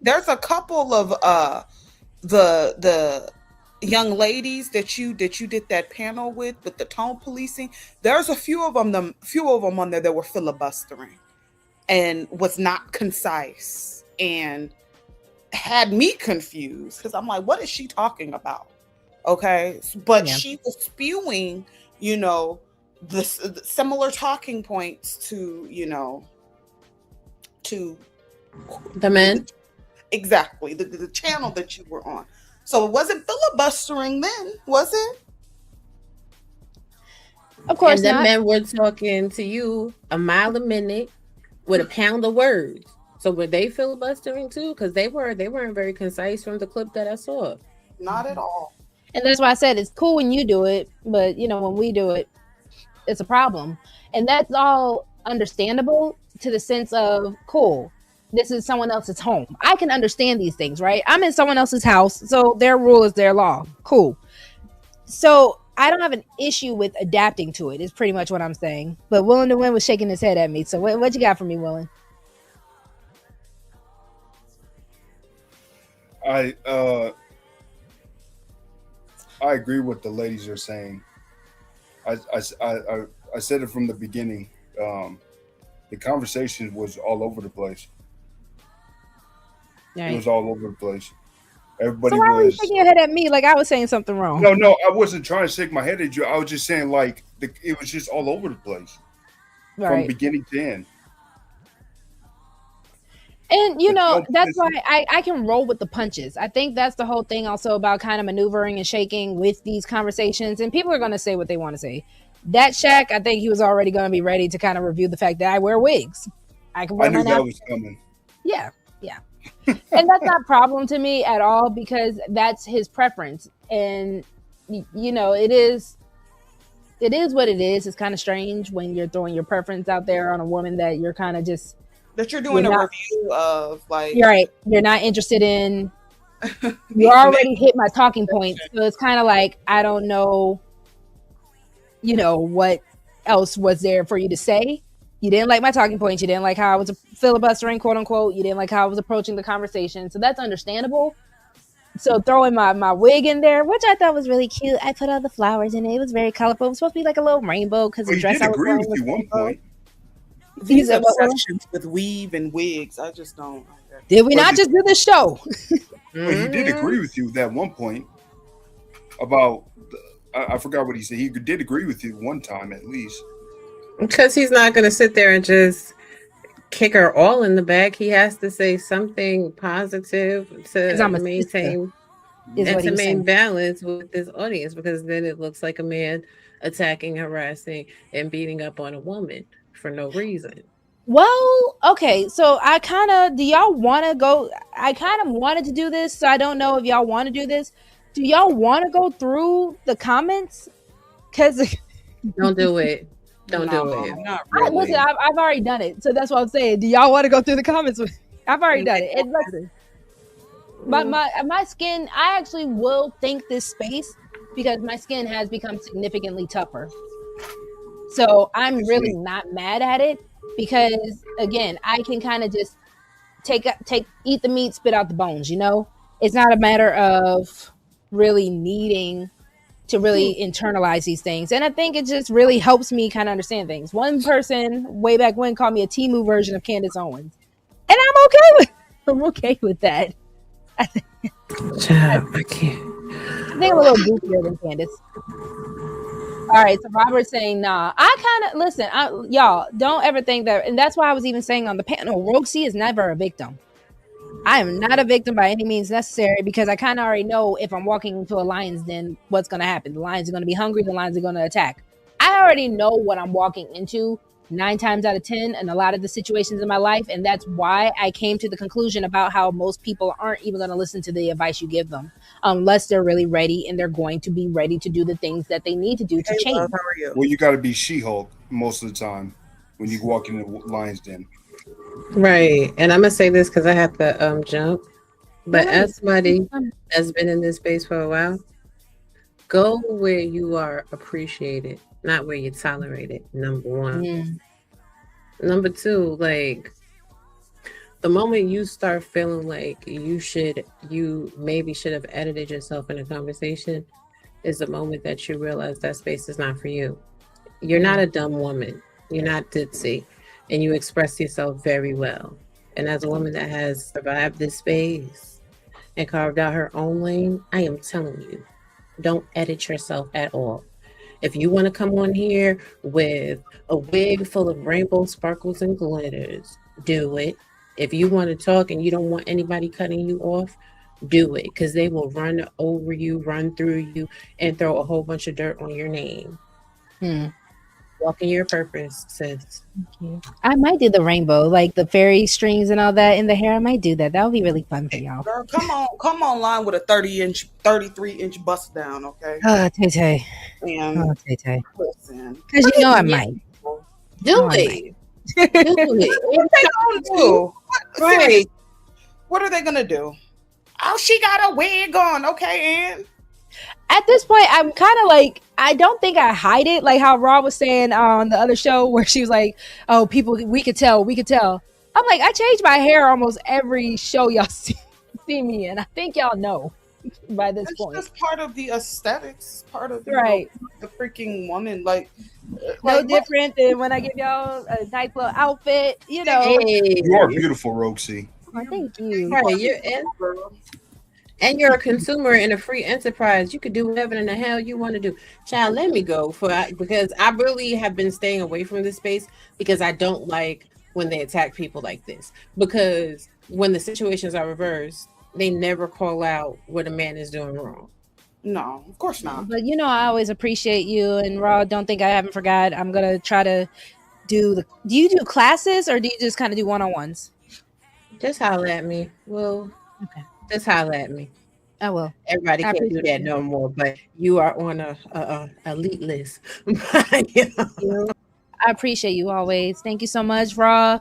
there's a couple of the young ladies that you did that panel with the tone policing. There's a few of them on there that were filibustering and was not concise and had me confused because I'm like, what is she talking about? Okay, but she was spewing, the similar talking points to to
the men.
Exactly, the channel that you were on. So it wasn't filibustering then, was it?
Of course, and the men were talking to you a mile a minute with a pound of words. So were they filibustering too? Because they weren't very concise from the clip that I saw.
Not at all.
And that's why I said it's cool when you do it, but when we do it, it's a problem. And that's all understandable to the sense of cool. This is someone else's home. I can understand these things, right? I'm in someone else's house, so their rule is their law. Cool. So I don't have an issue with adapting to it, is pretty much what I'm saying. But Willing to Win was shaking his head at me. So what you got for me, Willing?
I agree with the ladies are saying. I said it from the beginning. The conversation was all over the place. Right. It was all over the place. Everybody. So why were you
shaking your head at me like I was saying something wrong?
No, I wasn't trying to shake my head at you. I was just saying it was just all over the place, from beginning to end.
And that's why I can roll with the punches. I think that's the whole thing also about kind of maneuvering and shaking with these conversations. And people are going to say what they want to say. That Shaq, I think he was already going to be ready to kind of review the fact that I wear wigs. I knew
that was coming.
Yeah. And that's not a problem to me at all because that's his preference. And, it is what it is. It's kind of strange when you're throwing your preference out there on a woman that you're kind of just...
That you're doing review of, like...
You're right. You're not interested in... You already hit my talking points. So it's kind of like, I don't know... what else was there for you to say? You didn't like my talking points. You didn't like how I was filibustering, quote unquote. You didn't like how I was approaching the conversation. So that's understandable. So throwing my wig in there, which I thought was really cute. I put all the flowers in it. It was very colorful. It was supposed to be like a little rainbow because the dress I was wearing was
one point.
These obsessions with weave and wigs, I just don't.
Did we not just do the show?
But he did agree with you at one point about. I forgot what he said. He did agree with you one time at least.
Because he's not going to sit there and just kick her all in the back. He has to say something positive to maintain balance with this audience, because then it looks like a man attacking, harassing, and beating up on a woman for no reason.
Well, okay, so I kind of, do y'all want to go? I kind of wanted to do this, so I don't know if y'all want to do this. Do y'all want to go through the comments? Because
don't do it. Don't do it.
Not really.
Listen, I've already done it, so that's what I'm saying. Do y'all want to go through the comments? I've already done it. And listen, my skin, I actually will thank this space because my skin has become significantly tougher. So I'm really not mad at it because, again, I can kind of just eat the meat, spit out the bones. You know, it's not a matter of really needing to really internalize these things. And I think it just really helps me kind of understand things. One person way back when called me a Temu version of Candace Owens. And I'm okay with that. I think I'm a little goofier than Candace. All right, so Robert's saying, nah. I kind of, listen, y'all, don't ever think that, and that's why I was even saying on the panel, RogueC is never a victim. I am not a victim by any means necessary because I kind of already know if I'm walking into a lion's den, what's going to happen. The lions are going to be hungry. The lions are going to attack. I already know what I'm walking into 9 times out of 10 in a lot of the situations in my life. And that's why I came to the conclusion about how most people aren't even going to listen to the advice you give them unless they're really ready and they're going to be ready to do the things that they need to do to change.
Love, how are you? Well, you got to be She-Hulk most of the time when you walk in the lion's den.
Right. And I'm going to say this because I have to jump. But as somebody that's been in this space for a while, go where you are appreciated, not where you're tolerated, number one.
Mm-hmm.
Number two, like, the moment you start feeling like you maybe should have edited yourself in a conversation is the moment that you realize that space is not for you. You're not a dumb woman. You're not ditzy. And you express yourself very well. And as a woman that has survived this space and carved out her own lane, I am telling you, don't edit yourself at all. If you want to come on here with a wig full of rainbow sparkles and glitters, do it. If you want to talk and you don't want anybody cutting you off, do it. Because they will run over you, run through you, and throw a whole bunch of dirt on your name. Walk in your purpose, sis.
Thank you. I might do the rainbow, like the fairy strings and all that in the hair. I might do that. That would be really fun for y'all.
Girl, come online with a 33-inch bust down, okay?
Oh, Tay-Tay.
And
Tay-Tay.
Listen.
Because you know I might.
Do it.
What they gonna do? Right. What are they gonna do? Oh, she got a wig on. Okay, and
at this point, I'm kind of like, I don't think I hide it, like how Raw was saying on the other show where she was like, oh, people, we could tell. I'm like, I change my hair almost every show y'all see me in. I think y'all know by this point.
It's just part of the aesthetics, part of
right.
The freaking woman, like
no different than when I give y'all a nice little outfit, you know.
Hey. You are beautiful, RogueC.
Oh, thank you.
Right, you're in, and you're a consumer in a free enterprise. You could do whatever in the hell you want to do. Child, let me go because I really have been staying away from this space because I don't like when they attack people like this. Because when the situations are reversed, they never call out what a man is doing wrong.
No, of course not.
But you know, I always appreciate you, and Raw, don't think I haven't forgot. I'm gonna try to do you do classes or do you just kind of do one-on-ones?
Just holler at me. Well,
okay.
Just holler at me.
I will.
Everybody can't do that no more, but you are on a elite list.
I appreciate you always. Thank you so much, Raw.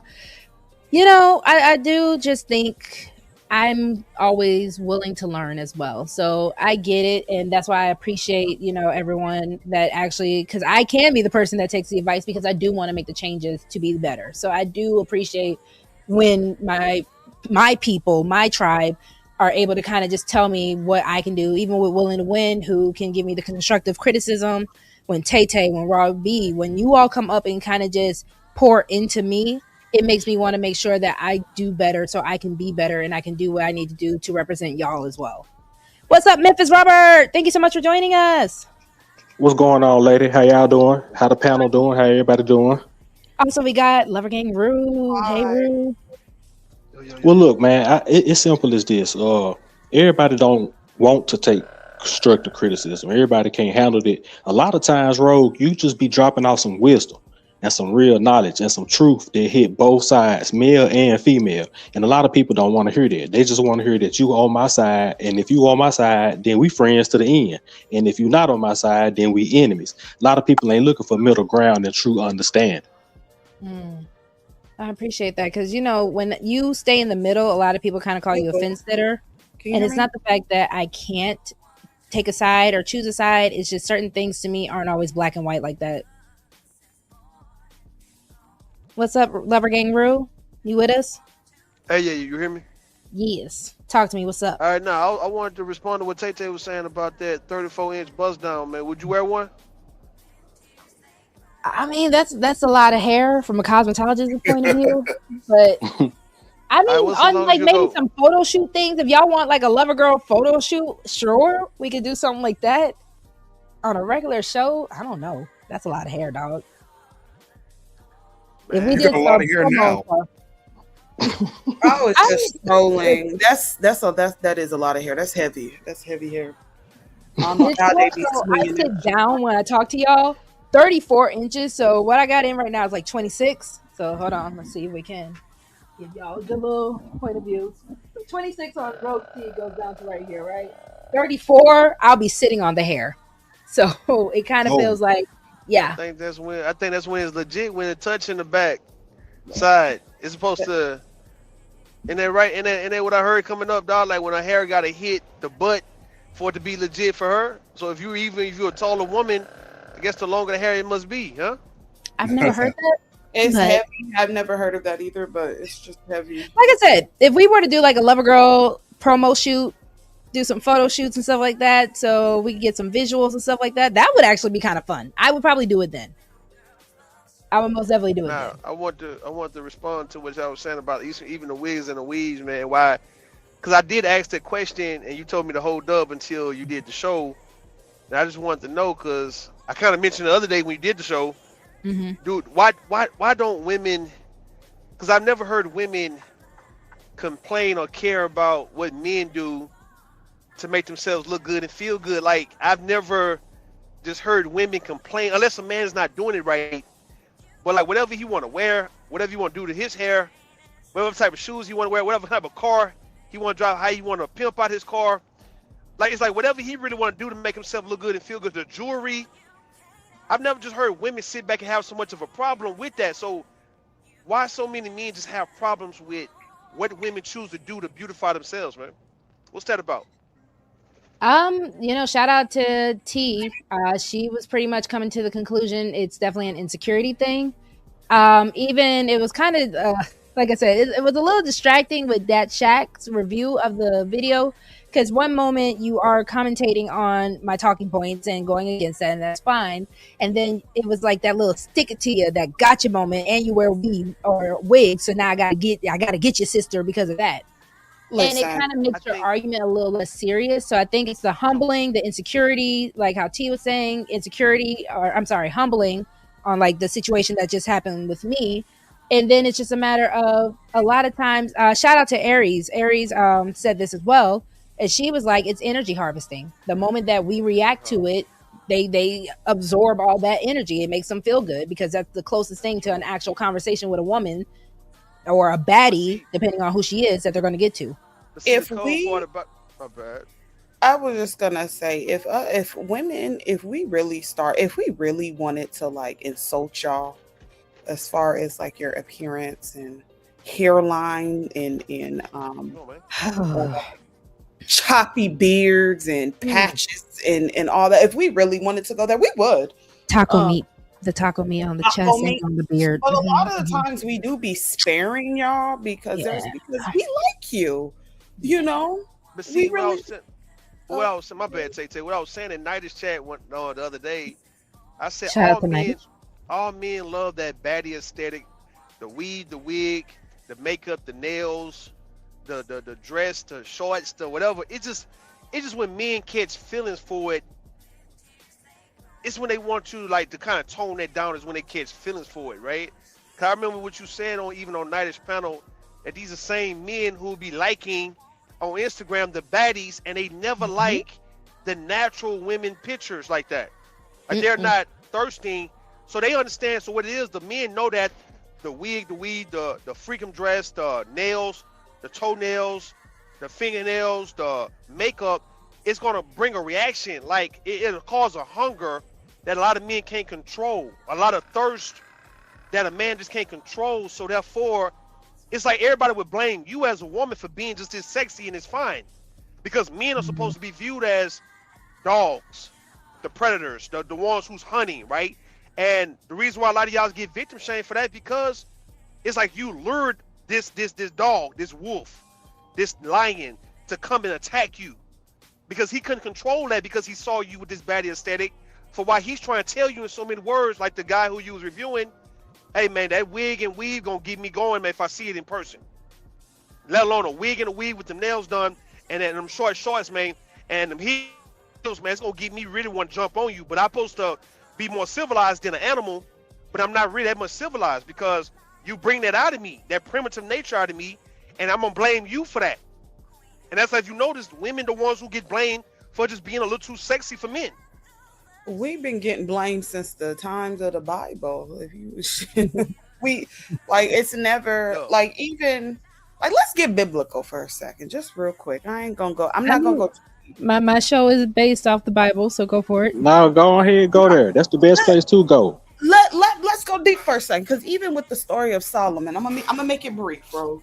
You know, I do just think I'm always willing to learn as well. So I get it. And that's why I appreciate, you know, everyone that actually, because I can be the person that takes the advice because I do want to make the changes to be better. So I do appreciate when my people, my tribe are able to kind of just tell me what I can do, even with Willing to Win, who can give me the constructive criticism, when Tay-Tay, when RogueC, when you all come up and kind of just pour into me, it makes me want to make sure that I do better so I can be better and I can do what I need to do to represent y'all as well. What's up, Memphis Robert? Thank you so much for joining us.
What's going on, lady? How y'all doing? How the panel doing? How everybody doing?
Also, we got Lover Gang Rude. Hey, Rude.
Well, look, man, it's simple as this. Everybody don't want to take constructive criticism. Everybody can't handle it. A lot of times, Rogue, you just be dropping off some wisdom and some real knowledge and some truth that hit both sides, male and female. And a lot of people don't want to hear that. They just want to hear that you on my side. And if you on my side, then we friends to the end. And if you're not on my side, then we enemies. A lot of people ain't looking for middle ground and true understanding.
I appreciate that, because when you stay in the middle, a lot of people kind of call you a fence sitter, and it's not the fact that I can't take a side or choose a side. It's just certain things to me aren't always black and white like that. What's up, Lover Gang Rue? You with us?
Hey, yeah, you hear me?
Yes. Talk to me. What's up?
All right, now I wanted to respond to what Tay-Tay was saying about that 34-inch buzz down, man. Would you wear one?
I mean, that's a lot of hair from a cosmetologist's point of view, but I mean, on like maybe some photo shoot things. If y'all want like a Lover Girl photo shoot, sure, we could do something like that. On a regular show, I don't know. That's a lot of hair, dog.
Man, if we did a lot of hair now.
I was just scrolling. That is a lot of hair. That's heavy. That's heavy hair.
I sit down when I talk to y'all. 34 inches. So what I got in right now is like 26. So hold on, let's see if we can give y'all a good little point of view. 26 on RogueC goes down to right here, right? 34, I'll be sitting on the hair. So it kind of feels like, yeah.
I think that's when it's legit, when it touching the back side. It's supposed to, and then what I heard coming up, dog, like when her hair gotta hit the butt for it to be legit for her. So if you're a taller woman, I guess the longer the hair it must be, huh?
I've never heard that.
It's heavy. I've never heard of that either, but it's just heavy.
Like I said, if we were to do like a Lover Girl promo shoot, do some photo shoots and stuff like that, so we could get some visuals and stuff like that, that would actually be kind of fun. I would probably do it then. I would most definitely do it then.
I want to respond to what y'all was saying about even the wigs and the weaves, man. Why? Because I did ask that question, and you told me to hold up until you did the show. And I just wanted to know, because I kind of mentioned the other day when you did the show, dude, why don't women, because I've never heard women complain or care about what men do to make themselves look good and feel good. Like, I've never just heard women complain, unless a man is not doing it right. But like, whatever he want to wear, whatever you want to do to his hair, whatever type of shoes he want to wear, whatever type of car he want to drive, how he want to pimp out his car. Like, it's like whatever he really want to do to make himself look good and feel good. The jewelry. I've never just heard women sit back and have so much of a problem with that. So why so many men just have problems with what women choose to do to beautify themselves, man? What's that about?
Shout out to T. She was pretty much coming to the conclusion it's definitely an insecurity thing. Even it was kind of like I said, it was a little distracting with that Shaq's review of the video, because one moment you are commentating on my talking points and going against that, and that's fine. And then it was like that little stick it to you, that gotcha moment, and you wear weave or wig, so now I gotta get your sister because of that. Listen, and it kind of makes your argument a little less serious. So I think it's the humbling, the insecurity, like how T was saying, humbling on like the situation that just happened with me. And then it's just a matter of a lot of times, shout out to Aries. Aries said this as well. And she was like, it's energy harvesting. The moment that we react to it, they absorb all that energy. It makes them feel good, because that's the closest thing to an actual conversation with a woman or a baddie, depending on who she is, that they're going to get to.
I was just gonna say, if we really wanted to like insult y'all, as far as like your appearance and hairline and choppy beards and patches and all that, if we really wanted to go there, we would.
Taco meat. The taco meat on the chest and on the beard.
But a lot of the times we do be sparing y'all because we like you, you know.
But see, what I was saying, my bad, Tay. What I was saying in Nighter's chat the other day, I said all men love that baddie aesthetic, the weave, the wig, the makeup, the nails, the dress, the shorts, the whatever. It's just when men catch feelings for it. It's when they want to to kind of tone that down. Is when they catch feelings for it, right? Cause I remember what you said on Nighter's panel, that these are same men who will be liking on Instagram the baddies, and they never like the natural women pictures like that. Like they're not thirsting, so they understand. So what it is, the men know that the wig, the weed, the freakum dress, the nails, the toenails, the fingernails, the makeup, it's gonna bring a reaction. Like it'll cause a hunger that a lot of men can't control, a lot of thirst that a man just can't control. So therefore, it's like everybody would blame you as a woman for being just as sexy, and it's fine, because men are supposed to be viewed as dogs, the predators, the ones who's hunting, right? And the reason why a lot of y'all get victim shamed for that, because it's like you lured this dog, this wolf, this lion to come and attack you, because he couldn't control that, because he saw you with this baddie aesthetic. For why he's trying to tell you in so many words, like the guy who you was reviewing, hey man, that wig and weave gonna get me going, man, if I see it in person. Let alone a wig and a weave with the nails done, and then them shorts, man, and them heels, man, it's gonna get me really want to jump on you. But I'm supposed to be more civilized than an animal, but I'm not really that much civilized, because you bring that out of me, that primitive nature out of me, and I'm gonna blame you for that. And that's like, you notice, women the ones who get blamed for just being a little too sexy for men.
We've been getting blamed since the times of the Bible. If you it's never even let's get biblical for a second, just real quick. I'm not gonna go.
My show is based off the Bible, so go for it.
No, go ahead, go there. That's the best place to go.
Let's go deep for a second, because even with the story of Solomon, I'm gonna make it brief, bro.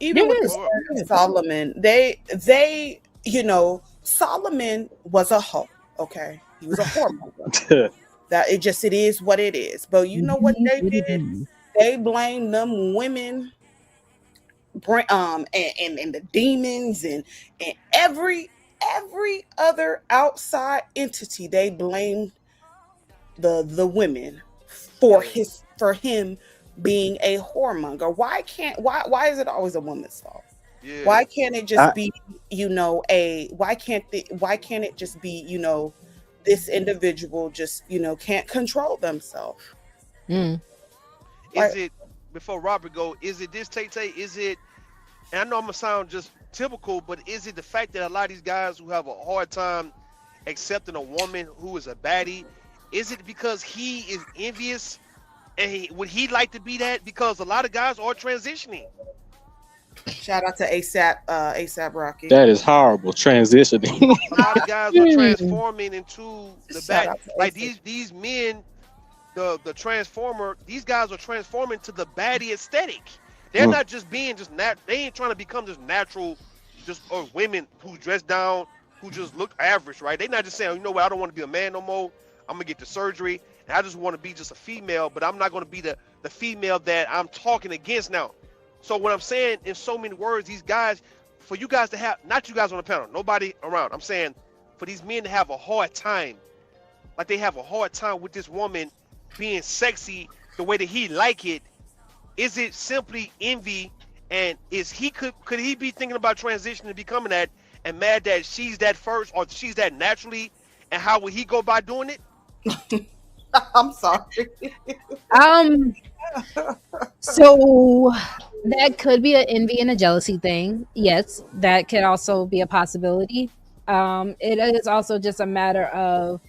Even with the story of Solomon, they Solomon was a hoe. Okay, he was a whoremonger. That it is what it is. But you know what they did? They blamed them women, and the demons and every other outside entity. They blamed the women for him being a whoremonger. Why is it always a woman's fault? Yeah. Why can't it just be why can't it just be this individual just can't control themselves?
Is it, before Robert go, is it this, Tay? Is it, and I know I'm gonna sound just typical, but is it the fact that a lot of these guys who have a hard time accepting a woman who is a baddie, is it because he is envious, and would he like to be that? Because a lot of guys are transitioning.
Shout out to ASAP Rocky.
That is horrible, transitioning.
A lot of guys are transforming into the baddie. Like these men, the transformer, these guys are transforming to the baddie aesthetic. They're not just being they ain't trying to become just natural, or women who dress down, who just look average, right? They're not just saying, you know what, I don't want to be a man no more. I'm gonna get the surgery, and I just want to be just a female, but I'm not gonna be the female that I'm talking against now. So what I'm saying in so many words, these guys, for you guys to have, not you guys on the panel, nobody around, I'm saying for these men to have a hard time, like they have a hard time with this woman being sexy the way that he like it, is it simply envy? And could he be thinking about transitioning and becoming that, and mad that she's that first, or she's that naturally, and how would he go by doing it?
I'm sorry.
So that could be an envy and a jealousy thing. Yes, that could also be a possibility. It is also just a matter of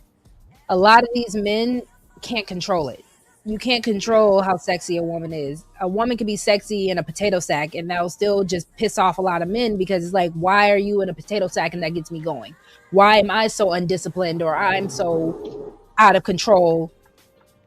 a lot of these men can't control it. You can't control how sexy a woman is. A woman can be sexy in a potato sack, and that'll still just piss off a lot of men, because it's like, why are you in a potato sack and that gets me going? Why am I so undisciplined, or I'm so out of control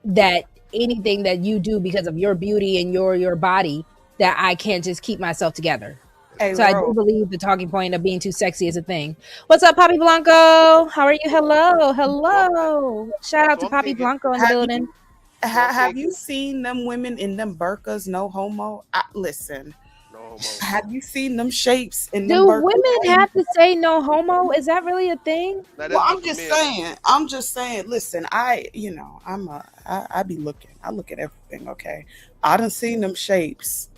that anything that you do because of your beauty and your body, that I can't just keep myself together?
Hey,
so I do believe the talking point of being too sexy is a thing. What's up, Poppy Blanco? How are you? Hello. Shout out to Poppy Blanco in the building.
Have you seen them women in them burkas? No homo. Listen, Have you seen them shapes in
Do
them burkas?
women have to say no homo? Is that really a thing?
Well, I'm just saying. I'm just saying. Listen, I be looking. I look at everything. Okay, I done seen them shapes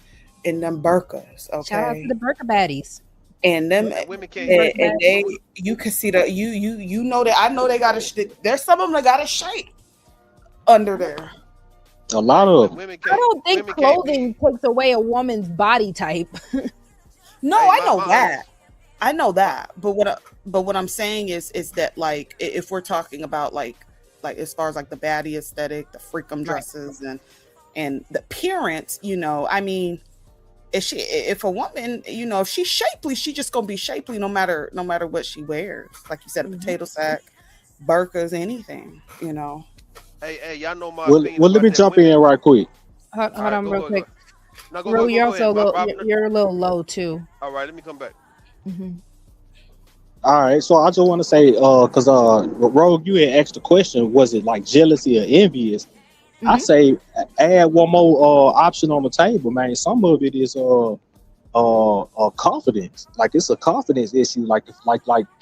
in them burkas. Okay,
Shout out to the burka baddies.
And them,
women can't.
and they, you can see the you know that I know they got a. There's some of them that got a shape under there.
A lot of them.
I don't think clothing takes away a woman's body type.
No, I know that. I know that. But what I'm saying is that like if we're talking about like as far as like the baddie aesthetic, the freakum dresses and the appearance, I mean, if a woman, if she's shapely, she just gonna be shapely no matter what she wears. Like you said, a potato sack, burkas, anything,
Hey, y'all know my
Well,
opinion
let me
about
jump
that
in right quick.
Hold on, real quick.
No,
Ro, you're
ahead.
also you're a little low too.
All right, let me come back.
All right, so I just want to say, because Rogue, you had asked the question, was it like jealousy or envious? I say add one more option on the table, man. Some of it is confidence. Like it's a confidence issue. Like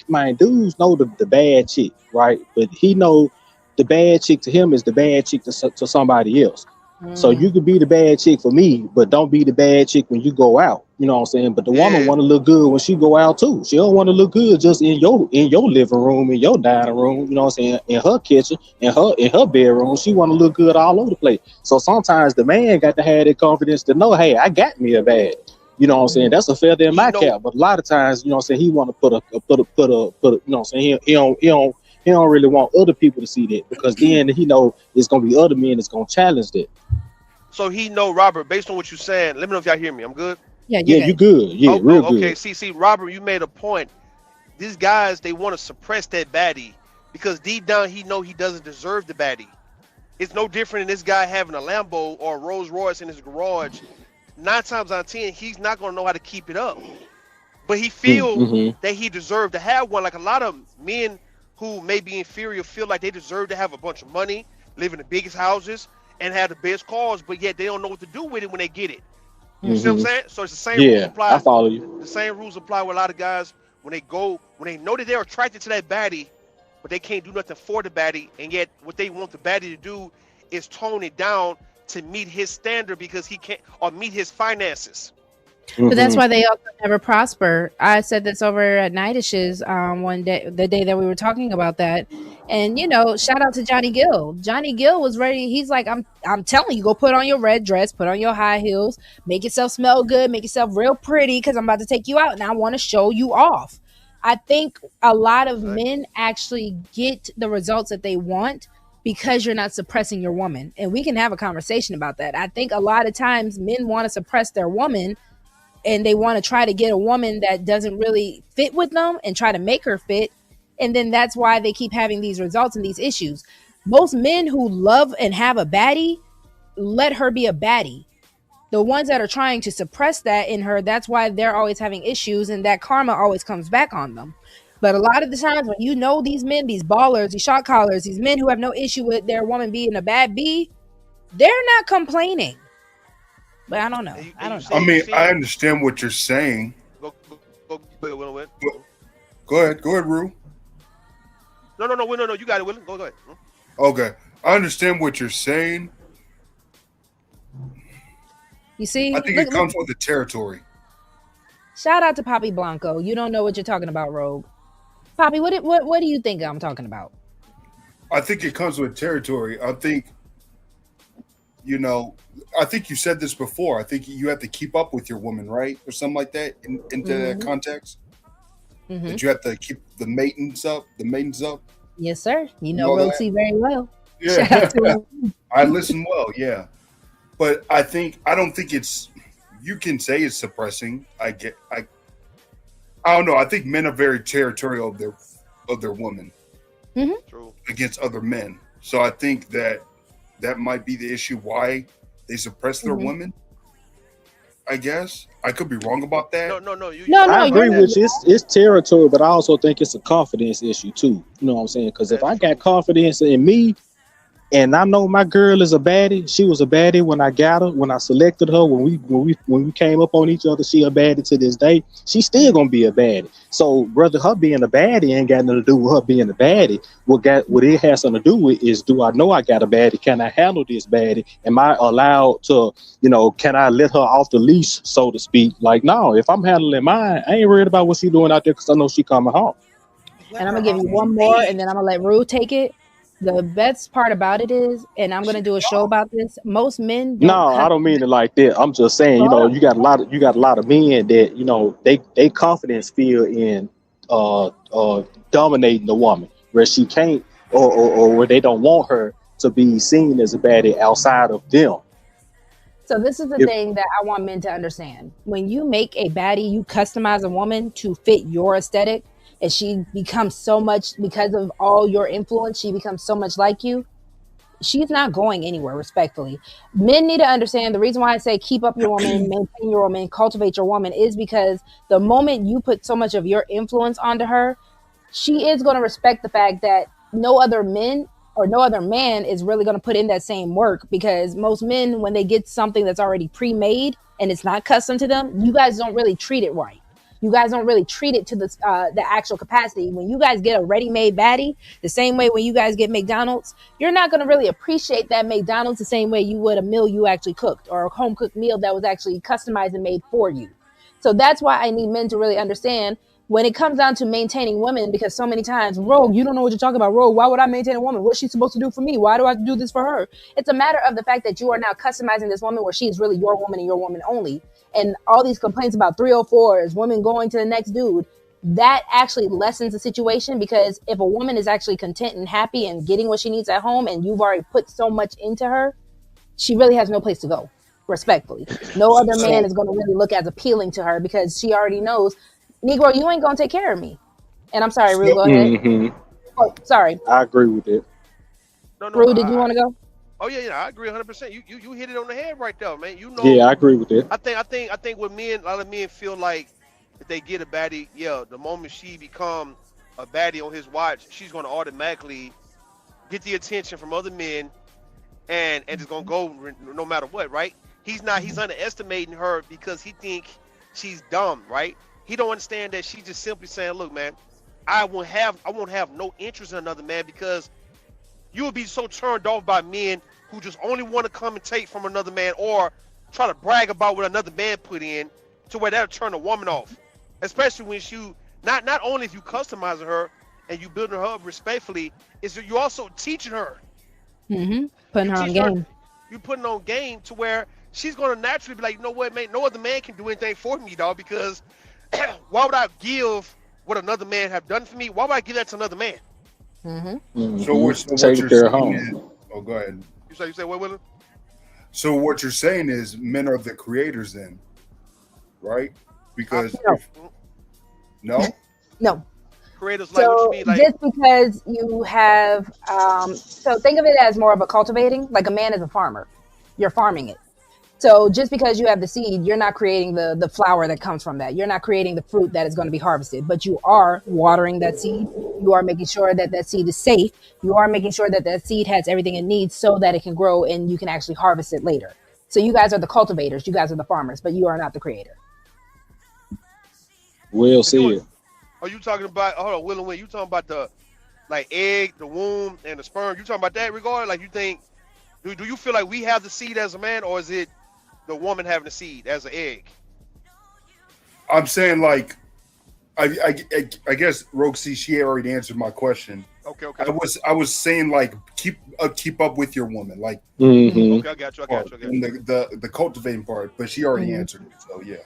man, dudes know the bad chick, right? But he know the bad chick to him is the bad chick to somebody else. So you could be the bad chick for me, but don't be the bad chick when you go out. You know what I'm saying? But the woman want to look good when she go out too. She don't want to look good just in your living room, in your dining room. You know what I'm saying? In her kitchen, in her bedroom, she want to look good all over the place. So sometimes the man got to have that confidence to know, hey, I got me a bad. You know what I'm saying? That's a feather in my cap. But a lot of times, you know what I'm saying, he want to put a you know what I'm saying? He don't really want other people to see that, because then he know it's gonna be other men that's gonna challenge that.
So he know, Robert, based on what you're saying, let me know if y'all hear me. I'm good?
Yeah,
you good. Yeah, real good.
Okay, see, Robert, you made a point. These guys, they want to suppress that baddie because deep down he know he doesn't deserve the baddie. It's no different than this guy having a Lambo or a Rolls Royce in his garage. 9 times out of 10, he's not going to know how to keep it up. But he feel that he deserved to have one. Like a lot of men who may be inferior feel like they deserve to have a bunch of money, live in the biggest houses, and have the best cars, but yet they don't know what to do with it when they get it. You see what I'm saying? So it's the same rules apply.
I follow you.
The same rules apply with a lot of guys when they know that they're attracted to that baddie, but they can't do nothing for the baddie, and yet what they want the baddie to do is tone it down to meet his standard because he can't, or meet his finances.
But that's why they also never prosper. I said this over at Nightish's one day, the day that we were talking about that. And shout out to Johnny Gill. Johnny Gill was ready. He's like, I'm telling you, go put on your red dress, put on your high heels, make yourself smell good, make yourself real pretty, because I'm about to take you out and I want to show you off. I think a lot of men actually get the results that they want because you're not suppressing your woman. And we can have a conversation about that. I think a lot of times men want to suppress their woman, and they want to try to get a woman that doesn't really fit with them and try to make her fit. And then that's why they keep having these results and these issues. Most men who love and have a baddie, let her be a baddie. The ones that are trying to suppress that in her, that's why they're always having issues, and that karma always comes back on them. But a lot of the times when these men, these ballers, these shot callers, these men who have no issue with their woman being a bad B, they're not complaining. But I don't know.
I mean, I understand what you're saying.
Go
ahead, Rue.
No, you got it, Willen. Go ahead.
Okay, I understand what you're saying.
You see,
I think it comes with the territory.
Shout out to Poppy Blanco. You don't know what you're talking about, Rogue. Poppy, what do you think I'm talking about?
I think it comes with territory. I think, I think you said this before. I think you have to keep up with your woman, right? Or something like that into that context. That you have to keep the maidens up.
Yes, sir. You know RogueC very well.
Yeah.
Shout out to him.
I listen well, yeah. But I don't think you can say it's suppressing. I don't know. I think men are very territorial of their woman against other men. So I think that might be the issue why they suppress their women. I guess I could be wrong about that.
No.
I agree with you. It's territory, but I also think it's a confidence issue too. You know what I'm saying? Because if I got confidence in me, And I know my girl is a baddie. She was a baddie when I got her, when I selected her, when we came up on each other. She a baddie to this day. She's still gonna be a baddie. So brother, her being a baddie ain't got nothing to do with her being a baddie. What it has something to do with is, do I know I got a baddie? Can I handle this baddie? Am I allowed to, can I let her off the leash, so to speak? Like, no, if I'm handling mine, I ain't worried about what she doing out there because I know she coming home.
And I'm gonna give you one more, and then I'm gonna let Rue take it. The best part about it is, and I'm gonna do a show about this. Most men don't.
No, I don't mean it like that. I'm just saying, you got a lot of men that they confidence feel in dominating the woman, where she can't, or where they don't want her to be seen as a baddie outside of them.
So this is the thing that I want men to understand. When you make a baddie, you customize a woman to fit your aesthetic, and she becomes so much, because of all your influence, she becomes so much like you. She's not going anywhere, respectfully. Men need to understand the reason why I say keep up your woman, maintain your woman, cultivate your woman, is because the moment you put so much of your influence onto her, she is going to respect the fact that no other men or no other man is really going to put in that same work, because most men, when they get something that's already pre-made and it's not custom to them, you guys don't really treat it right. You guys don't really treat it to the actual capacity. When you guys get a ready-made baddie, the same way when you guys get McDonald's, you're not going to really appreciate that McDonald's the same way you would a meal you actually cooked, or a home-cooked meal that was actually customized and made for you. So that's why I need men to really understand when it comes down to maintaining women, because so many times, Rogue, you don't know what you're talking about. Rogue, why would I maintain a woman? What's she supposed to do for me? Why do I have to do this for her? It's a matter of the fact that you are now customizing this woman where she's really your woman and your woman only. And all these complaints about 304s, women going to the next dude, that actually lessens the situation, because if a woman is actually content and happy and getting what she needs at home, and you've already put so much into her, she really has no place to go, respectfully. No other man is going to really look as appealing to her, because she already knows, Negro, you ain't going to take care of me. And I'm sorry, Rue, go ahead.
Mm-hmm.
Oh, sorry.
I agree with it.
No,
Rue, did you want to go?
Oh yeah, I agree 100%. You hit it on the head right there, man.
Yeah, I agree with it.
I think what a lot of men feel like, if they get a baddie, the moment she become a baddie on his watch, she's gonna automatically get the attention from other men, and just gonna go no matter what, right? He's underestimating her because he think she's dumb, right? He don't understand that she's just simply saying, look, man, I won't have no interest in another man, because you will be so turned off by men who just only want to come and take from another man, or try to brag about what another man put in, to where that'll turn a woman off. Especially when you, not only if you customizing her and you building her up respectfully, is that you also teaching her.
Mm-hmm. Putting her on game.
You putting on game to where she's going to naturally be like, you know what, man, no other man can do anything for me, dog, because why would I give what another man have done for me? Why would I give that to another man?
Mm-hmm.
So what you're saying is, go ahead.
You say what, Willen?
So what you're saying is men are the creators then, right? Because no.
Creators, like, what you mean, like,
just because you have so think of it as more of a cultivating, like a man is a farmer. You're farming it. So just because you have the seed, you're not creating the flower that comes from that. You're not creating the fruit that is going to be harvested, but you are watering that seed. You are making sure that that seed is safe. You are making sure that that seed has everything it needs so that it can grow and you can actually harvest it later. So you guys are the cultivators. You guys are the farmers, but you are not the creator.
Well said.
Are you talking about, hold on, Willen, when you talking about the, like, egg, the womb, and the sperm, you talking about that regard? Like, you think, do you feel like we have the seed as a man, or is it the woman having the seed as an egg?
I'm saying, like, I guess RogueC, she already answered my question.
Okay.
I was saying, like, keep up with your woman, like.
Mm-hmm.
Okay, I got you.
And the cultivating part, but she already answered it, so yeah.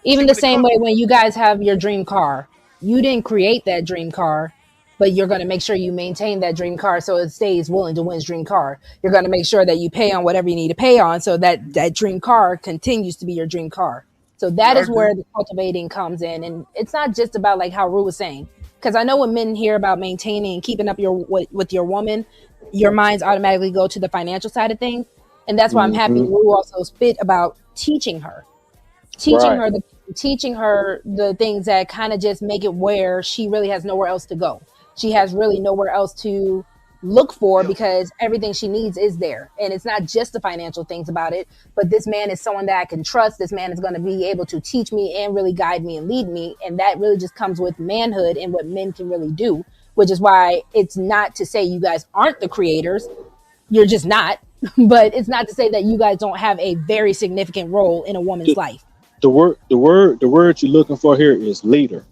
Even the same way when you guys have your dream car, you didn't create that dream car, but you're going to make sure you maintain that dream car so it stays willing to win dream car. You're going to make sure that you pay on whatever you need to pay on so that that dream car continues to be your dream car. So that is where the cultivating comes in. And it's not just about, like how Rue was saying, because I know when men hear about maintaining and keeping up with your woman, your minds automatically go to the financial side of things. And that's why I'm happy Rue also spit about teaching her the things that kind of just make it where she really has nowhere else to go. She has really nowhere else to look for because everything she needs is there. And it's not just the financial things about it, but this man is someone that I can trust. This man is going to be able to teach me and really guide me and lead me. And that really just comes with manhood and what men can really do, which is why it's not to say you guys aren't the creators. You're just not. But it's not to say that you guys don't have a very significant role in a woman's life.
The word you're looking for here is leader.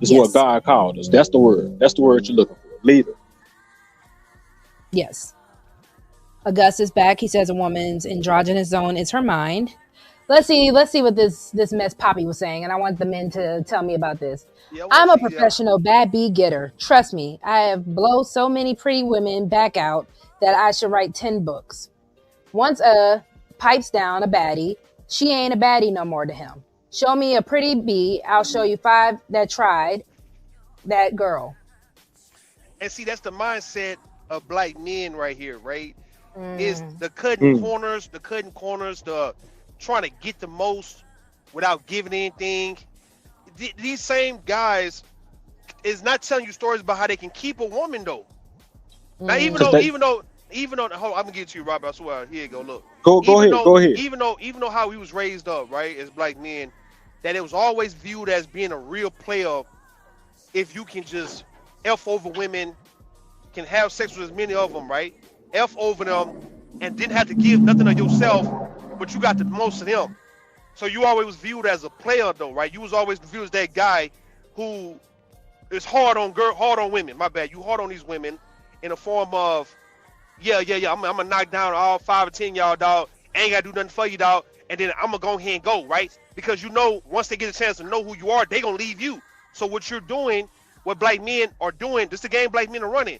Is what God called us. That's the word. That's the word you're looking for. Leader.
Yes. Augustus back. He says a woman's androgynous zone is her mind. Let's see what this mess Poppy was saying, and I want the men to tell me about this. I'm a professional bad bee getter. Trust me, I have blown so many pretty women back out that I should write 10 books. Once pipes down a baddie, she ain't a baddie no more to him. Show me a pretty bee, I'll show you 5 that tried that girl.
And see, that's the mindset of black men right here, right? Is the cutting corners, the trying to get the most without giving anything. These same guys is not telling you stories about how they can keep a woman though. Now, even though, hold on, I'm gonna get to you, Robert. I swear. Here you go. Look. Go ahead. Even though how we was raised up, right, as black men, that it was always viewed as being a real player if you can just F over women, can have sex with as many of them, right? F over them, and didn't have to give nothing of yourself, but you got the most of them. So you always was viewed as a player, though, right? You was always viewed as that guy who is hard on women. My bad. You hard on these women in the form of, yeah. I'm gonna knock down all 5 or 10 y'all, dog. Ain't gotta do nothing for you, dog. And then I'm gonna go ahead and go, right? Because you know, once they get a chance to know who you are, they gonna leave you. So what you're doing, what black men are doing, this is the game black men are running.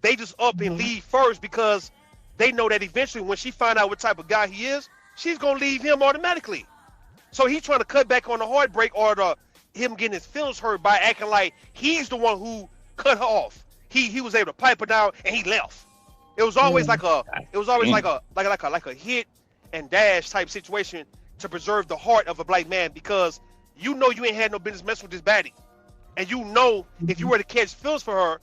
They just up and leave first because they know that eventually when she find out what type of guy he is, she's gonna leave him automatically. So he's trying to cut back on the heartbreak or him getting his feelings hurt by acting like he's the one who cut her off. He was able to pipe her down and he left. It was always like a hit and dash type situation to preserve the heart of a black man, because you know you ain't had no business messing with this baddie. And you know if you were to catch feels for her,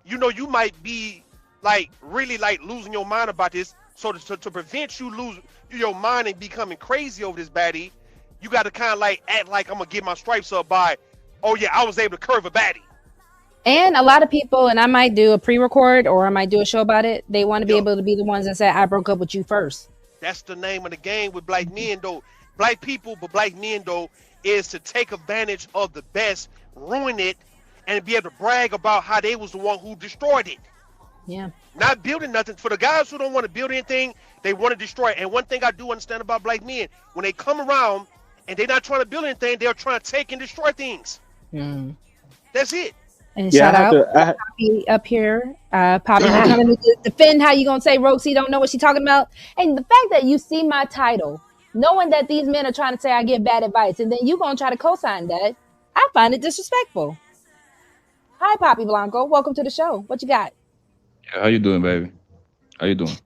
you know you might be like really like losing your mind about this. So to prevent you lose your mind and becoming crazy over this baddie, you got to kind of like act like I'm gonna get my stripes up by, oh yeah, I was able to curve a baddie.
And a lot of people, and I might do a pre-record or I might do a show about it, they want to be able to be the ones that say, I broke up with you first.
That's the name of the game with black men, though. Black people, but black men, though, is to take advantage of the best, ruin it, and be able to brag about how they was the one who destroyed it.
Yeah.
Not building nothing. For the guys who don't want to build anything, they want to destroy it. And one thing I do understand about black men, when they come around and they're not trying to build anything, they're trying to take and destroy things. That's it.
And shout out to Poppy up here. Poppy coming to defend how you gonna say RogueC don't know what she's talking about. And the fact that you see my title, knowing that these men are trying to say I give bad advice, and then you gonna try to co-sign that, I find it disrespectful. Hi, Poppy Blanco. Welcome to the show. What you got?
Yeah, how you doing, baby? How you doing?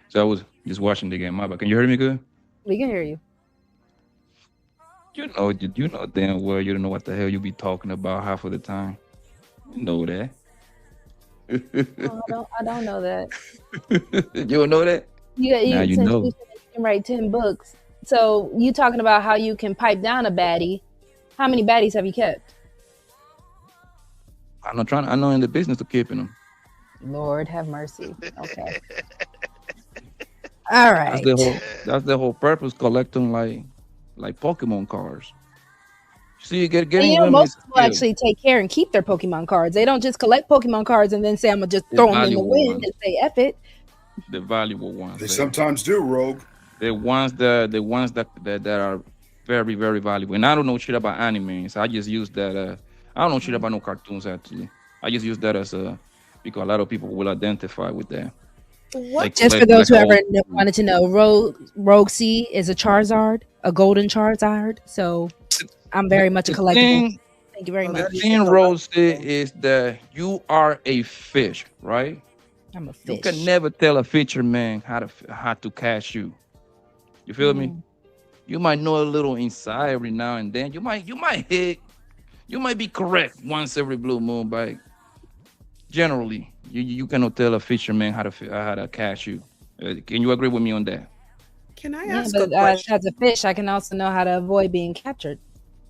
So I was just watching the game. My bad. Can you hear me good?
We can hear you.
You know damn well you don't know what the hell you be talking about half of the time. You know that.
I don't know that.
You don't know that?
Now
you know.
You can write 10 books. So you talking about how you can pipe down a baddie. How many baddies have you kept?
I'm in the business of keeping them.
Lord have mercy. Okay. All right.
That's the whole purpose, collecting like Pokemon cards. So you get
most people actually take care and keep their Pokemon cards. They don't just collect Pokemon cards and then say I'm gonna just throw them in the wind and say F it.
The valuable ones.
They sometimes do, Rogue.
The ones that are very, very valuable. And I don't know shit about anime, so I just use that. I don't know shit about no cartoons actually. I just use that as because a lot of people will identify with that.
Like, just for those who ever wanted to know, RogueC is a Charizard, a golden Charizard. So I'm very much a collectible. Thank you very much.
The thing, RogueC, is that you are a fish, right?
I'm a fish.
You can never tell a fisherman how to catch you. You feel me? You might know a little inside every now and then. You might be correct once every blue moon, but generally You cannot tell a fisherman how to catch you. Can you agree with me on that?
Can I
Yeah,
ask
but
a question?
as a fish, I can also know how to avoid being captured.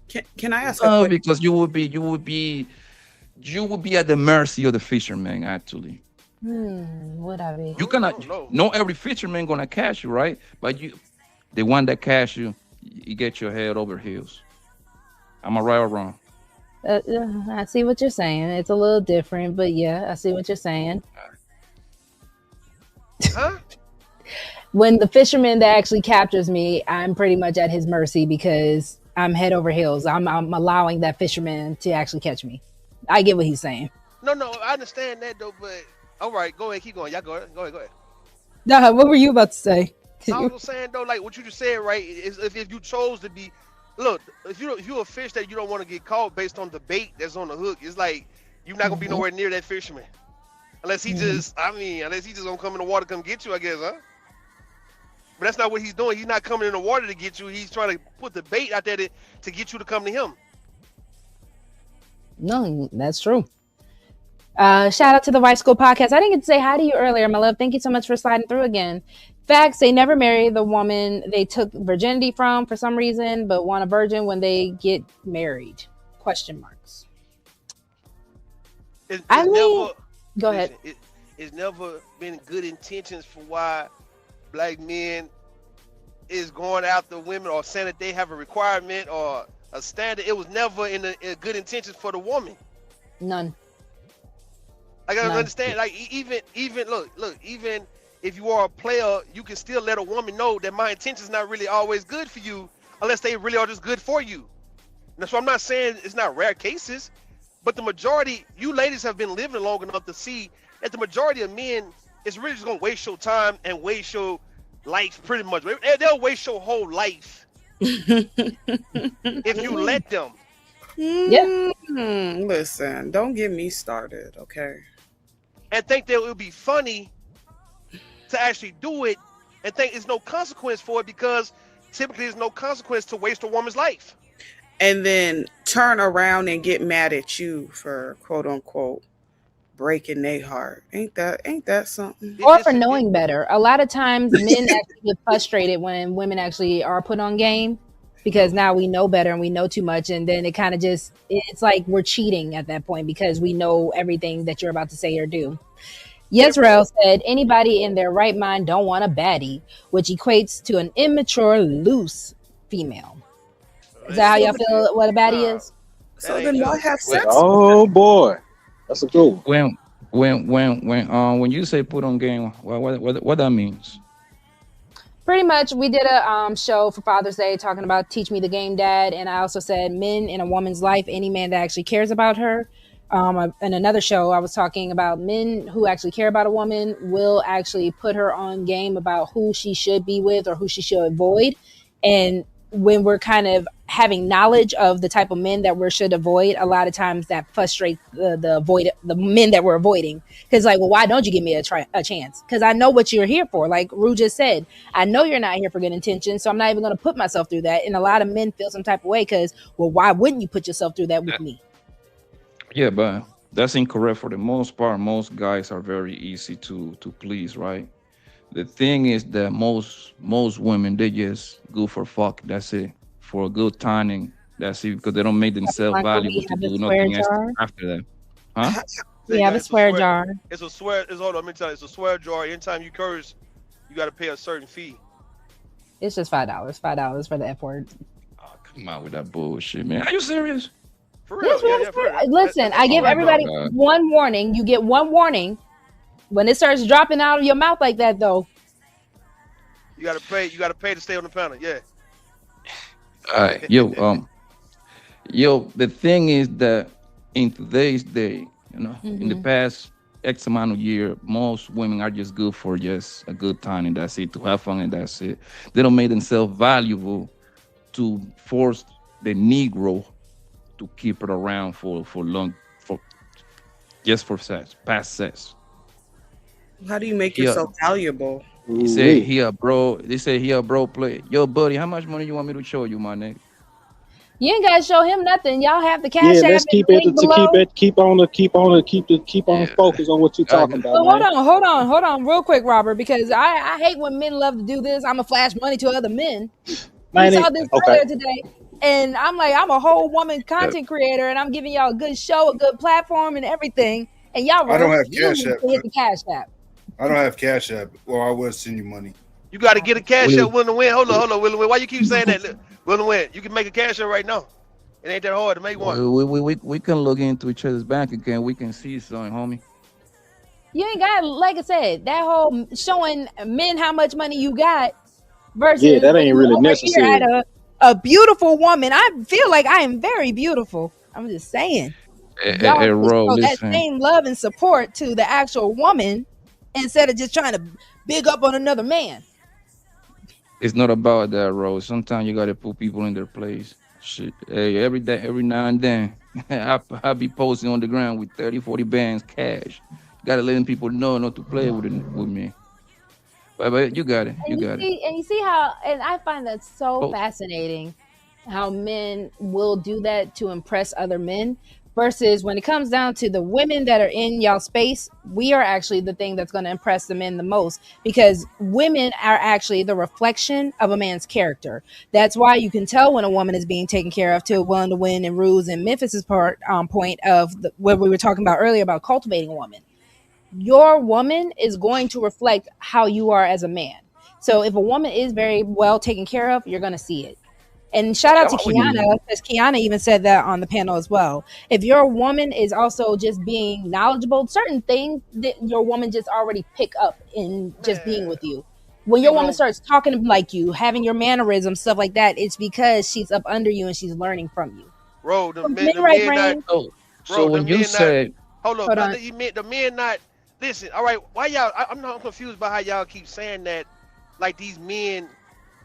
Can I ask a question?
Because you would be at the mercy of the fisherman. Actually,
Would I be?
you cannot. Not every fisherman gonna catch you, right? But the one that catch you, you get your head over heels. Am I right or wrong?
I see what you're saying. It's a little different, but yeah, I see what you're saying.
Huh?
When the fisherman that actually captures me, I'm pretty much at his mercy because I'm head over heels. I'm allowing that fisherman to actually catch me. I get what he's saying.
No, I understand that though, but all right, go ahead, keep going. Y'all go ahead.
Nah, what were you about to say?
I was saying though, like what you just said, right? Is if you chose to be, look, if you're a fish that you don't want to get caught based on the bait that's on the hook, it's like you're not gonna be nowhere near that fisherman, unless he just gonna come in the water, come get you, I guess, huh? But that's not what he's doing. He's not coming in the water to get you. He's trying to put the bait out there to get you to come to him.
No, that's true. Shout out to the White School Podcast. I didn't get to say hi to you earlier, my love. Thank you so much for sliding through again. Facts, they never marry the woman they took virginity from for some reason, but want a virgin when they get married. Question marks. Go ahead.
It's never been good intentions for why black men is going after women or saying that they have a requirement or a standard. It was never in a good intentions for the woman.
None.
I gotta understand. Like even look, even if you are a player, you can still let a woman know that my intention is not really always good for you, unless they really are just good for you. Now, so I'm not saying it's not rare cases, but the majority, you ladies have been living long enough to see that the majority of men is really just gonna waste your time and waste your life pretty much. They'll waste your whole life if you let them.
Yeah.
Listen, don't get me started, okay?
And think that it would be funny to actually do it and think there's no consequence for it, because typically there's no consequence to waste a woman's life.
And then turn around and get mad at you for quote unquote breaking their heart. Ain't that something?
Or for knowing better. A lot of times men actually get frustrated when women actually are put on game, because now we know better and we know too much, and then it kind of it's like we're cheating at that point because we know everything that you're about to say or do. Yesrael said, anybody in their right mind don't want a baddie, which equates to an immature, loose female. Is that how y'all feel what a baddie is?
So then why have sex?
Oh boy, that's a good
one. When you say put on game, what that means?
Pretty much, we did a show for Father's Day talking about Teach Me the Game, Dad. And I also said men in a woman's life, any man that actually cares about her. In another show, I was talking about men who actually care about a woman will actually put her on game about who she should be with or who she should avoid. And when we're kind of having knowledge of the type of men that we should avoid, a lot of times that frustrates the men that we're avoiding. Because like, well, why don't you give me a chance? Because I know what you're here for. Like Rue just said, I know you're not here for good intentions, so I'm not even going to put myself through that. And a lot of men feel some type of way because, well, why wouldn't you put yourself through that with me?
Yeah, but that's incorrect for the most part. Most guys are very easy to please, right? The thing is that most women, they just go for fuck. That's it. For a good timing. That's it. Because they don't make themselves valuable to do nothing else after that. Huh?
We have a swear jar.
It's a swear. Hold on, let me tell you. It's a swear jar. Anytime you curse, you got to pay a certain fee.
It's just $5. $5 for the F word.
Oh, come on with that bullshit, man. Are you serious?
For real? Yeah, for real.
Listen, I give everybody one warning. You get one warning. When it starts dropping out of your mouth like that, though,
you gotta pay. You gotta pay to stay on the panel. Yeah.
All right, yo. The thing is that in today's day, in the past X amount of years, most women are just good for just a good time and that's it, to have fun and that's it. They don't make themselves valuable to force the Negro to keep it around for sex, past sex.
How do you make yourself valuable?
He said he a bro. They say he a bro play. Yo, buddy, how much money you want me to show you, my nigga?
You ain't gotta show him nothing. Y'all have the cash
Yeah,
app
let's
in the link below.
keep on focus on what you're talking about.
Well, hold on, real quick, Robert, because I hate when men love to do this. I'm gonna flash money to other men. We saw this earlier today, and I'm like, I'm a whole woman content creator, and I'm giving y'all a good show, a good platform, and everything, and y'all
I don't have
refuse
Cash App.
to hit the cash app.
I don't have Cash App, or I would send you money.
You got to get a cash app willing to win. Hold on, willing to win. Why you keep saying that? Look, willing to win. You can make a cash app right now. It ain't that hard to make one.
We can look into each other's bank account. We can see something, homie.
You ain't got, like I said, that whole showing men how much money you got versus
Yeah, that ain't really necessary.
Here at a beautiful woman. I feel like I am very beautiful. I'm just saying. Y'all show that same love and support to the actual woman instead of just trying to big up on another man.
It's not about that, Rose. Sometimes you gotta put people in their place. Shit. Hey, every day, every now and then, I be posting on the ground with 30, 40 bands cash. Gotta letting people know not to play with me. But you got it. You got it.
And you see how, and I find that so fascinating how men will do that to impress other men versus when it comes down to the women that are in y'all space, we are actually the thing that's going to impress the men the most because women are actually the reflection of a man's character. That's why you can tell when a woman is being taken care of to willing to win and Rue's and Memphis's point of what we were talking about earlier about cultivating a woman. Your woman is going to reflect how you are as a man. So if a woman is very well taken care of, you're going to see it. And shout out to Kiana, because Kiana even said that on the panel as well. If your woman is also just being knowledgeable, certain things that your woman just already pick up in just being with you. When your woman starts talking like you, having your mannerisms, stuff like that, it's because she's up under you and she's learning from you.
Bro, the men not listen. All right, why y'all? I'm not confused by how y'all keep saying that. Like these men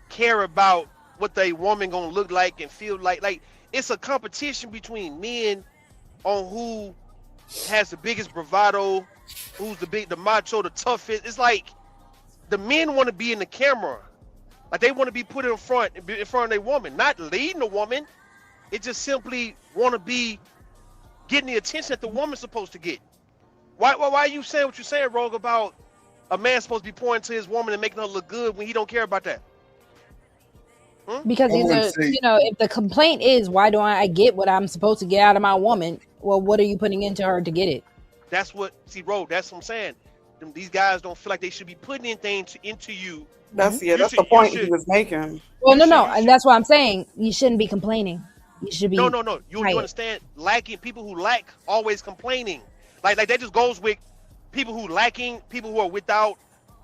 care about what they woman gonna look like and feel like. Like it's a competition between men on who has the biggest bravado, who's the macho, the toughest. It's like the men want to be in the camera, like they want to be put in front of their woman, not leading the woman. It just simply want to be getting the attention that the woman's supposed to get. Why are you saying what you're saying, Rogue, about a man supposed to be pointing to his woman and making her look good when he don't care about that?
Because if the complaint is, why don't I get what I'm supposed to get out of my woman? Well, what are you putting into her to get it?
That's what, Rogue, that's what I'm saying. These guys don't feel like they should be putting anything into you.
That's the point he was making.
Well, no, and that's what I'm saying. You shouldn't be complaining. You should be.
No. You understand? Lacking, people who lack always complaining. Like that just goes with people who lacking, people who are without,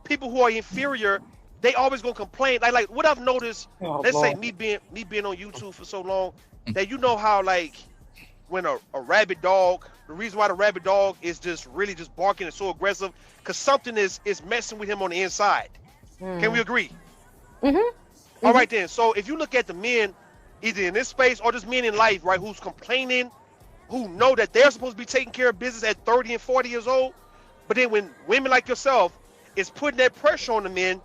people who are inferior. They always gonna complain. Like what I've noticed. Let's say me being on YouTube for so long, that you know how like when a rabid dog, the reason why the rabid dog is just really just barking and so aggressive, because something is messing with him on the inside. Can we agree? All right then. So if you look at the men, either in this space or just men in life, right, who's complaining, who know that they're supposed to be taking care of business at 30 and 40 years old, but then when women like yourself is putting that pressure on the men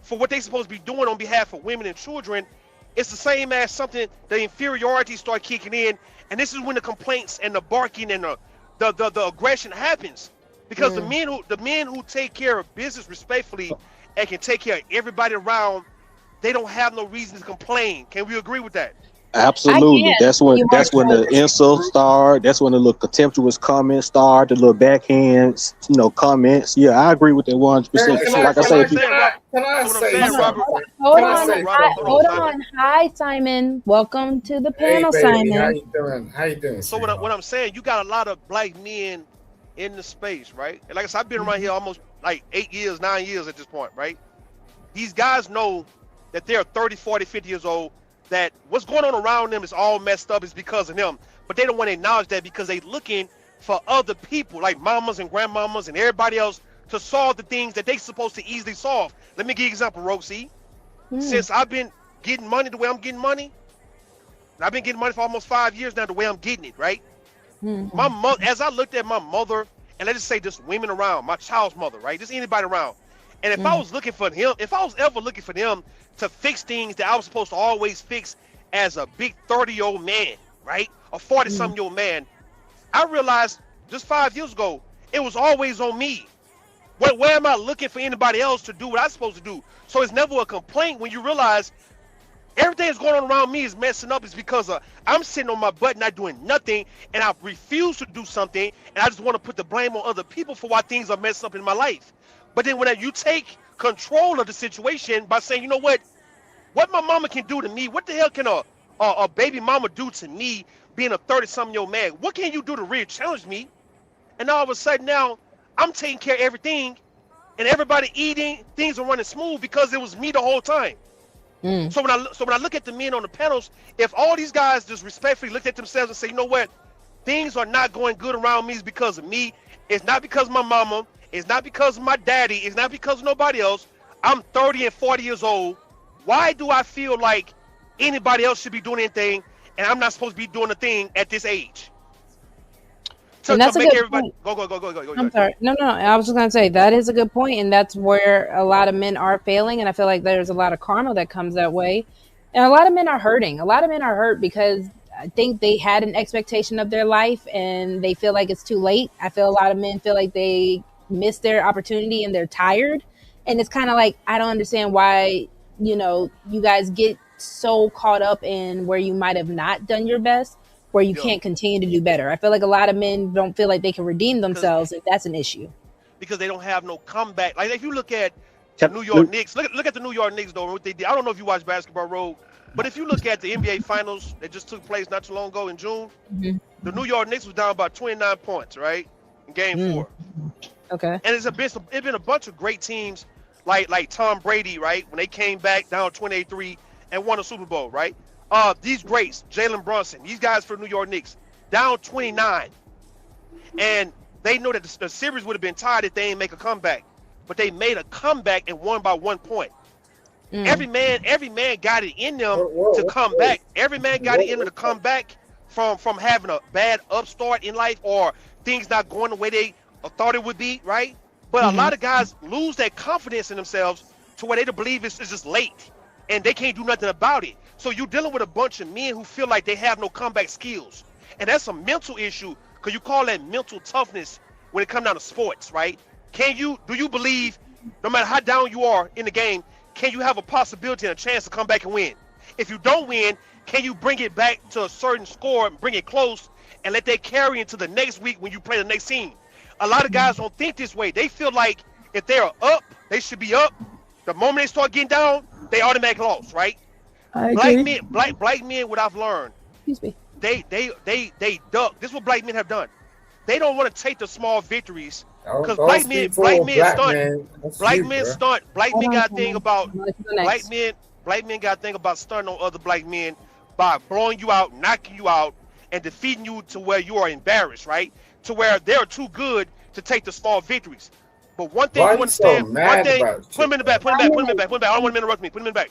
for what they're supposed to be doing on behalf of women and children, it's the same as something, the inferiority start kicking in, and this is when the complaints and the barking and the aggression happens. Because the men who take care of business respectfully and can take care of everybody around, they don't have no reason to complain. Can we agree with that?
Absolutely. That's when the insults start. That's when the little contemptuous comments start. The little backhands, comments. Yeah, I agree with that 100%. Like I said,
hold on. Hi, Simon. Welcome to the panel, Simon.
How you doing?
So what I'm saying, you got a lot of black men in the space, right? And like I said, I've been around here almost like 8 years, 9 years at this point, right? These guys know that they're 30, 40, 50 years old, that what's going on around them is all messed up is because of them. But they don't want to acknowledge that because they're looking for other people, like mamas and grandmamas and everybody else, to solve the things that they're supposed to easily solve. Let me give you an example, RogueC. Since I've been getting money the way I'm getting money, and I've been getting money for almost 5 years now the way I'm getting it, right? My mother, as I looked at my mother, and let's just say just women around, my child's mother, right? Just anybody around. And if I was looking for him, if I was ever looking for them to fix things that I was supposed to always fix as a big 30-year-old man, right? A 40-something-year-old man. I realized just 5 years ago, it was always on me. Where am I looking for anybody else to do what I'm supposed to do? So it's never a complaint when you realize everything that's going on around me is messing up. It's because I'm sitting on my butt not doing nothing, and I refuse to do something, and I just want to put the blame on other people for why things are messed up in my life. But then when you take control of the situation by saying, you know what my mama can do to me, what the hell can a baby mama do to me being a 30-something-year-old man? What can you do to really challenge me? And all of a sudden now, I'm taking care of everything, and everybody eating, things are running smooth because it was me the whole time. So when I look at the men on the panels, if all these guys just respectfully looked at themselves and say, you know what, things are not going good around me, it's because of me. It's not because of my mama. It's not because of my daddy. It's not because of nobody else. I'm 30 and 40 years old. Why do I feel like anybody else should be doing anything, and I'm not supposed to be doing a thing at this age?
And that's
to
a
make
good
everybody
point.
Go.
I'm sorry. No. I was just gonna say that is a good point, and that's where a lot of men are failing. And I feel like there's a lot of karma that comes that way, and a lot of men are hurting. A lot of men are hurt because I think they had an expectation of their life, and they feel like it's too late. I feel a lot of men feel like they missed their opportunity, and they're tired. And it's kind of like I don't understand why you guys get so caught up in where you might have not done your best, where you can't continue to do better. I feel like a lot of men don't feel like they can redeem themselves, and that's an issue.
Because they don't have no comeback. Like if you look at the New York Knicks, look at the New York Knicks though. What they did. I don't know if you watch basketball, Rogue, but if you look at the NBA Finals that just took place not too long ago in June, the New York Knicks was down about 29 points, right, in Game 4.
Okay.
And it's been a bunch of great teams like Tom Brady, right, when they came back down 28-3 and won a Super Bowl, right? These greats, Jalen Brunson, these guys for the New York Knicks, down 29. And they know that the series would have been tied if they didn't make a comeback. But they made a comeback and won by 1 point. Every man got it in them to come back. Every man got it in them to come back from having a bad upstart in life or things not going the way they thought it would be, right? But a lot of guys lose that confidence in themselves to where they believe it's just late and they can't do nothing about it. So you're dealing with a bunch of men who feel like they have no comeback skills. And that's a mental issue because you call that mental toughness when it comes down to sports, right? Do you believe no matter how down you are in the game, can you have a possibility and a chance to come back and win? If you don't win, can you bring it back to a certain score and bring it close and let that carry into the next week when you play the next team? A lot of guys don't think this way. They feel like if they're up, they should be up. The moment they start getting down, they automatically lost, right? Black men, what I've learned, they duck. This is what black men have done. They don't want to take the small victories because black men stunt. Black men got a thing about stunting on other black men by blowing you out, knocking you out, and defeating you to where you are embarrassed, right? To where they're too good to take the small victories. But one thing you understand, put him in the back. I don't want him to interrupt me. Put him in the back.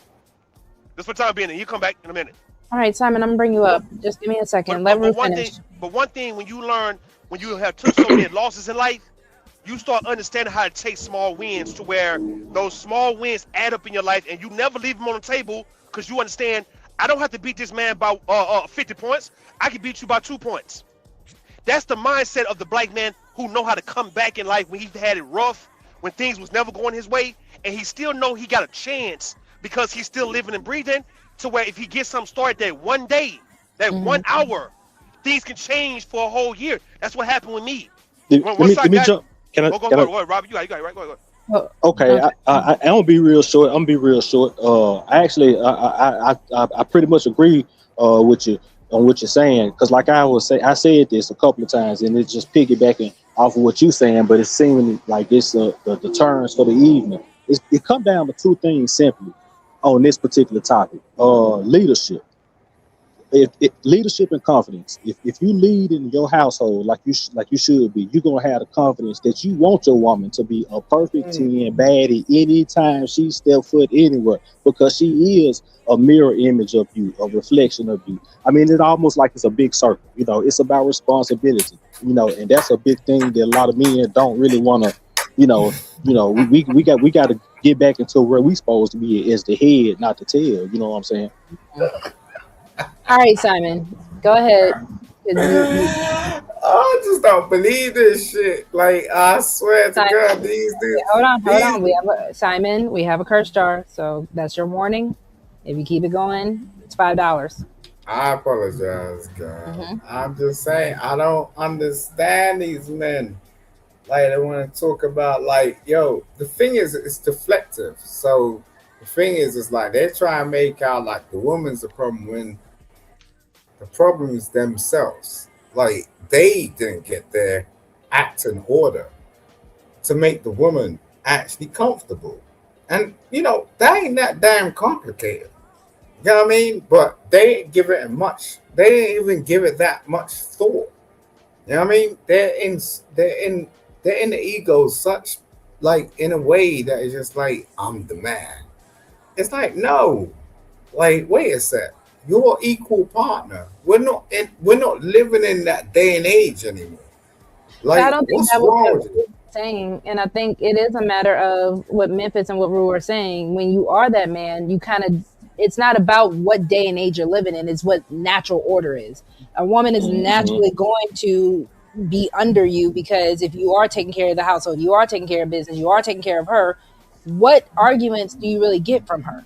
Just for time being, and he'll come back in a minute.
All right, Simon, I'm gonna bring you up. Just give me a second. Let me finish.
But one thing, when you have took so many losses in life, you start understanding how to take small wins to where those small wins add up in your life, and you never leave them on the table because you understand, I don't have to beat this man by 50 points. I can beat you by 2 points. That's the mindset of the black man who know how to come back in life when he had it rough, when things was never going his way, and he still know he got a chance because he's still living and breathing, to where if he gets something started that one day, that 1 hour, things can change for a whole year. That's what happened with me.
Let me jump. Can I?
Go, Robert. You got it right. Go ahead.
Okay, I'm gonna be real short. I pretty much agree with you on what you're saying, because like I said this a couple of times, and it's just piggybacking off of what you're saying, but it's seeming like it's the turns for the evening. It comes down to two things simply on this particular topic: leadership. Leadership and confidence. If you lead in your household like you should be, you're gonna have the confidence that you want your woman to be a perfect 10 baddie anytime she step foot anywhere, because she is a mirror image of you, a reflection of you. I mean, it's almost like it's a big circle. It's about responsibility. And that's a big thing that a lot of men don't really want to. We got to get back into where we supposed to be as the head, not the tail. You know what I'm saying?
All right, Simon, go ahead.
I just don't believe this shit. Like, I swear to God, these dudes.
Hold on. Simon, we have a curse jar, so that's your warning. If you keep it going, it's $5.
I apologize, God. I'm just saying, I don't understand these men. Like, they want to talk about, like, yo, the thing is, it's deflective. So, the thing is like, they try and make out like the woman's the problem when the problem is themselves. Like, they didn't get their act in order to make the woman actually comfortable. And, that ain't that damn complicated. You know what I mean? But they didn't give it much. They didn't even give it that much thought. You know what I mean? They're in the ego such, like, in a way that is just like, I'm the man. It's like, no. Like, wait a sec. You're an equal partner. We're not living in that day and age anymore. Like,
I don't think
what's
that
wrong
was
with you?
saying, and I think it is a matter of what Memphis and what Rue are saying. When you are that man, you kind of, it's not about what day and age you're living in, it's what natural order is. A woman is naturally going to be under you, because if you are taking care of the household, you are taking care of business, you are taking care of her, what arguments do you really get from her?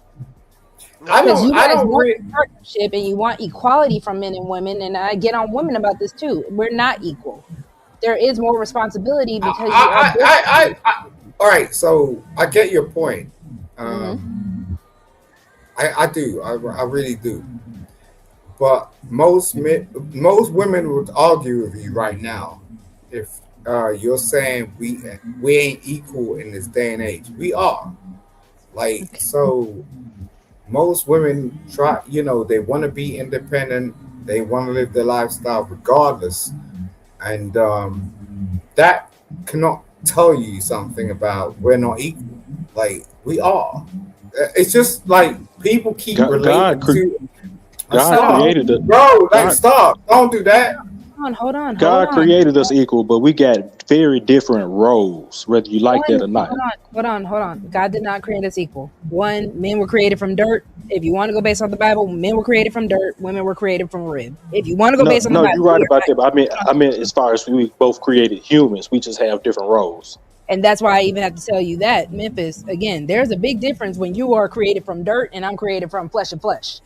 Because you guys want a partnership and you want equality from men and women, and I get on women about this too. We're not equal. There is more responsibility because you are.
All right, so I get your point. I do. I really do. But most women would argue with you right now if you're saying we ain't equal in this day and age. We are. Like, so most women try, they want to be independent. They want to live their lifestyle regardless. And that cannot tell you something about we're not equal. Like, we are. It's just like people keep relating to.
God created it.
Bro, stop. Don't do that.
Hold on.
God created us equal, but we got very different roles, whether you like that or not.
Hold on. God did not create us equal. One, men were created from dirt. If you want to go based on the Bible, men were created from dirt, women were created from rib. If you want to go based on the Bible.
No, you're right about that. But I meant as far as we both created humans, we just have different roles.
And that's why I even have to tell you that, Memphis, again, there's a big difference when you are created from dirt and I'm created from flesh and flesh.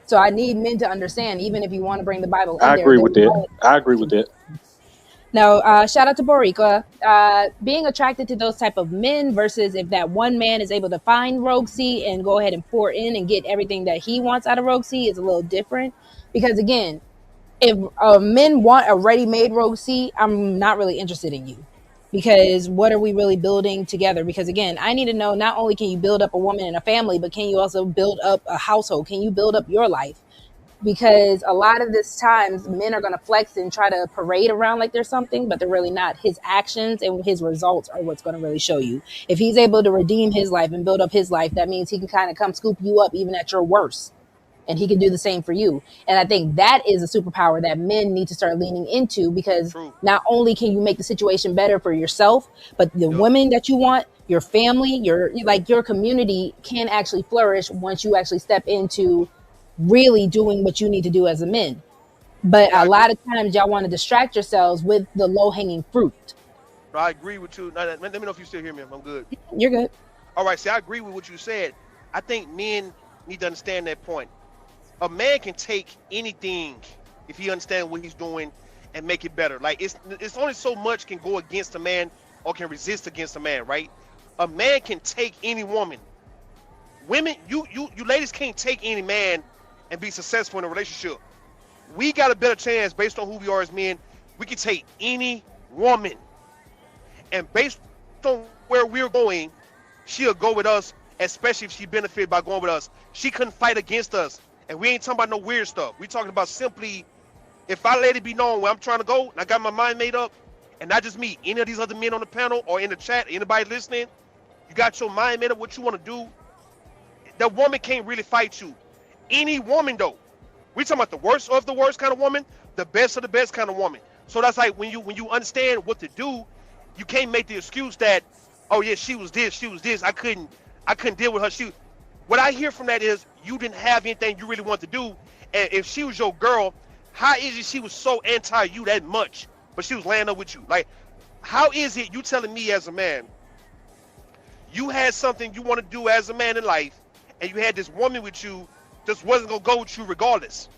So I need men to understand, even if you want to bring the Bible in there.
I agree with that.
Now, shout out to Boricua. Being attracted to those type of men versus if that one man is able to find RogueC and go ahead and pour in and get everything that he wants out of RogueC is a little different. Because again, if men want a ready-made RogueC, I'm not really interested in you. Because what are we really building together? Because again, I need to know, not only can you build up a woman and a family, but can you also build up a household? Can you build up your life? Because a lot of this times men are going to flex and try to parade around like there's something, but they're really not. His actions and his results are what's going to really show you. If he's able to redeem his life and build up his life, that means he can kind of come scoop you up even at your worst. And he can do the same for you. And I think that is a superpower that men need to start leaning into, because not only can you make the situation better for yourself, but the women that you want, your family, your community can actually flourish once you actually step into really doing what you need to do as a man. But a lot of times y'all want to distract yourselves with the low-hanging fruit.
I agree with you. Now, let me know if you still hear me. I'm good.
You're good.
All right, see, I agree with what you said. I think men need to understand that point. A man can take anything if he understands what he's doing and make it better. Like, it's only so much can go against a man or can resist against a man, right? A man can take any woman. Women, you ladies can't take any man and be successful in a relationship. We got a better chance based on who we are as men. We can take any woman, and based on where we're going, she'll go with us, especially if she benefited by going with us. She couldn't fight against us. And we ain't talking about no weird stuff. We talking about simply, if I let it be known where I'm trying to go, and I got my mind made up, and not just me, any of these other men on the panel or in the chat, anybody listening, you got your mind made up what you want to do, that woman can't really fight you. Any woman, though. We talking about the worst of the worst kind of woman, the best of the best kind of woman. So that's like when you understand what to do, you can't make the excuse that, oh yeah, she was this, I couldn't deal with her. What I hear from that is you didn't have anything you really want to do, And if she was your girl, how is it she was so anti you that much, but she was laying up with you? Like, how is it you telling me as a man, you had something you want to do as a man in life, and you had this woman with you, just wasn't gonna go with you regardless?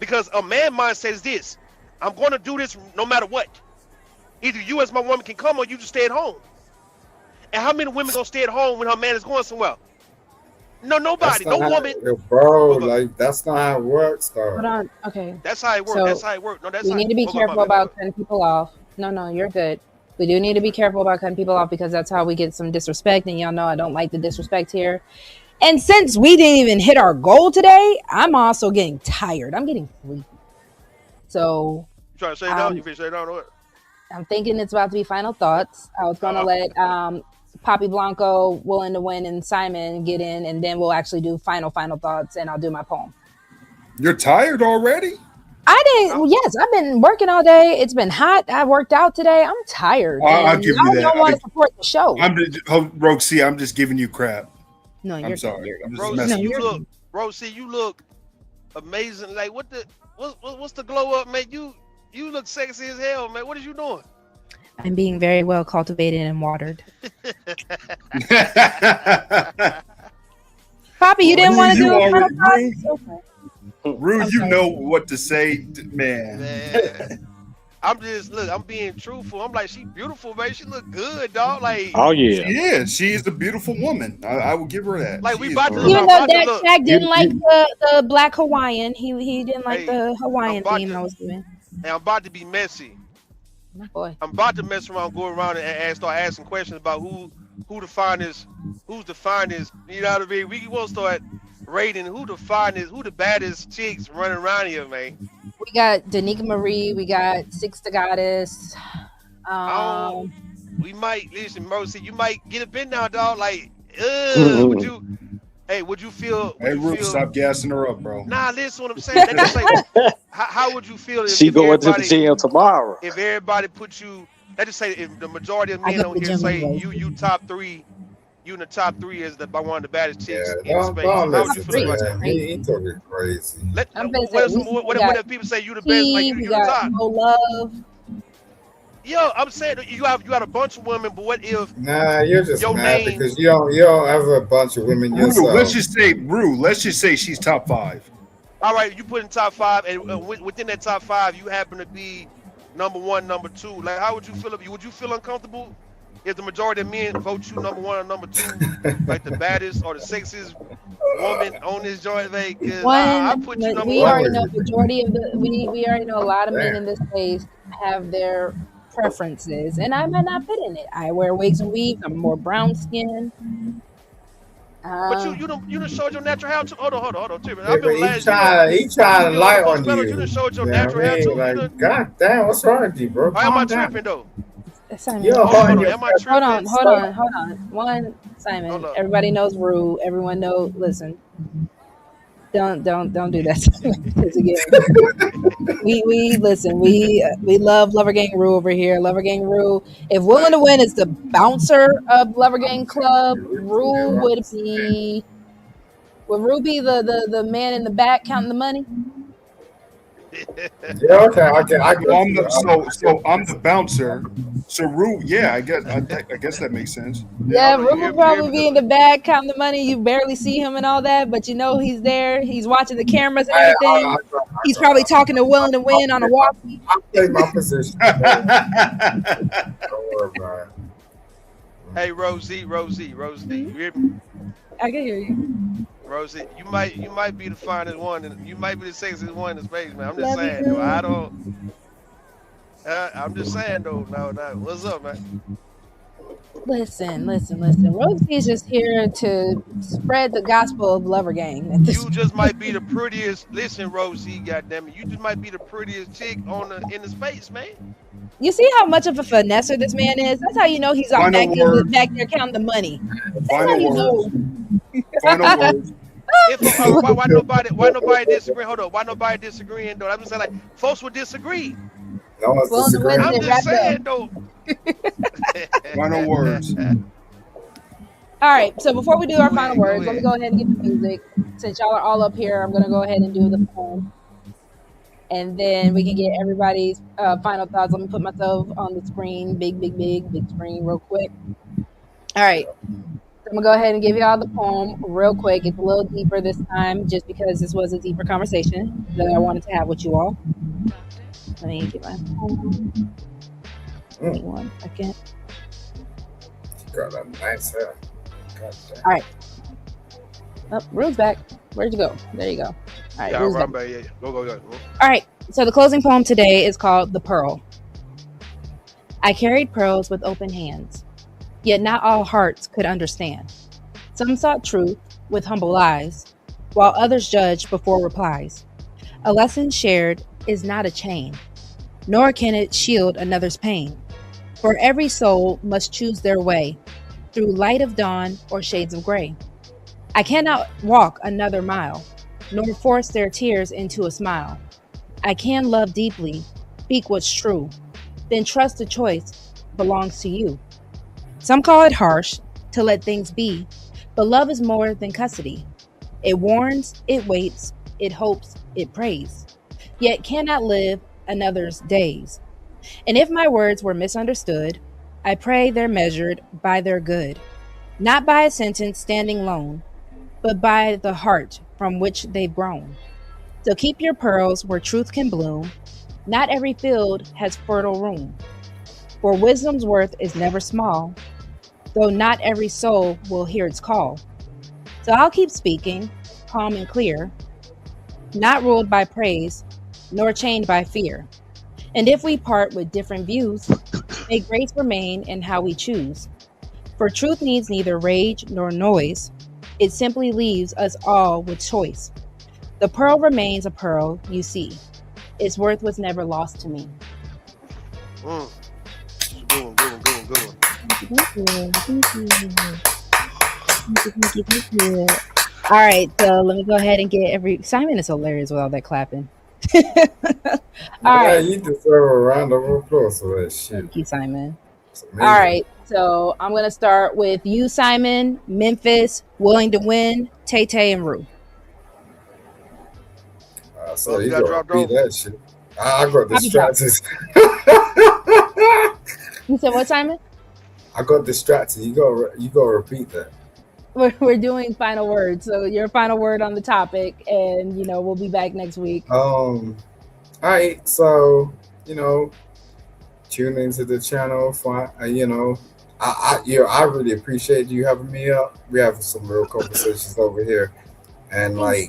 Because a man mindset is this: I'm gonna do this no matter what. Either you as my woman can come, or you just stay at home. And how many women gonna stay at home when her man is going somewhere? No, nobody, no woman.
Bro, like that's not how it works, though.
Hold on. Okay.
That's how it works.
So,
that's how it works. No, that's
we
how
need to be careful about cutting people off. No, you're good. We do need to be careful about cutting people off because that's how we get some disrespect. And y'all know I don't like the disrespect here. And since we didn't even hit our goal today, I'm also getting tired. I'm getting sleepy. So
You trying to say it down? You finna say it down or what?
I'm thinking it's about to be final thoughts. I was gonna let Poppy Blanco, Willing to Win, and Simon get in, and then we'll actually do final thoughts, and I'll do my poem.
You're tired already?
I didn't. Yes, I've been working all day. It's been hot. I worked out today. I'm tired.
I'll give you that.
Don't want to support the show.
RogueC, I'm just giving you crap.
No,
I'm sorry.
RogueC, you look amazing. Like what's the glow up, man? You look sexy as hell, man. What are you doing?
I'm being very well cultivated and watered. Poppy, you didn't want to do a final thoughts? Okay.
Rude, you know what to say, man.
I'm being truthful. I'm like, she beautiful, man. She look good, dog. Like,
oh yeah,
she is. She is a beautiful woman. I will give her that.
Like, we about to
even though that Shaq didn't like the black Hawaiian, he didn't like the Hawaiian theme I was doing.
And I'm about to be messy.
My boy.
I'm about to mess around, go around and start asking questions about who's the finest. You know what I mean? We won't start rating who the baddest chicks running around here, man.
We got Danica Marie, we got Six the Goddess.
We might listen, Mercy. You might get a bit now, dog. Like, would you feel?
Hey, Ruth, stop gassing her up, bro.
Nah, listen what I'm saying. Just like, how would you feel if
she going to the gym tomorrow?
If everybody put you, let's just say, if the majority of men on here say you top three. You in the top three is one of the baddest chicks in space.
Don't listen to him. He talking crazy.
What if people say you the best, like you the top?
No love.
Yo, I'm saying you got a bunch of women, but what if?
Nah, you're just mad because you don't have a bunch of women yourself.
Let's just say she's top 5.
All right, you put in top 5, and within that top 5, you happen to be number 1, number 2. Like, how would you feel? Would you feel uncomfortable if the majority of men vote you number 1 or number 2, like the baddest or the sexiest woman on this joint? Like, I put you number 1.
We already know majority of we already know a lot of men in this space have their preferences, and I might not fit in it. I wear wigs and weaves. I'm more brown skin.
But you done showed your natural hair too. Hold on, too.
He trying to lie on you.
You done showed your natural hair too.
Like, God damn, what's wrong with you, bro?
Why am I tripping though?
Simon, hold on. One, Simon. Everybody knows Rue. Everyone knows. Listen, don't do that. Because again, we listen. We love Lover Gang Rue over here. Lover Gang Rue. If Willing to Win is the bouncer of Lover Gang Club, Rue would be. Would Rue be the man in the back counting the money?
Yeah, okay. I'm
the bouncer. So Rue, yeah, I guess that makes sense.
Yeah, Rue will probably be in the back counting the money. You barely see him and all that, but you know he's there. He's watching the cameras and everything. He's probably talking to Willing to Win on a walkie.
I'll play my position. Don't worry about it.
Hey, Rosie, you hear me?
I can hear you.
Rosie, you might be the finest one, and you might be the sexiest one in space, man. I'm just saying, though. I'm just saying, though. No. What's up, man?
Listen. RogueC is just here to spread the gospel of Lover Gang.
You just might be the prettiest. Listen, RogueC, goddammit, you just might be the prettiest chick in the space, man.
You see how much of a finesser this man is? That's how you know he's back there counting the money. That's how you know.
Final words.
Why nobody disagree? Hold on. Why nobody disagreeing though? I'm just saying, like, folks would disagree.
No one's disagreeing.
I'm just saying though.
Final words.
All
All right. So before we do our final words, let me go ahead and get the music. Since y'all are all up here, I'm gonna go ahead and do the poem, and then we can get everybody's final thoughts. Let me put myself on the screen, big screen, real quick. All right. So I'm gonna go ahead and give y'all the poem real quick. It's a little deeper this time, just because this was a deeper conversation that I wanted to have with you all. Let me get my poem. Give me 1 second.
Got a nice hair.
All right. Oh, Rue's back. Where'd you go? There you go. All right.
Yeah,
Rue's
I'm
back.
back. Yeah, go.
All right. So the closing poem today is called The Pearl. I carried pearls with open hands, yet not all hearts could understand. Some sought truth with humble eyes, while others judged before replies. A lesson shared is not a chain, nor can it shield another's pain. For every soul must choose their way, through light of dawn or shades of gray. I cannot walk another mile, nor force their tears into a smile. I can love deeply, speak what's true, then trust the choice belongs to you. Some call it harsh to let things be, but love is more than custody. It warns, it waits, it hopes, it prays, yet cannot live another's days. And if my words were misunderstood, I pray they're measured by their good, not by a sentence standing lone, but by the heart from which they've grown. So keep your pearls where truth can bloom. Not every field has fertile room, for wisdom's worth is never small, though not every soul will hear its call. So I'll keep speaking, calm and clear, not ruled by praise, nor chained by fear. And if we part with different views, may grace remain in how we choose. For truth needs neither rage nor noise. It simply leaves us all with choice. The pearl remains a pearl, you see. Its worth was never lost to me.
Good one.
Thank you. All right, so let me go ahead and get Simon is hilarious with all that clapping. All right.
You deserve a round of applause for that shit.
Thank you, Simon. All right, so I'm gonna start with you, Simon, Memphis, Willing to Win, Tay Tay, and Rue.
So you gotta repeat that shit. I got distracted.
You said what, Simon?
I got distracted. You gotta repeat that.
We're doing final words, so your final word on the topic, and we'll be back next week.
All right, so tune into the channel. I really appreciate you having me up. We have some real conversations over here, and I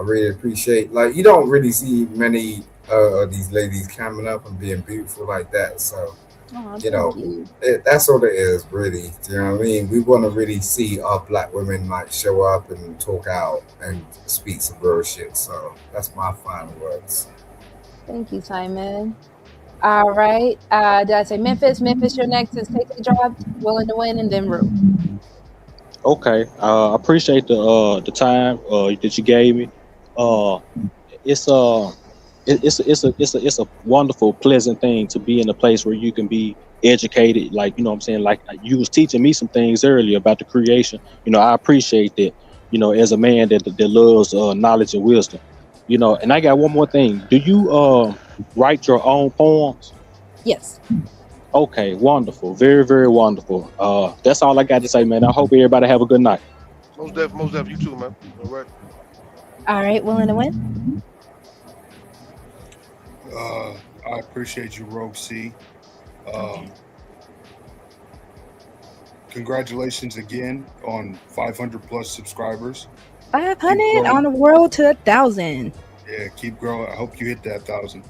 really appreciate. You don't really see many of these ladies coming up and being beautiful like that. So that's what it is, really. Do you know what I mean? We want to really see our black women show up and talk out and speak some real shit. So that's my final words.
Thank you, Simon. All right. Did I say Memphis? Memphis, you're next. Is Tay Tay dropped, Willing to Win, and then Rue.
Okay. I appreciate the time that you gave me. It's a wonderful, pleasant thing to be in a place where you can be educated. Like, you know what I'm saying? Like, you was teaching me some things earlier about the creation. I appreciate that, as a man that loves knowledge and wisdom. And I got one more thing. Do you write your own poems?
Yes.
Okay, wonderful. Very, very wonderful. That's all I got to say, man. I hope everybody have a good night.
Most definitely, you too, man.
All right, Willing to Win?
I appreciate you, RogueC. Congratulations again on 500 plus subscribers.
500 on the world to 1,000.
Yeah, keep growing. I hope you hit that 1,000.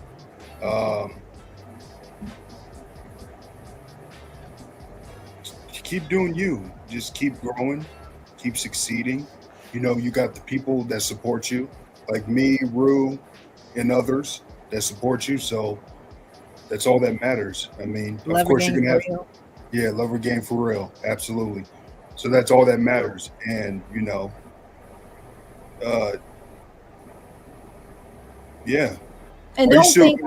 Keep doing you. Just keep growing. Keep succeeding. You got the people that support you, like me, Rue, and others that support you. So that's all that matters. I mean, of course you're gonna have, love or game for real, absolutely. So that's all that matters. And yeah.
And don't think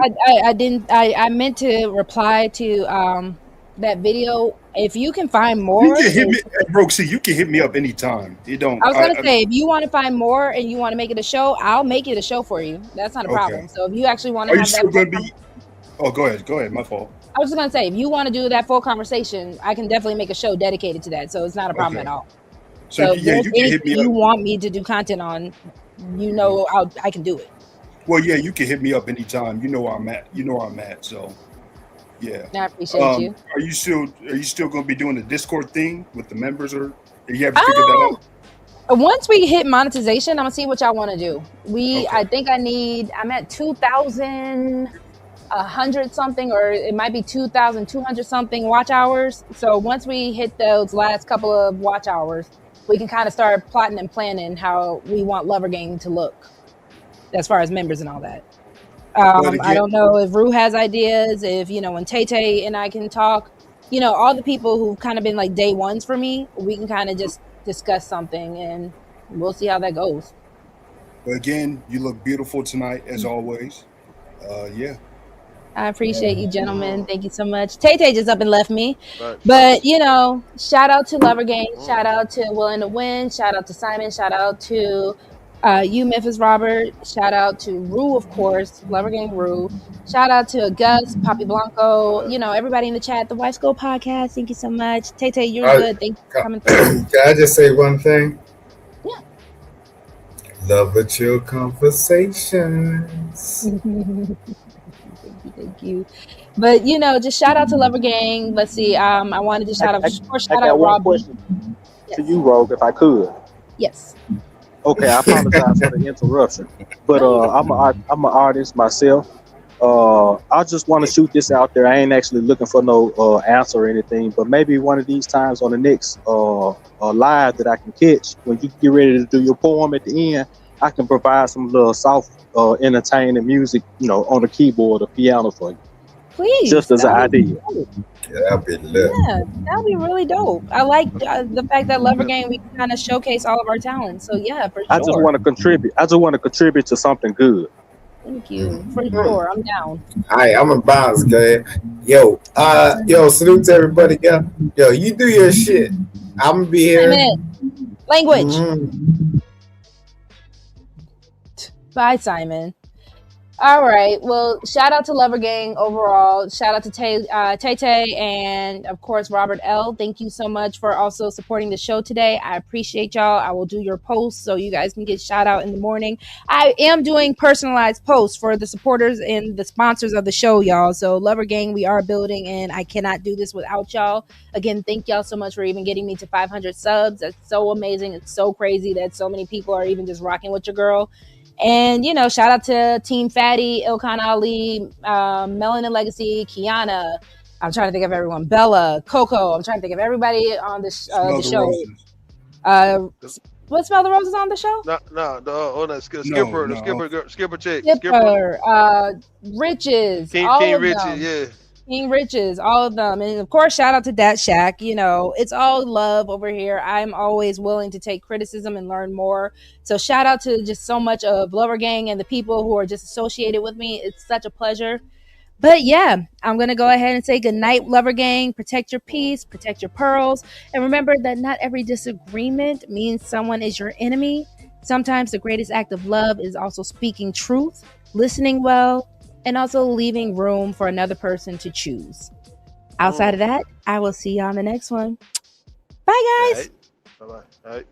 I meant to reply to that video If you can find more,
you can hit me, RogueC, you can hit me up anytime. You don't.
I was gonna say, if you want to find more and you want to make it a show, I'll make it a show for you. That's not a problem. So if you actually want to have that,
going to be? Oh, go ahead. My fault.
I was just gonna say, if you want to do that full conversation, I can definitely make a show dedicated to that. So it's not a problem at all. So
yeah, you can hit me up.
You want me to do content on, I can do it.
Well, yeah, you can hit me up anytime. You know where I'm at. So, yeah.
I appreciate you.
Are you still going to be doing the Discord thing with the members, or you have to figure that out?
Once we hit monetization, I'm gonna see what y'all want to do. I think I'm at 2,100 something, or it might be 2,200 something watch hours. So once we hit those last couple of watch hours, we can kind of start plotting and planning how we want Lover Gang to look as far as members and all that. I don't know if Rue has ideas, if, when Tay and I can talk, all the people who've kind of been like day ones for me, we can kind of just discuss something and we'll see how that goes.
But again, you look beautiful tonight as always. Yeah.
I appreciate you, gentlemen. Thank you so much. Tay just up and left me. But, shout out to Lover Gang. Shout out to Willing to Win. Shout out to Simon. Shout out to you, Memphis Robert. Shout out to Rue, of course. Lover Gang Rue. Shout out to Gus, Papi Blanco. Everybody in the chat. The White School Podcast. Thank you so much. Tay, you're good. Thank you for coming through.
Can I just say one thing?
Yeah.
Love with your conversations.
Thank you. But just shout out to Lover Gang. Let's see. I wanted to shout out Rob.
Question to you, Rogue, if I could.
Yes.
Okay, I apologize for the interruption, but I'm an artist myself. I just want to shoot this out there. I ain't actually looking for no answer or anything, but maybe one of these times on the next live that I can catch, when you get ready to do your poem at the end, I can provide some little soft entertaining music, on the keyboard or piano for you.
Please.
Just as an idea.
Yeah, that'd be lit.
Yeah, that'd be really dope. I like the fact that Lover Gang, we can kind of showcase all of our talents. So yeah, for sure.
I just want to contribute to something good.
Thank you. For sure. I'm down.
All right, I'm a bounce, guy. Yo, salute to everybody. Yo, you do your shit. I'm gonna be here.
Language. Bye, Simon. All right. Well, shout out to Lover Gang overall. Shout out to Tay and, of course, Robert L. Thank you so much for also supporting the show today. I appreciate y'all. I will do your posts so you guys can get shout out in the morning. I am doing personalized posts for the supporters and the sponsors of the show, y'all. So Lover Gang, we are building, and I cannot do this without y'all. Again, thank y'all so much for even getting me to 500 subs. That's so amazing. It's so crazy that so many people are even just rocking with your girl. And, shout out to Team Fatty, Ilkhan Ali, Melanin Legacy, Kiana. I'm trying to think of everyone. Bella, Coco. I'm trying to think of everybody on the show. What Smell the Roses on the show?
Skipper chick.
Skipper, Riches.
King Riches, yeah.
King Riches, all of them. And of course, shout out to Dat Shack. It's all love over here. I'm always willing to take criticism and learn more. So shout out to just so much of Lover Gang and the people who are just associated with me. It's such a pleasure. But yeah, I'm going to go ahead and say good night, Lover Gang. Protect your peace, protect your pearls. And remember that not every disagreement means someone is your enemy. Sometimes the greatest act of love is also speaking truth, listening well, and also leaving room for another person to choose. Outside of that, I will see you on the next one. Bye, guys.
All right. All right.